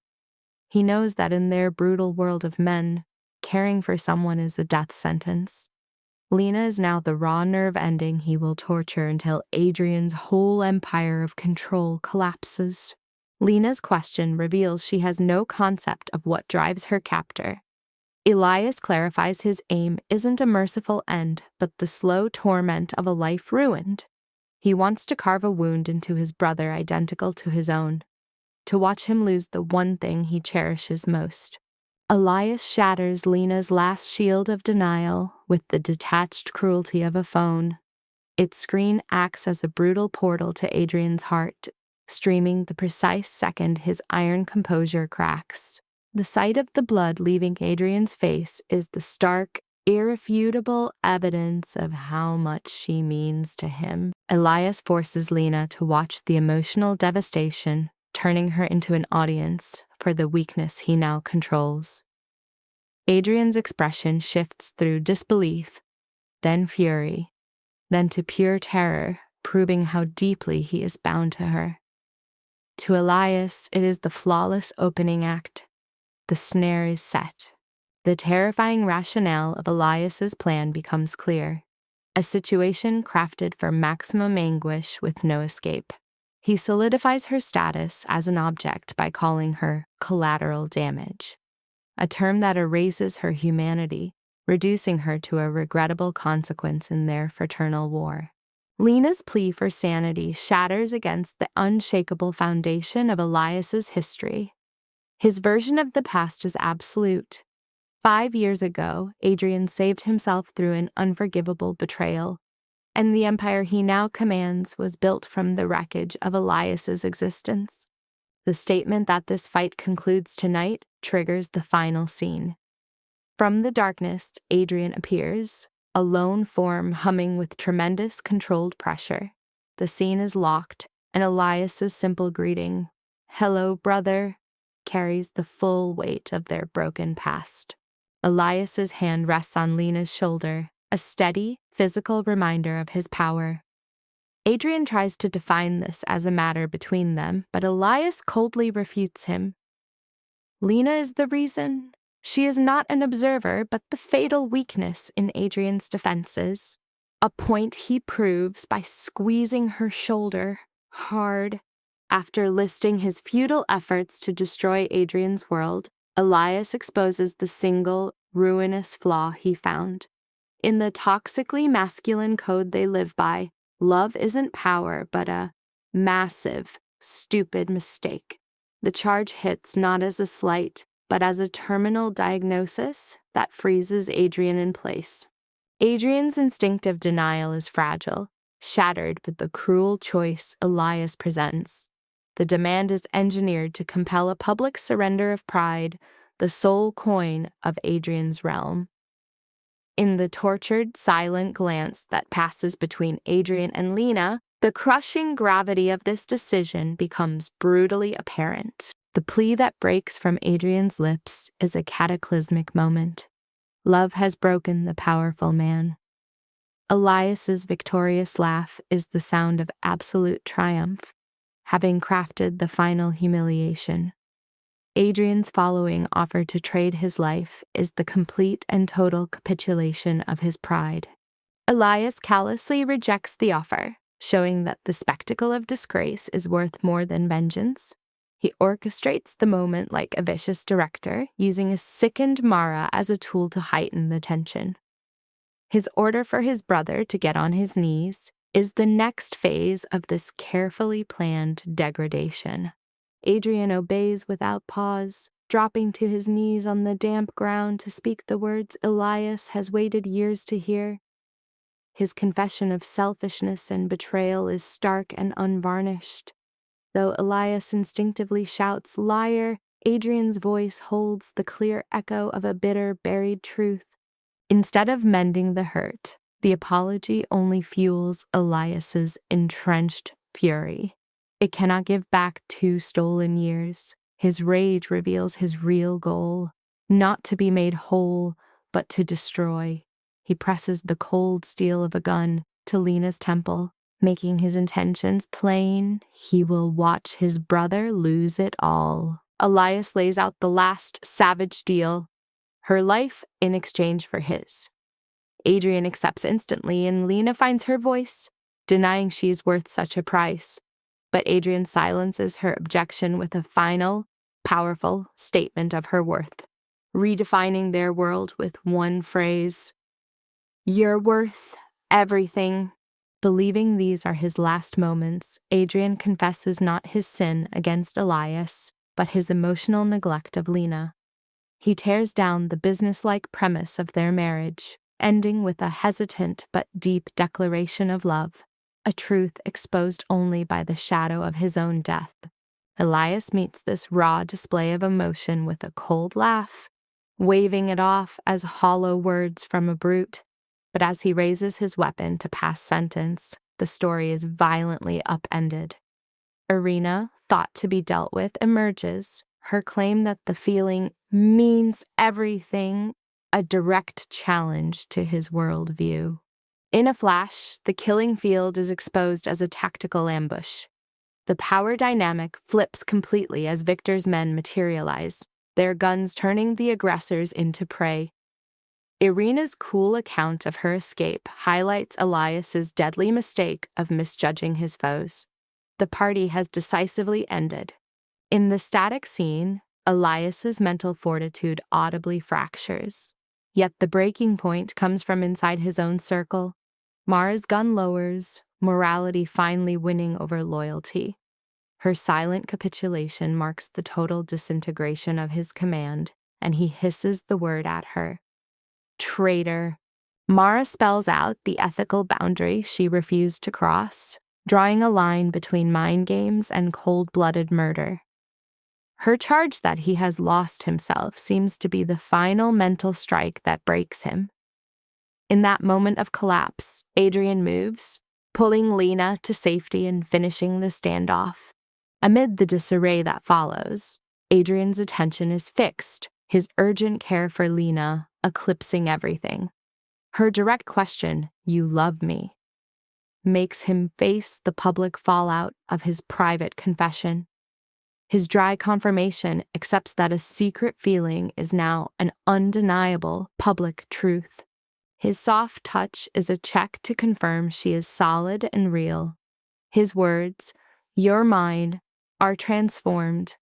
He knows that in their brutal world of men, caring for someone is a death sentence. Lena is now the raw nerve ending he will torture until Adrian's whole empire of control collapses. Lena's question reveals she has no concept of what drives her captor. Elias clarifies his aim isn't a merciful end, but the slow torment of a life ruined. He wants to carve a wound into his brother identical to his own, to watch him lose the one thing he cherishes most. Elias shatters Lena's last shield of denial with the detached cruelty of a phone. Its screen acts as a brutal portal to Adrian's heart, streaming the precise second his iron composure cracks. The sight of the blood leaving Adrian's face is the stark, irrefutable evidence of how much she means to him. Elias forces Lena to watch the emotional devastation, turning her into an audience for the weakness he now controls. Adrian's expression shifts through disbelief, then fury, then to pure terror, proving how deeply he is bound to her. To Elias, it is the flawless opening act. The snare is set. The terrifying rationale of Elias's plan becomes clear. A situation crafted for maximum anguish with no escape. He solidifies her status as an object by calling her collateral damage, a term that erases her humanity, reducing her to a regrettable consequence in their fraternal war. Lena's plea for sanity shatters against the unshakable foundation of Elias's history. His version of the past is absolute. 5 years ago, Adrian saved himself through an unforgivable betrayal, and the empire he now commands was built from the wreckage of Elias's existence. The statement that this fight concludes tonight triggers the final scene. From the darkness, Adrian appears, a lone form humming with tremendous controlled pressure. The scene is locked, and Elias's simple greeting, "Hello, brother," carries the full weight of their broken past. Elias's hand rests on Lena's shoulder, a steady, physical reminder of his power. Adrian tries to define this as a matter between them, but Elias coldly refutes him. Lena is the reason. She is not an observer, but the fatal weakness in Adrian's defenses. A point he proves by squeezing her shoulder hard. After listing his futile efforts to destroy Adrian's world, Elias exposes the single, ruinous flaw he found. In the toxically masculine code they live by, love isn't power, but a massive, stupid mistake. The charge hits not as a slight, but as a terminal diagnosis that freezes Adrian in place. Adrian's instinctive denial is fragile, shattered with the cruel choice Elias presents. The demand is engineered to compel a public surrender of pride, the sole coin of Adrian's realm. In the tortured, silent glance that passes between Adrian and Lena, the crushing gravity of this decision becomes brutally apparent. The plea that breaks from Adrian's lips is a cataclysmic moment. Love has broken the powerful man. Elias's victorious laugh is the sound of absolute triumph, having crafted the final humiliation. Adrian's following offer to trade his life is the complete and total capitulation of his pride. Elias callously rejects the offer, showing that the spectacle of disgrace is worth more than vengeance. He orchestrates the moment like a vicious director, using a sickened Mara as a tool to heighten the tension. His order for his brother to get on his knees is the next phase of this carefully planned degradation. Adrian obeys without pause, dropping to his knees on the damp ground to speak the words Elias has waited years to hear. His confession of selfishness and betrayal is stark and unvarnished. Though Elias instinctively shouts, "Liar," Adrian's voice holds the clear echo of a bitter, buried truth. Instead of mending the hurt, the apology only fuels Elias's entrenched fury. It cannot give back 2 stolen years. His rage reveals his real goal, not to be made whole, but to destroy. He presses the cold steel of a gun to Lena's temple, making his intentions plain. He will watch his brother lose it all. Elias lays out the last savage deal, her life in exchange for his. Adrian accepts instantly, and Lena finds her voice, denying she is worth such a price. But Adrian silences her objection with a final, powerful statement of her worth. redefining their world with one phrase: "You're worth everything." Believing these are his last moments, Adrian confesses not his sin against Elias, but his emotional neglect of Lena. He tears down the businesslike premise of their marriage, ending with a hesitant but deep declaration of love, a truth exposed only by the shadow of his own death. Elias meets this raw display of emotion with a cold laugh, waving it off as hollow words from a brute. But as he raises his weapon to pass sentence, the story is violently upended. Irina, thought to be dealt with, emerges, her claim that the feeling means everything, a direct challenge to his worldview. In a flash, the killing field is exposed as a tactical ambush. The power dynamic flips completely as Victor's men materialize, their guns turning the aggressors into prey. Irina's cool account of her escape highlights Elias's deadly mistake of misjudging his foes. The party has decisively ended. In the static scene, Elias's mental fortitude audibly fractures. Yet the breaking point comes from inside his own circle. Mara's gun lowers, morality finally winning over loyalty. Her silent capitulation marks the total disintegration of his command, and he hisses the word at her: "Traitor." Mara spells out the ethical boundary she refused to cross, drawing a line between mind games and cold-blooded murder. Her charge that he has lost himself seems to be the final mental strike that breaks him. In that moment of collapse, Adrian moves, pulling Lena to safety and finishing the standoff. Amid the disarray that follows, Adrian's attention is fixed, his urgent care for Lena eclipsing everything. Her direct question, "You love me?" makes him face the public fallout of his private confession. His dry confirmation accepts that a secret feeling is now an undeniable public truth. His soft touch is a check to confirm she is solid and real. His words, "You're mine," are transformed.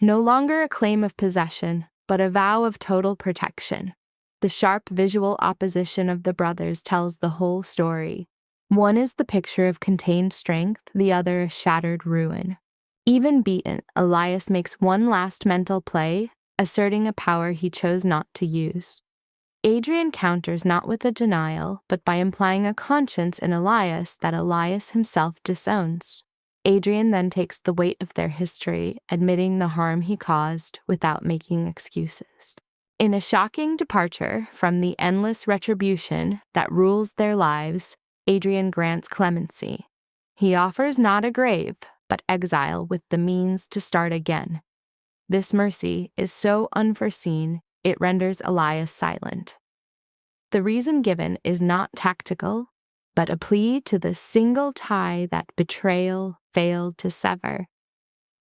No longer a claim of possession, but a vow of total protection. The sharp visual opposition of the brothers tells the whole story. One is the picture of contained strength, the other a shattered ruin. Even beaten, Elias makes one last mental play, asserting a power he chose not to use. Adrian counters not with a denial, but by implying a conscience in Elias that Elias himself disowns. Adrian then takes the weight of their history, admitting the harm he caused without making excuses. In a shocking departure from the endless retribution that rules their lives, Adrian grants clemency. He offers not a grave, but exile with the means to start again. This mercy is so unforeseen, it renders Elias silent. The reason given is not tactical, but a plea to the single tie that betrayal failed to sever: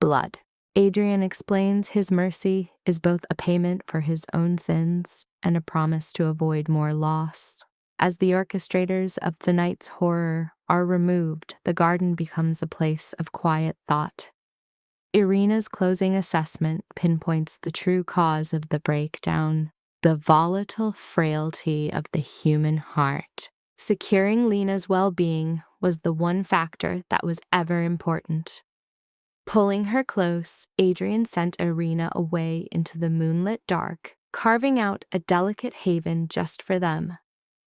blood. Adrian explains his mercy is both a payment for his own sins and a promise to avoid more loss. As the orchestrators of the night's horror are removed, the garden becomes a place of quiet thought. Irina's closing assessment pinpoints the true cause of the breakdown: the volatile frailty of the human heart. Securing Lena's well-being was the one factor that was ever important. Pulling her close, Adrian sent Irina away into the moonlit dark, carving out a delicate haven just for them.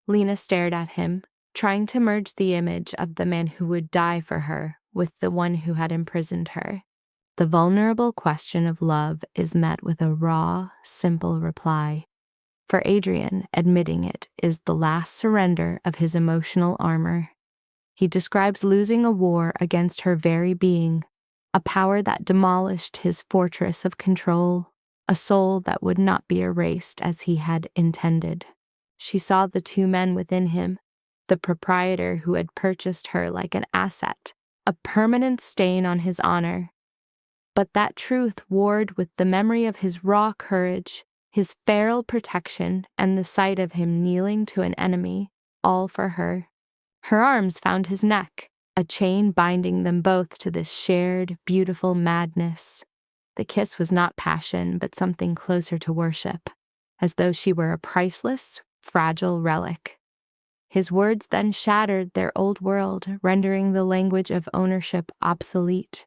Lena stared at him, trying to merge the image of the man who would die for her with the one who had imprisoned her. The vulnerable question of love is met with a raw, simple reply. For Adrian, admitting it is the last surrender of his emotional armor. He describes losing a war against her very being, a power that demolished his fortress of control, a soul that would not be erased as he had intended. She saw the two men within him, the proprietor who had purchased her like an asset, a permanent stain on his honor. But that truth warred with the memory of his raw courage, his feral protection, and the sight of him kneeling to an enemy, all for her. Her arms found his neck, a chain binding them both to this shared, beautiful madness. The kiss was not passion, but something closer to worship. as though she were a priceless, fragile relic. His words then shattered their old world, rendering the language of ownership obsolete.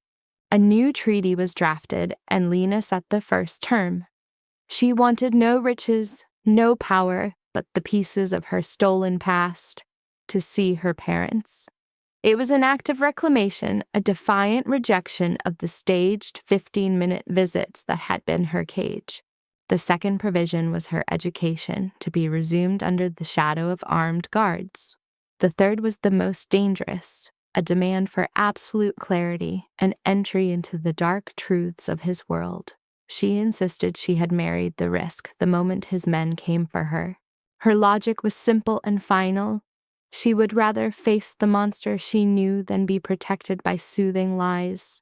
A new treaty was drafted, and Lena set the first term. She wanted no riches, no power, but the pieces of her stolen past to see her parents. It was an act of reclamation, a defiant rejection of the staged 15-minute visits that had been her cage. The second provision was her education, to be resumed under the shadow of armed guards. The third was the most dangerous, a demand for absolute clarity, an entry into the dark truths of his world. She insisted she had married the risk the moment his men came for her. Her logic was simple and final. She would rather face the monster she knew than be protected by soothing lies.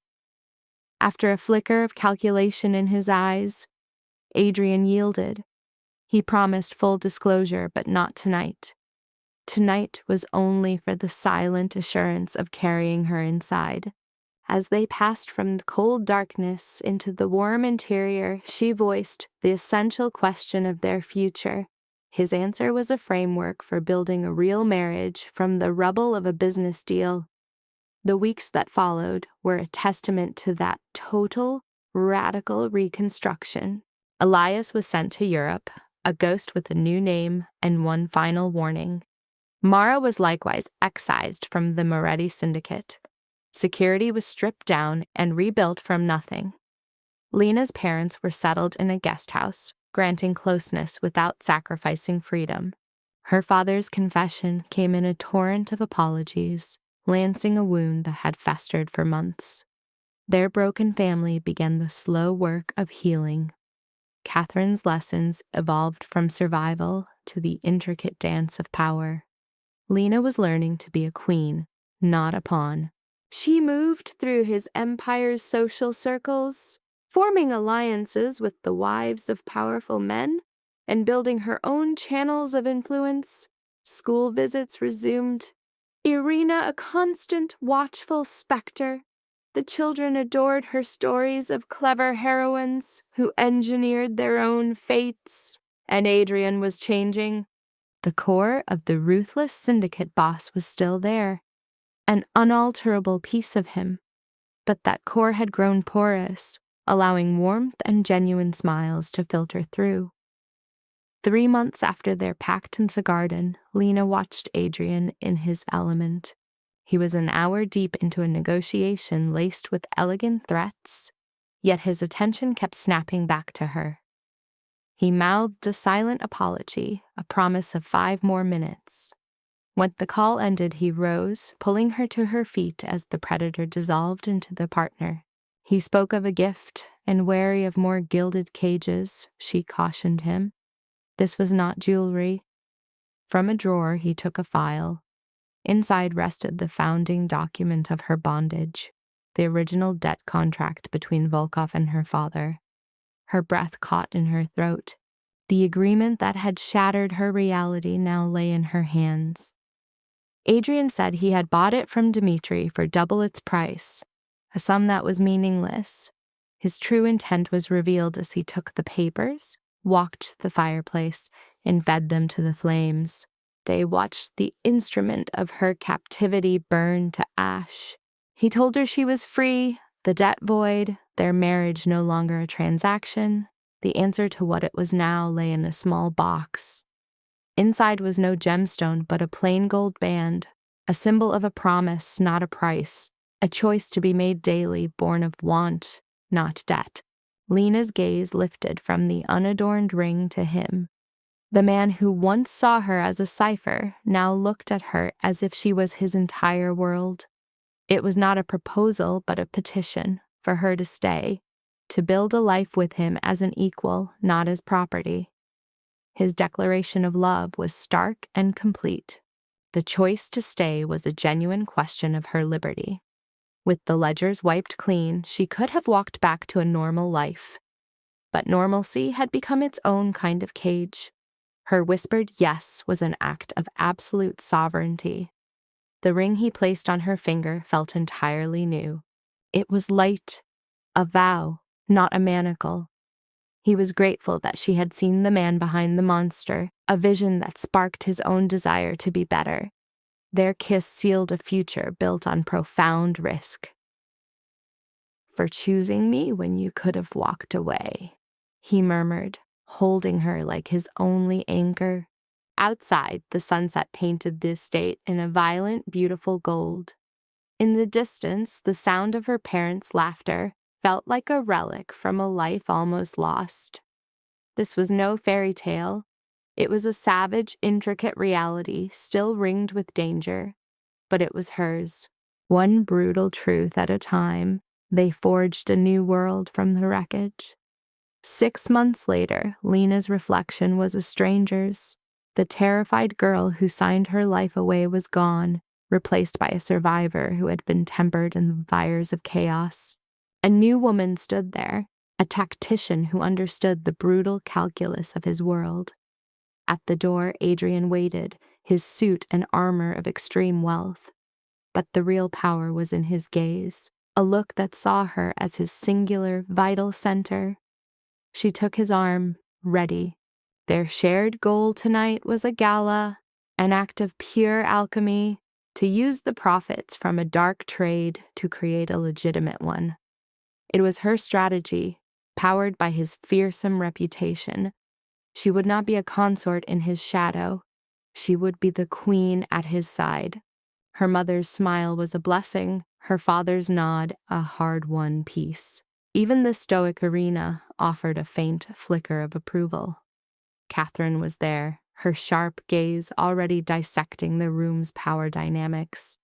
After a flicker of calculation in his eyes, Adrian yielded. He promised full disclosure, but not tonight. Tonight was only for the silent assurance of carrying her inside. As they passed from the cold darkness into the warm interior, she voiced the essential question of their future. His answer was a framework for building a real marriage from the rubble of a business deal. The weeks that followed were a testament to that total, radical reconstruction. Elias was sent to Europe, a ghost with a new name and one final warning. Mara was likewise excised from the Moretti syndicate. Security was stripped down and rebuilt from nothing. Lena's parents were settled in a guest house, granting closeness without sacrificing freedom. Her father's confession came in a torrent of apologies, lancing a wound that had festered for months. Their broken family began the slow work of healing. Catherine's lessons evolved from survival to the intricate dance of power. Lena was learning to be a queen, not a pawn. She moved through his empire's social circles, forming alliances with the wives of powerful men and building her own channels of influence. School visits resumed. Irina a constant, watchful specter. The children adored her stories of clever heroines who engineered their own fates. And Adrian was changing. The core of the ruthless syndicate boss was still there, an unalterable piece of him. But that core had grown porous, allowing warmth and genuine smiles to filter through. 3 months after their pact in the garden, Lena watched Adrian in his element. He was an hour deep into a negotiation laced with elegant threats, yet his attention kept snapping back to her. He mouthed a silent apology, a promise of 5 more minutes. When the call ended, he rose, pulling her to her feet as the predator dissolved into the partner. He spoke of a gift, and wary of more gilded cages, she cautioned him. This was not jewelry. From a drawer, he took a file. Inside rested the founding document of her bondage, the original debt contract between Volkov and her father. Her breath caught in her throat. The agreement that had shattered her reality now lay in her hands. Adrian said he had bought it from Dmitri for double its price, a sum that was meaningless. His true intent was revealed as he took the papers, walked to the fireplace, and fed them to the flames. They watched the instrument of her captivity burn to ash. He told her she was free, the debt void, their marriage no longer a transaction. The answer to what it was now lay in a small box. Inside was no gemstone, but a plain gold band, a symbol of a promise, not a price, a choice to be made daily, born of want, not debt. Lena's gaze lifted from the unadorned ring to him. The man who once saw her as a cipher now looked at her as if she was his entire world. It was not a proposal, but a petition for her to stay, to build a life with him as an equal, not as property. His declaration of love was stark and complete. The choice to stay was a genuine question of her liberty. With the ledgers wiped clean, she could have walked back to a normal life. But normalcy had become its own kind of cage. Her whispered yes was an act of absolute sovereignty. The ring he placed on her finger felt entirely new. It was light, a vow, not a manacle. He was grateful that she had seen the man behind the monster, a vision that sparked his own desire to be better. Their kiss sealed a future built on profound risk. "For choosing me when you could have walked away," he murmured, holding her like his only anchor. Outside, the sunset painted the estate in a violent, beautiful gold. In the distance, the sound of her parents' laughter felt like a relic from a life almost lost. This was no fairy tale. It was a savage, intricate reality, still ringed with danger. But it was hers. One brutal truth at a time, they forged a new world from the wreckage. 6 months later, Lena's reflection was a stranger's. The terrified girl who signed her life away was gone, replaced by a survivor who had been tempered in the fires of chaos. A new woman stood there, a tactician who understood the brutal calculus of his world. At the door, Adrian waited, his suit and armor of extreme wealth. But the real power was in his gaze, a look that saw her as his singular, vital center. She took his arm, ready. Their shared goal tonight was a gala, an act of pure alchemy, to use the profits from a dark trade to create a legitimate one. It was her strategy, powered by his fearsome reputation. She would not be a consort in his shadow. She would be the queen at his side. Her mother's smile was a blessing, her father's nod a hard-won peace. Even the stoic Irina offered a faint flicker of approval. Catherine was there, her sharp gaze already dissecting the room's power dynamics.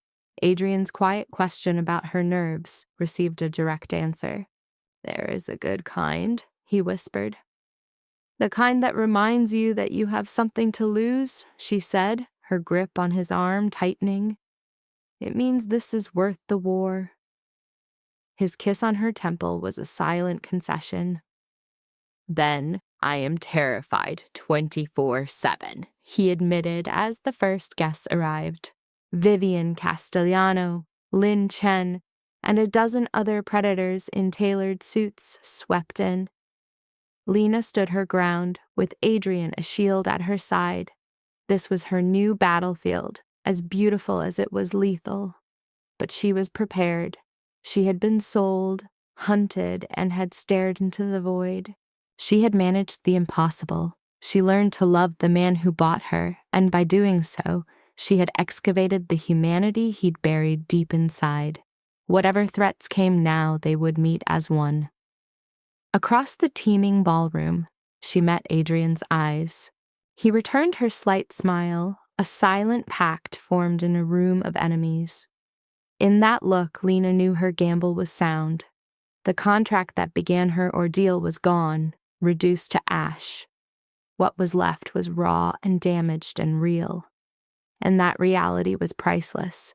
Adrian's quiet question about her nerves received a direct answer. "There is a good kind," he whispered. "The kind that reminds you that you have something to lose," she said, her grip on his arm tightening. "It means this is worth the war." His kiss on her temple was a silent concession. "Then I am terrified 24/7, he admitted as the first guests arrived. Vivian Castellano, Lin Chen, and a dozen other predators in tailored suits swept in. Lena stood her ground, with Adrian a shield at her side. This was her new battlefield, as beautiful as it was lethal. But she was prepared. She had been sold, hunted, and had stared into the void. She had managed the impossible. She learned to love the man who bought her, and by doing so, she had excavated the humanity he'd buried deep inside. Whatever threats came now, they would meet as one. Across the teeming ballroom, she met Adrian's eyes. He returned her slight smile, a silent pact formed in a room of enemies. In that look, Lena knew her gamble was sound. The contract that began her ordeal was gone, reduced to ash. What was left was raw and damaged and real. And that reality was priceless.